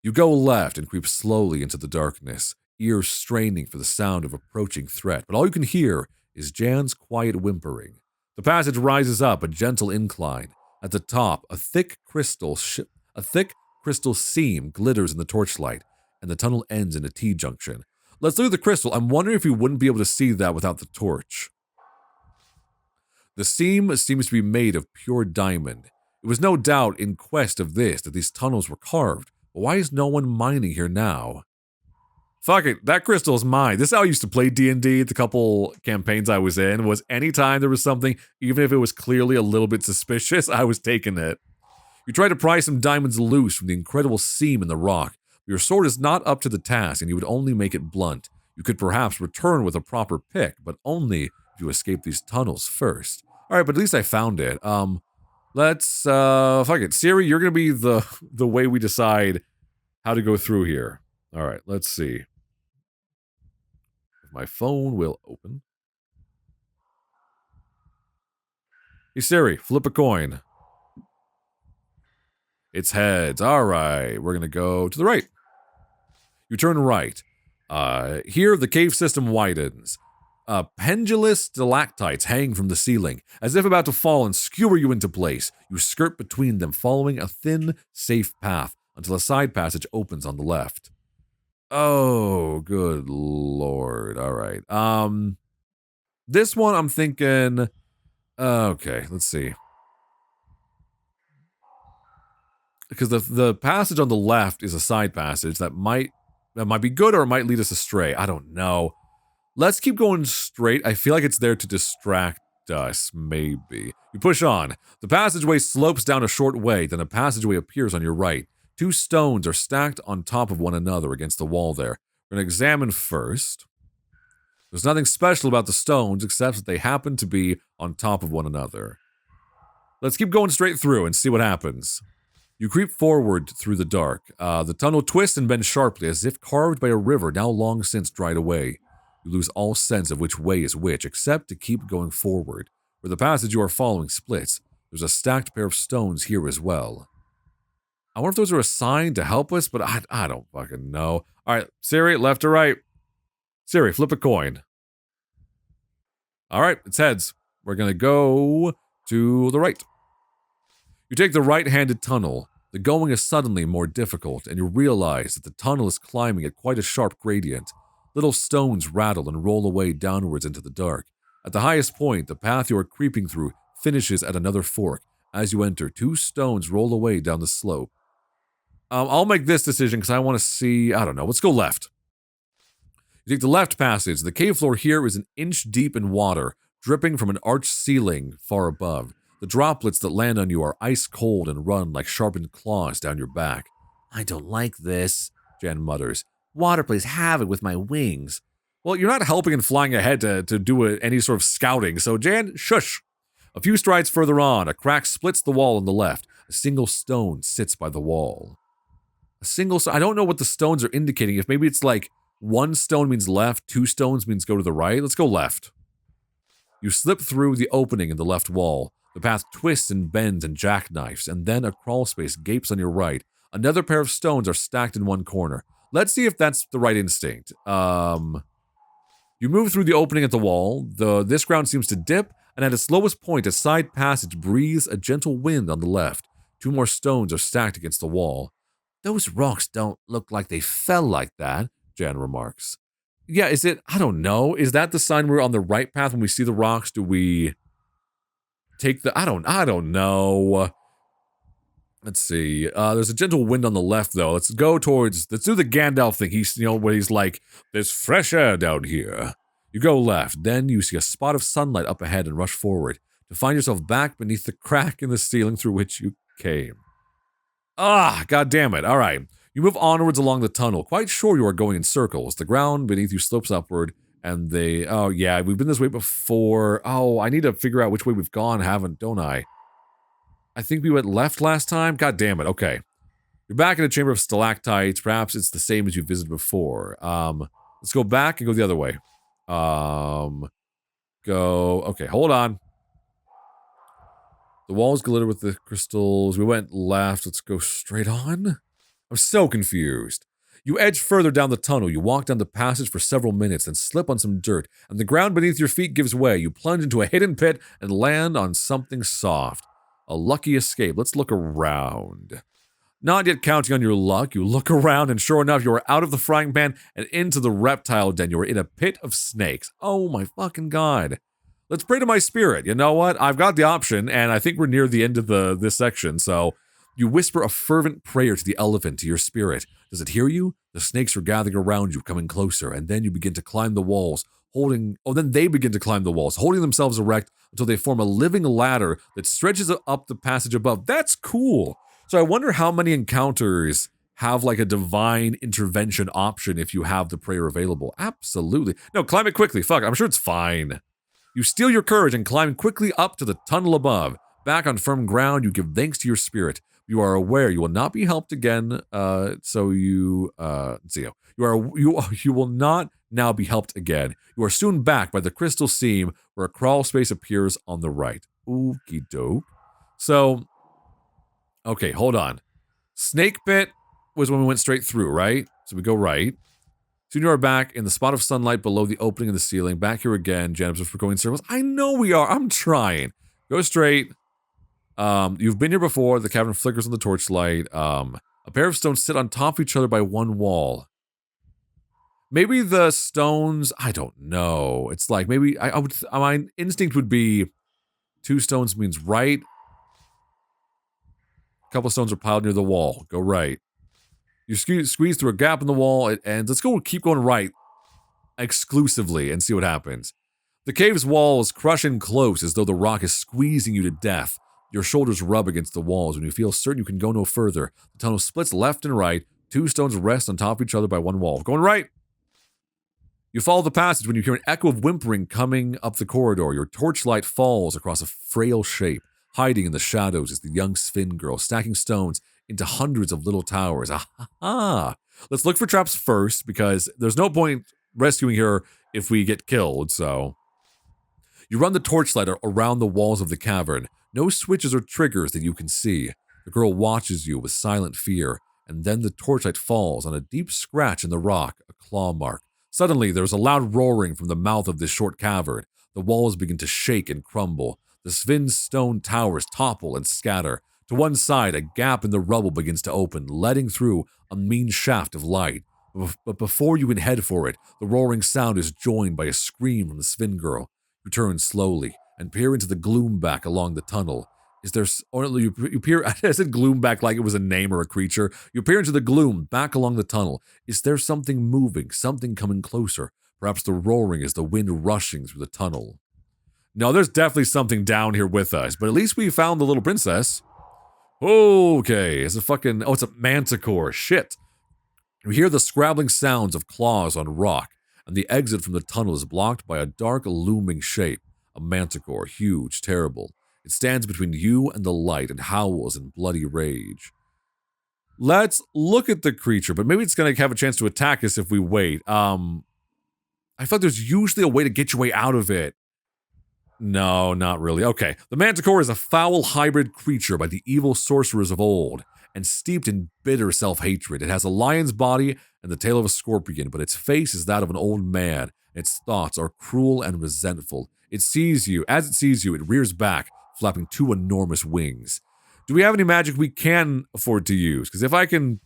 You go left and creep slowly into the darkness, ears straining for the sound of approaching threat, but all you can hear is Jan's quiet whimpering. The passage rises up a gentle incline. At the top, a thick crystal seam glitters in the torchlight, and the tunnel ends in a T-junction. Let's look at the crystal. I'm wondering if you wouldn't be able to see that without the torch. The seam seems to be made of pure diamond. It was no doubt in quest of this that these tunnels were carved, but why is no one mining here now? Fuck it, that crystal is mine. This is how I used to play D&D the couple campaigns I was in, was anytime there was something, even if it was clearly a little bit suspicious, I was taking it. You try to pry some diamonds loose from the incredible seam in the rock, but your sword is not up to the task and you would only make it blunt. You could perhaps return with a proper pick, but only if you escape these tunnels first. Alright, but at least I found it. Let's, fuck it. Siri, you're gonna be the way we decide how to go through here. Alright, let's see. If my phone will open. Hey Siri, flip a coin. It's heads. Alright, we're gonna go to the right. You turn right. Here, the cave system widens. Pendulous stalactites hang from the ceiling, as if about to fall and skewer you into place. You skirt between them, following a thin, safe path, until a side passage opens on the left. Oh, good lord. Alright. This one I'm thinking... okay, let's see. Because the passage on the left is a side passage that might be good or it might lead us astray. I don't know. Let's keep going straight. I feel like it's there to distract us, maybe. You push on. The passageway slopes down a short way, then a passageway appears on your right. Two stones are stacked on top of one another against the wall there. We're going to examine first. There's nothing special about the stones except that they happen to be on top of one another. Let's keep going straight through and see what happens. You creep forward through the dark. The tunnel twists and bends sharply as if carved by a river now long since dried away. You lose all sense of which way is which, except to keep going forward. Where the passage you are following splits, there's a stacked pair of stones here as well. I wonder if those are assigned to help us, but I don't fucking know. Alright, Siri, left or right? Siri, flip a coin. Alright, it's heads. We're gonna go to the right. You take the right-handed tunnel. The going is suddenly more difficult, and you realize that the tunnel is climbing at quite a sharp gradient. Little stones rattle and roll away downwards into the dark. At the highest point, the path you are creeping through finishes at another fork. As you enter, two stones roll away down the slope. I'll make this decision because I want to see... I don't know. Let's go left. You take the left passage. The cave floor here is an inch deep in water, dripping from an arched ceiling far above. The droplets that land on you are ice cold and run like sharpened claws down your back. I don't like this, Jan mutters. Water plays havoc with my wings. Well, you're not helping in flying ahead to do any sort of scouting, so Jan, shush. A few strides further on, a crack splits the wall on the left. A single stone sits by the wall. I don't know what the stones are indicating. If maybe it's like one stone means left, two stones means go to the right. Let's go left. You slip through the opening in the left wall. The path twists and bends and jackknifes, and then a crawl space gapes on your right. Another pair of stones are stacked in one corner. Let's see if that's the right instinct. You move through the opening at the wall. This ground seems to dip, and at its lowest point, a side passage breathes a gentle wind on the left. Two more stones are stacked against the wall. Those rocks don't look like they fell like that, Jan remarks. Yeah, is it? I don't know. Is that the sign we're on the right path when we see the rocks? Do we take the... I don't know. Let's see. There's a gentle wind on the left, though. Let's do the Gandalf thing. Where he's like, there's fresh air down here. You go left. Then you see a spot of sunlight up ahead and rush forward to find yourself back beneath the crack in the ceiling through which you came. God damn it. All right. You move onwards along the tunnel, quite sure you are going in circles. The ground beneath you slopes upward, and oh yeah, we've been this way before. Oh, I need to figure out which way we've gone, don't I? I think we went left last time. God damn it. Okay. You're back in a chamber of stalactites. Perhaps it's the same as you visited before. Let's go back and go the other way. Okay, hold on. The walls glitter with the crystals. We went left. Let's go straight on. I'm so confused. You edge further down the tunnel. You walk down the passage for several minutes and slip on some dirt, and the ground beneath your feet gives way. You plunge into a hidden pit and land on something soft. A lucky escape. Let's look around. Not yet counting on your luck, you look around, and sure enough, you are out of the frying pan and into the reptile den. You are in a pit of snakes. Oh my fucking god. Let's pray to my spirit. You know what? I've got the option, and I think we're near the end of this section, so you whisper a fervent prayer to the elephant, to your spirit. Does it hear you? The snakes are gathering around you, coming closer, and then you begin to climb the walls, then they begin to climb the walls, holding themselves erect until they form a living ladder that stretches up the passage above. That's cool. So I wonder how many encounters have like a divine intervention option if you have the prayer available. Absolutely. No, climb it quickly. Fuck, I'm sure it's fine. You steel your courage and climb quickly up to the tunnel above. Back on firm ground, you give thanks to your spirit. You are aware you will not be helped again, you will not now be helped again. You are soon back by the crystal seam where a crawl space appears on the right. Okie doke. So, okay, hold on. Snake pit was when we went straight through, right? So we go right. Soon you are back in the spot of sunlight below the opening in the ceiling. Back here again. Janitors, we're going in circles. I know we are. I'm trying. Go straight. You've been here before. The cavern flickers on the torchlight. A pair of stones sit on top of each other by one wall. Maybe the stones, I don't know. It's like maybe my instinct would be two stones means right. A couple of stones are piled near the wall. Go right. You squeeze through a gap in the wall. It ends. Let's keep going right exclusively and see what happens. The cave's walls crush in close as though the rock is squeezing you to death. Your shoulders rub against the walls when you feel certain you can go no further. The tunnel splits left and right. Two stones rest on top of each other by one wall. Going right. You follow the passage when you hear an echo of whimpering coming up the corridor. Your torchlight falls across a frail shape. Hiding in the shadows is the young Sven girl, stacking stones into hundreds of little towers. Ah! Let's look for traps first, because there's no point rescuing her if we get killed, so... You run the torchlight around the walls of the cavern. No switches or triggers that you can see. The girl watches you with silent fear, and then the torchlight falls on a deep scratch in the rock, a claw mark. Suddenly, there is a loud roaring from the mouth of this short cavern. The walls begin to shake and crumble. The Sven's stone towers topple and scatter. To one side, a gap in the rubble begins to open, letting through a mean shaft of light. But before you can head for it, the roaring sound is joined by a scream from the Sven girl. You turn slowly and peer into the gloom back along the tunnel. You peer, I said gloom back like it was a name or a creature. You peer into the gloom back along the tunnel. Is there something moving, something coming closer? Perhaps the roaring is the wind rushing through the tunnel. No, there's definitely something down here with us, but at least we found the little princess. Okay, it's a manticore. Shit. You hear the scrabbling sounds of claws on rock, and the exit from the tunnel is blocked by a dark, looming shape, a manticore, huge, terrible. It stands between you and the light and howls in bloody rage. Let's look at the creature, but maybe it's going to have a chance to attack us if we wait. I thought there's usually a way to get your way out of it. No, not really. Okay. The manticore is a foul hybrid creature by the evil sorcerers of old, and steeped in bitter self-hatred. It has a lion's body and the tail of a scorpion, but its face is that of an old man. Its thoughts are cruel and resentful. It sees you. As it sees you, it rears back, flapping two enormous wings. Do we have any magic we can afford to use? Because if I can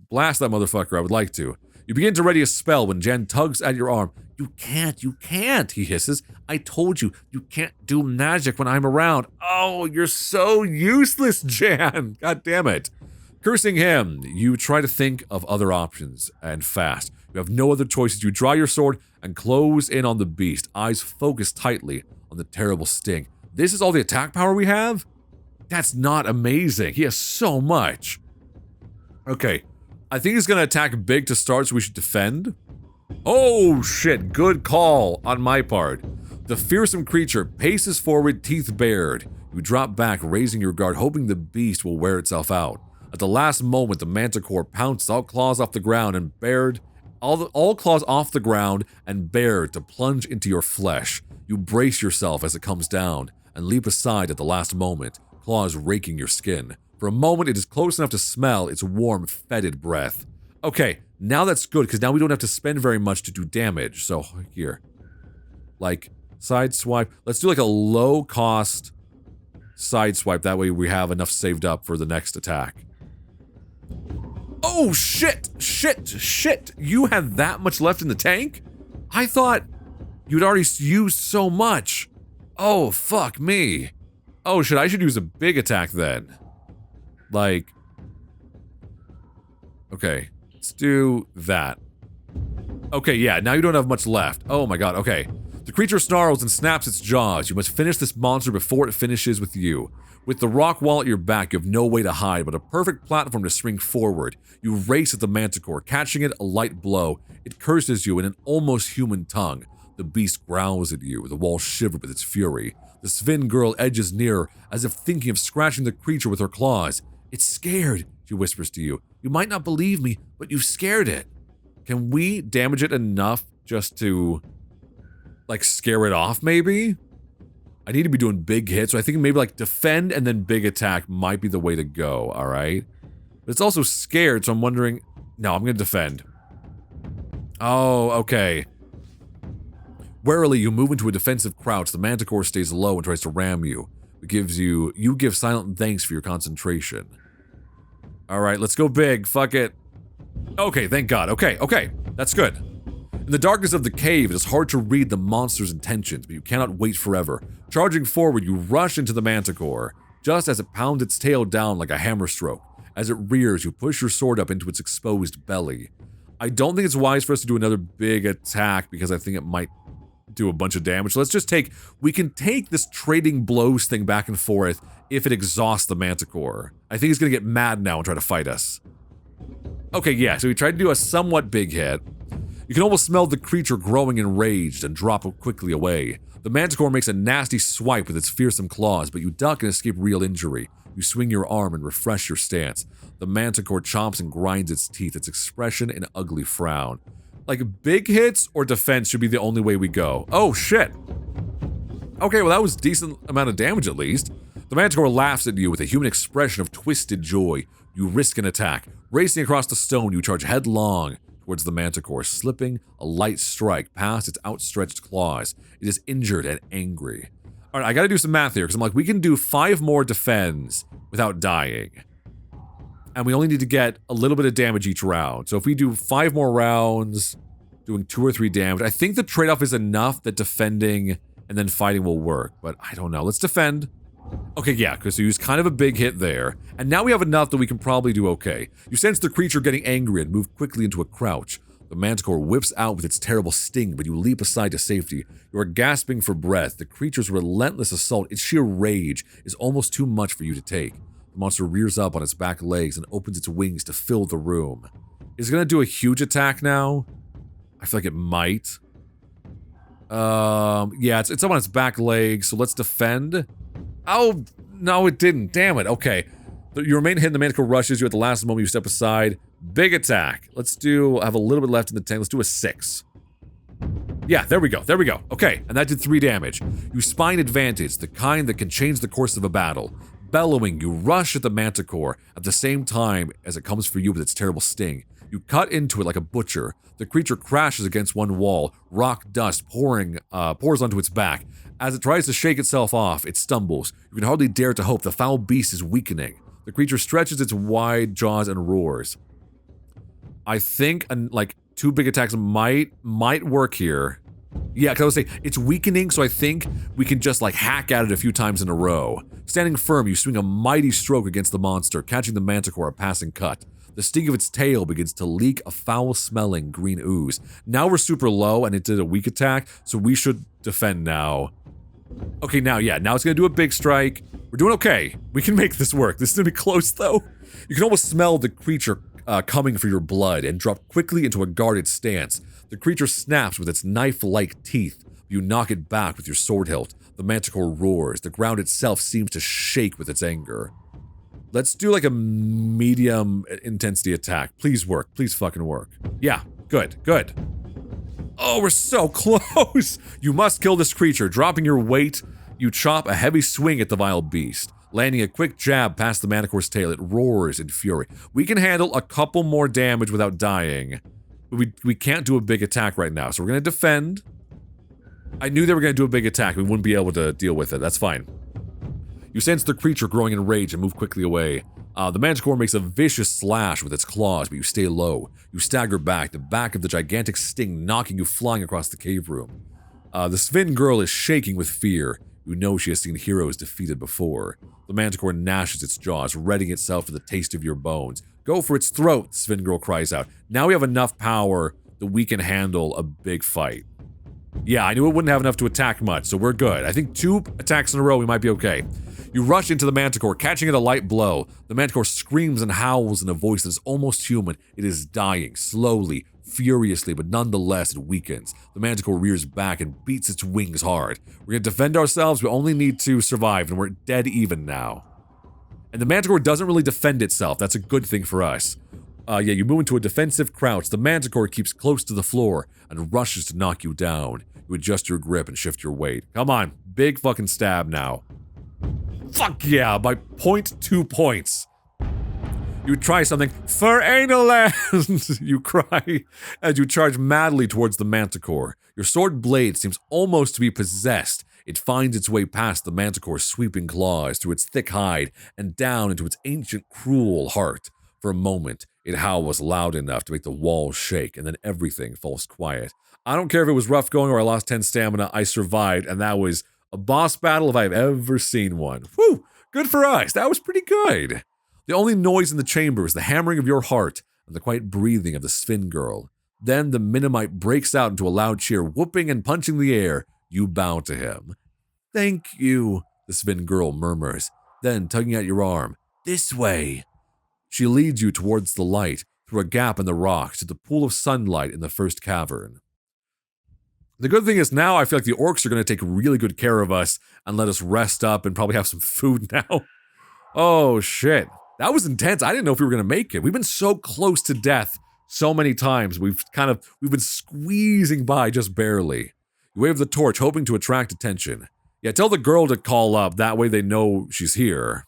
blast that motherfucker, I would like to. You begin to ready a spell when Jen tugs at your arm. You can't, he hisses. I told you, you can't do magic when I'm around. Oh, you're so useless, Jan. God damn it. Cursing him, you try to think of other options, and fast. You have no other choices. You draw your sword and close in on the beast, eyes focused tightly on the terrible sting. This is all the attack power we have? That's not amazing. He has so much. Okay, I think he's going to attack big to start, so we should defend. Oh shit, good call on my part. The fearsome creature paces forward, teeth bared. You drop back, raising your guard, hoping the beast will wear itself out. At the last moment, the manticore pounces all claws off the ground and bared, all claws off the ground and bared to plunge into your flesh. You brace yourself as it comes down and leap aside at the last moment, claws raking your skin. For a moment, it is close enough to smell its warm, fetid breath. Okay, now that's good, because now we don't have to spend very much to do damage. So, here. Like, side swipe. Let's do like a low-cost side swipe. That way we have enough saved up for the next attack. Oh, shit! Shit! You had that much left in the tank? I thought you'd already used so much. Oh, fuck me. Oh, shit, I should use a big attack then. Like... Okay, let's do that. Okay, yeah, now you don't have much left. Oh my god, okay. The creature snarls and snaps its jaws. You must finish this monster before it finishes with you. With the rock wall at your back, you have no way to hide but a perfect platform to swing forward. You race at the manticore, catching it a light blow. It curses you in an almost human tongue. The beast growls at you, the walls shiver with its fury. The Sven girl edges nearer, as if thinking of scratching the creature with her claws. It's scared, she whispers to you. You might not believe me, but you've scared it. Can we damage it enough just to, like, scare it off, maybe? I need to be doing big hits, so I think maybe, like, defend and then big attack might be the way to go, alright? But it's also scared, so I'm wondering... No, I'm gonna defend. Oh, okay. Warily, you move into a defensive crouch. The manticore stays low and tries to ram you. You give silent thanks for your concentration. Alright, let's go big. Fuck it. Okay, thank God. Okay. That's good. In the darkness of the cave, it is hard to read the monster's intentions, but you cannot wait forever. Charging forward, you rush into the manticore, just as it pounds its tail down like a hammer stroke. As it rears, you push your sword up into its exposed belly. I don't think it's wise for us to do another big attack, because I think it might do a bunch of damage. So let's just we can take this trading blows thing back and forth if it exhausts the manticore. I think he's gonna get mad now and try to fight us. Okay, yeah, so we tried to do a somewhat big hit. You can almost smell the creature growing enraged and drop quickly away. The manticore makes a nasty swipe with its fearsome claws, but you duck and escape real injury. You swing your arm and refresh your stance. The manticore chomps and grinds its teeth, its expression an ugly frown. Like, big hits or defense should be the only way we go. Oh, shit. Okay, well, that was a decent amount of damage, at least. The manticore laughs at you with a human expression of twisted joy. You risk an attack. Racing across the stone, you charge headlong towards the manticore, slipping a light strike past its outstretched claws. It is injured and angry. Alright, I gotta do some math here, because I'm like, we can do 5 more defends without dying. And we only need to get a little bit of damage each round. So if we do 5 more rounds, doing 2 or 3 damage, I think the trade-off is enough that defending and then fighting will work. But I don't know. Let's defend. Okay, yeah, because we used kind of a big hit there. And now we have enough that we can probably do okay. You sense the creature getting angry and move quickly into a crouch. The manticore whips out with its terrible sting, but you leap aside to safety. You are gasping for breath. The creature's relentless assault, its sheer rage, is almost too much for you to take. The monster rears up on its back legs and opens its wings to fill the room. Is it going to do a huge attack now? I feel like it might. Yeah, it's up on its back legs, so let's defend. Oh, no, it didn't. Damn it. Okay. You remain hidden. The Manticore rushes you at the last moment. You step aside. Big attack. Let's do... I have a little bit left in the tank. Let's do a 6. Yeah, there we go. There we go. Okay, and that did 3 damage. You spine advantage, the kind that can change the course of a battle. Bellowing, you rush at the Manticore at the same time as it comes for you with its terrible sting. You cut into it like a butcher. The creature crashes against one wall. Rock dust pours onto its back. As it tries to shake itself off, it stumbles. You can hardly dare to hope. The foul beast is weakening. The creature stretches its wide jaws and roars. I think like 2 big attacks might work here. Yeah, because I was saying it's weakening, so I think we can just like hack at it a few times in a row. Standing firm, you swing a mighty stroke against the monster, catching the Manticore a passing cut. The sting of its tail begins to leak a foul-smelling green ooze. Now we're super low, and it did a weak attack, so we should defend now. Okay, now it's gonna do a big strike. We're doing okay. We can make this work. This is gonna be close, though. You can almost smell the creature coming for your blood and drop quickly into a guarded stance. The creature snaps with its knife-like teeth. You knock it back with your sword hilt. The Manticore roars. The ground itself seems to shake with its anger. Let's do like a medium intensity attack. Please work. Please fucking work. Yeah, good. Oh, we're so close! You must kill this creature. Dropping your weight, you chop a heavy swing at the vile beast. Landing a quick jab past the Manticore's tail, it roars in fury. We can handle a couple more damage without dying. But we can't do a big attack right now, so we're gonna defend. I knew they were gonna do a big attack. We wouldn't be able to deal with it. That's fine. You sense the creature growing in rage and move quickly away. The Manticore makes a vicious slash with its claws, but you stay low. You stagger back, the back of the gigantic sting knocking you flying across the cave room. The Sven girl is shaking with fear. You know she has seen heroes defeated before. The Manticore gnashes its jaws, readying itself for the taste of your bones. Go for its throat, the Sven girl cries out. Now we have enough power that we can handle a big fight. Yeah, I knew it wouldn't have enough to attack much, so we're good. I think 2 attacks in a row, we might be okay. You rush into the Manticore, catching it a light blow. The Manticore screams and howls in a voice that is almost human. It is dying, slowly, furiously, but nonetheless it weakens. The Manticore rears back and beats its wings hard. We're gonna defend ourselves, we only need to survive, and we're dead even now. And the Manticore doesn't really defend itself, that's a good thing for us. You move into a defensive crouch. The Manticore keeps close to the floor and rushes to knock you down. You adjust your grip and shift your weight. Come on, big fucking stab now. Fuck yeah, by 0.2 points. You try something for anal land, you cry as you charge madly towards the Manticore. Your sword blade seems almost to be possessed. It finds its way past the Manticore's sweeping claws, through its thick hide, and down into its ancient, cruel heart. For a moment, it howls loud enough to make the walls shake, and then everything falls quiet. I don't care if it was rough going or I lost 10 stamina, I survived, and that was a boss battle if I've ever seen one. Whew, good for us, that was pretty good. The only noise in the chamber is the hammering of your heart and the quiet breathing of the Sven girl. Then the Minimite breaks out into a loud cheer, whooping and punching the air. You bow to him. Thank you, the Sven girl murmurs, then tugging at your arm. This way. She leads you towards the light, through a gap in the rocks, to the pool of sunlight in the first cavern. The good thing is now I feel like the orcs are going to take really good care of us and let us rest up and probably have some food now. Oh, shit. That was intense. I didn't know if we were going to make it. We've been so close to death so many times. We've been squeezing by just barely. You wave the torch, hoping to attract attention. Yeah, tell the girl to call up. That way they know she's here.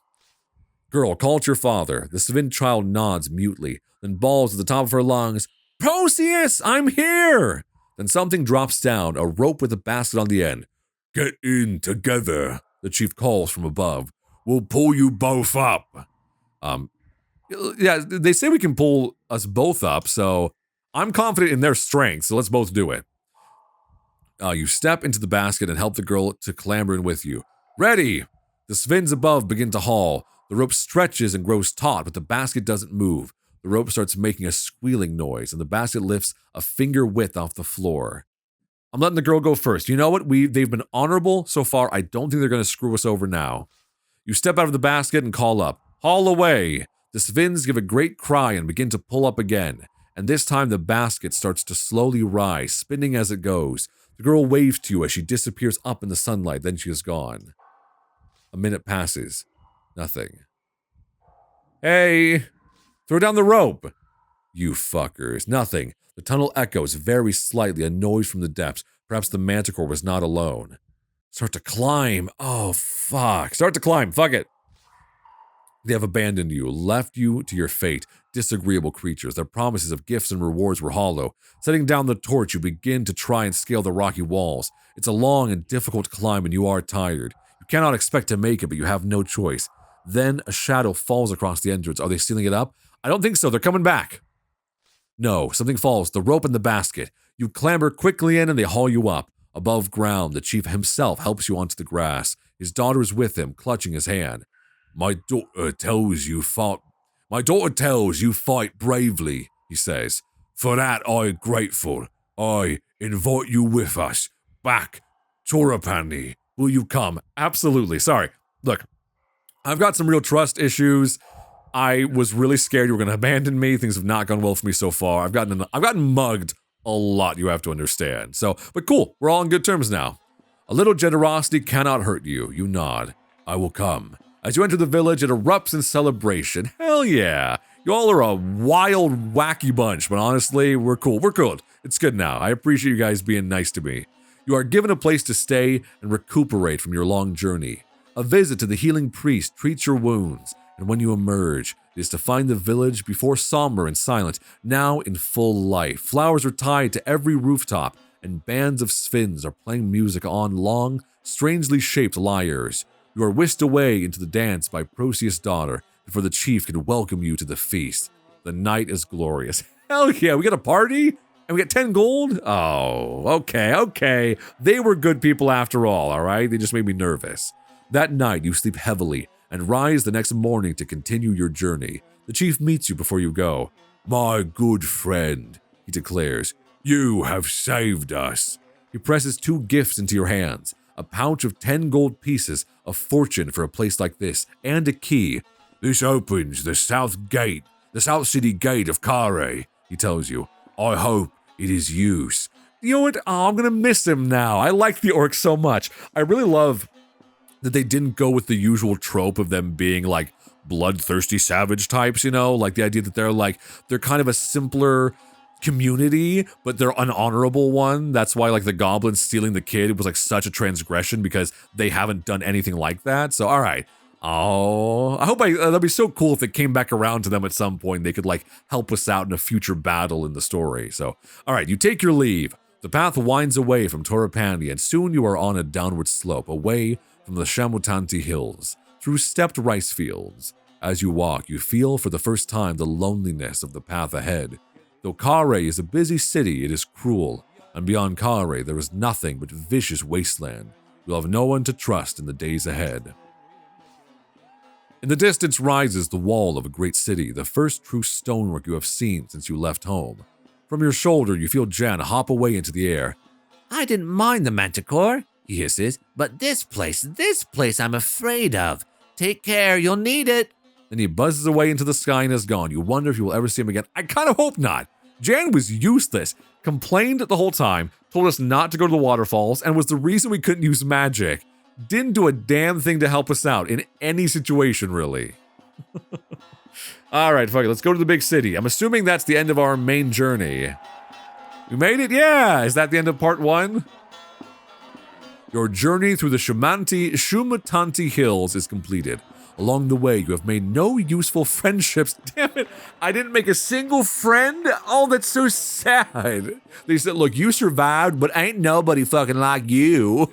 Girl, call to your father. The Sven child nods mutely, then bawls at the top of her lungs, Proceus, I'm here! Then something drops down, a rope with a basket on the end. Get in together, the chief calls from above. We'll pull you both up. Yeah, they say we can pull us both up, so I'm confident in their strength, so let's both do it. You step into the basket and help the girl to clamber in with you. Ready! The Svens above begin to haul. The rope stretches and grows taut, but the basket doesn't move. The rope starts making a squealing noise, and the basket lifts a finger width off the floor. I'm letting the girl go first. You know what? They've been honorable so far. I don't think they're going to screw us over now. You step out of the basket and call up. Haul away! The Svens give a great cry and begin to pull up again, and this time the basket starts to slowly rise, spinning as it goes. The girl waves to you as she disappears up in the sunlight, then she is gone. A minute passes. Nothing. Hey! Throw down the rope! You fuckers. Nothing. The tunnel echoes very slightly, a noise from the depths. Perhaps the manticore was not alone. Start to climb. Oh, fuck. Start to climb. Fuck it. They have abandoned you, left you to your fate. Disagreeable creatures. Their promises of gifts and rewards were hollow. Setting down the torch, you begin to try and scale the rocky walls. It's a long and difficult climb, and you are tired. You cannot expect to make it, but you have no choice. Then a shadow falls across the entrance. Are they sealing it up? I don't think so. They're coming back. No, something falls. The rope and the basket. You clamber quickly in, and they haul you up. Above ground, the chief himself helps you onto the grass. His daughter is with him, clutching his hand. My daughter tells you fight bravely, he says. For that I am grateful. I invite you with us. Back. Torapani, will you come? Absolutely. Sorry. Look, I've got some real trust issues. I was really scared you were going to abandon me. Things have not gone well for me so far. I've gotten mugged a lot, you have to understand. So, but cool. We're all on good terms now. A little generosity cannot hurt you. You nod. I will come. As you enter the village, it erupts in celebration. Hell yeah. You all are a wild, wacky bunch, but honestly, we're cool. We're cool. It's good now. I appreciate you guys being nice to me. You are given a place to stay and recuperate from your long journey. A visit to the healing priest treats your wounds, and when you emerge, it is to find the village before somber and silent, now in full life. Flowers are tied to every rooftop, and bands of Sphins are playing music on long, strangely shaped lyres. You are whisked away into the dance by Proteus' daughter before the chief can welcome you to the feast. The night is glorious. Hell yeah, we got a party? And we got 10 gold? Oh, okay. They were good people after all right? They just made me nervous. That night, you sleep heavily and rise the next morning to continue your journey. The chief meets you before you go. My good friend, he declares, you have saved us. He presses 2 gifts into your hands. A pouch of 10 gold pieces, a fortune for a place like this, and a key. This opens the south city gate of Kare, he tells you. I hope it is use. You know what? Oh, I'm gonna miss him now. I like the orc so much. I really love that they didn't go with the usual trope of them being like bloodthirsty savage types, you know? Like the idea that they're kind of a simpler community, but they're an honorable one. That's why like the goblins stealing the kid was like such a transgression because they haven't done anything like that. So all right. Oh, I hope that'd be so cool if it came back around to them at some point. They could like help us out in a future battle in the story. So all right, you take your leave. The path winds away from Torapani, and soon you are on a downward slope away from the Shamutanti hills through stepped rice fields. As you walk, you feel for the first time the loneliness of the path ahead. Though Kare is a busy city, it is cruel, and beyond Kare there is nothing but vicious wasteland. You'll have no one to trust in the days ahead. In the distance rises the wall of a great city, the first true stonework you have seen since you left home. From your shoulder, you feel Jan hop away into the air. I didn't mind the manticore, he hisses, but this place I'm afraid of. Take care, you'll need it. Then he buzzes away into the sky and is gone. You wonder if you will ever see him again. I kind of hope not. Jan was useless, complained the whole time, told us not to go to the waterfalls, and was the reason we couldn't use magic. Didn't do a damn thing to help us out in any situation, really. All right, fuck it. Let's go to the big city. I'm assuming that's the end of our main journey. We made it? Yeah. Is that the end of part 1? Your journey through the Shumatanti Hills is completed. Along the way, you have made no useful friendships. Damn it, I didn't make a single friend? Oh, that's so sad. They said, look, you survived, but ain't nobody fucking like you.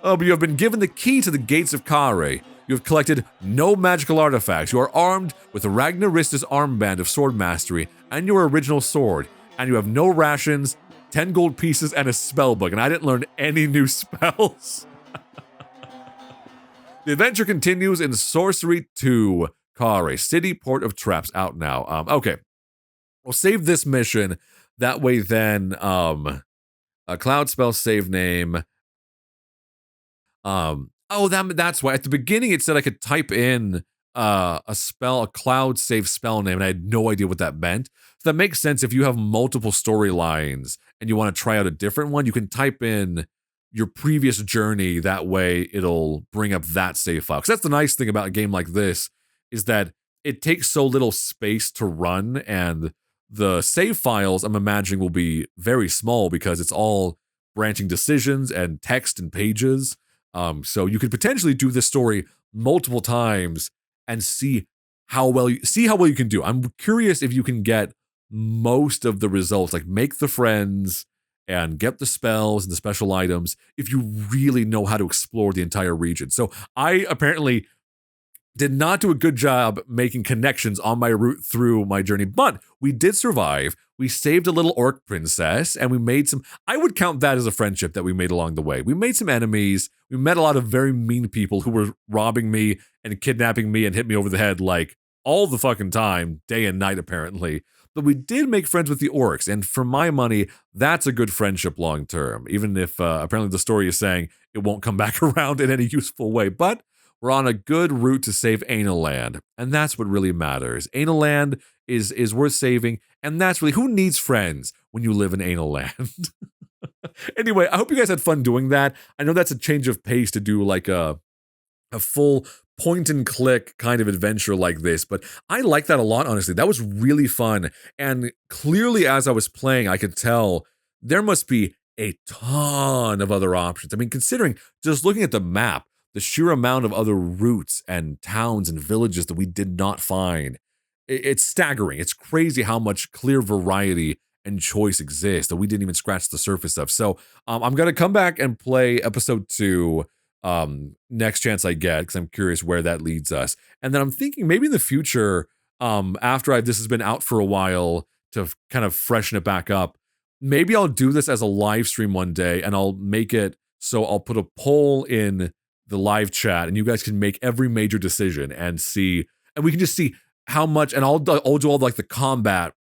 Oh, but you have been given the key to the gates of Kare. You have collected no magical artifacts. You are armed with the Ragnaristus armband of sword mastery and your original sword. And you have no rations, 10 gold pieces, and a spell book. And I didn't learn any new spells. The adventure continues in Sorcery 2, Kare, City Port of Traps, out now. Okay. We'll save this mission. That way then, a cloud spell save name. That's why. At the beginning, it said I could type in a cloud save spell name, and I had no idea what that meant. So that makes sense. If you have multiple storylines and you want to try out a different one, you can type in your previous journey. That way it'll bring up that save file. Because that's the nice thing about a game like this, is that it takes so little space to run, and the save files, I'm imagining, will be very small because it's all branching decisions and text and pages. So you could potentially do this story multiple times and see how well you can do. I'm curious if you can get most of the results, like make the friends and get the spells and the special items, if you really know how to explore the entire region. So I apparently did not do a good job making connections on my route through my journey, but we did survive. We saved a little orc princess, and we made some, I would count that as a friendship that we made along the way. We made some enemies. We met a lot of very mean people who were robbing me and kidnapping me and hit me over the head like all the fucking time, day and night apparently. But we did make friends with the orcs, and for my money, that's a good friendship long term, even if apparently the story is saying it won't come back around in any useful way. But we're on a good route to save Analand, and that's what really matters. Analand is worth saving, and that's really, who needs friends when you live in Analand? Anyway, I hope you guys had fun doing that. I know that's a change of pace to do like a full point and click kind of adventure like this, but I like that a lot, honestly. That was really fun. And clearly, as I was playing, I could tell there must be a ton of other options. I mean, considering just looking at the map, the sheer amount of other routes and towns and villages that we did not find, it's staggering. It's crazy how much clear variety and choice exists that we didn't even scratch the surface of. So I'm going to come back and play episode 2 next chance I get, because I'm curious where that leads us. And then I'm thinking maybe in the future, after this has been out for a while, to kind of freshen it back up, maybe I'll do this as a live stream one day, and I'll make it so I'll put a poll in the live chat, and you guys can make every major decision and see, and we can just see how much, and I'll do all like the combat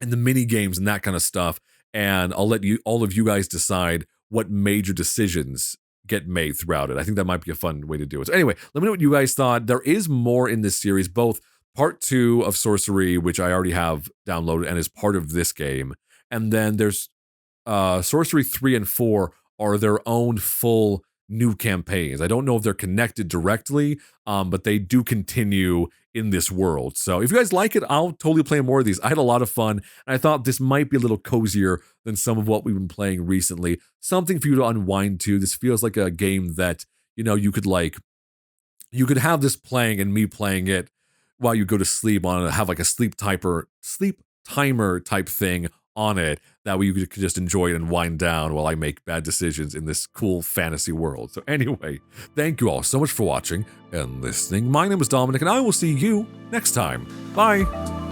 and the mini games and that kind of stuff, and I'll let all of you guys decide what major decisions get made throughout it. I think that might be a fun way to do it. So anyway, let me know what you guys thought. There is more in this series, both part 2 of Sorcery, which I already have downloaded and is part of this game, and then there's Sorcery 3 and 4 are their own full new campaigns. I don't know if they're connected directly, but they do continue in this world. So if you guys like it, I'll totally play more of these. I had a lot of fun, and I thought this might be a little cozier than some of what we've been playing recently. Something for you to unwind to. This feels like a game that, you could have this playing and me playing it while you go to sleep have like a sleep timer type thing on it. That way you could just enjoy it and wind down while I make bad decisions in this cool fantasy world. So anyway, thank you all so much for watching and listening. My name is Dominic, and I will see you next time. Bye.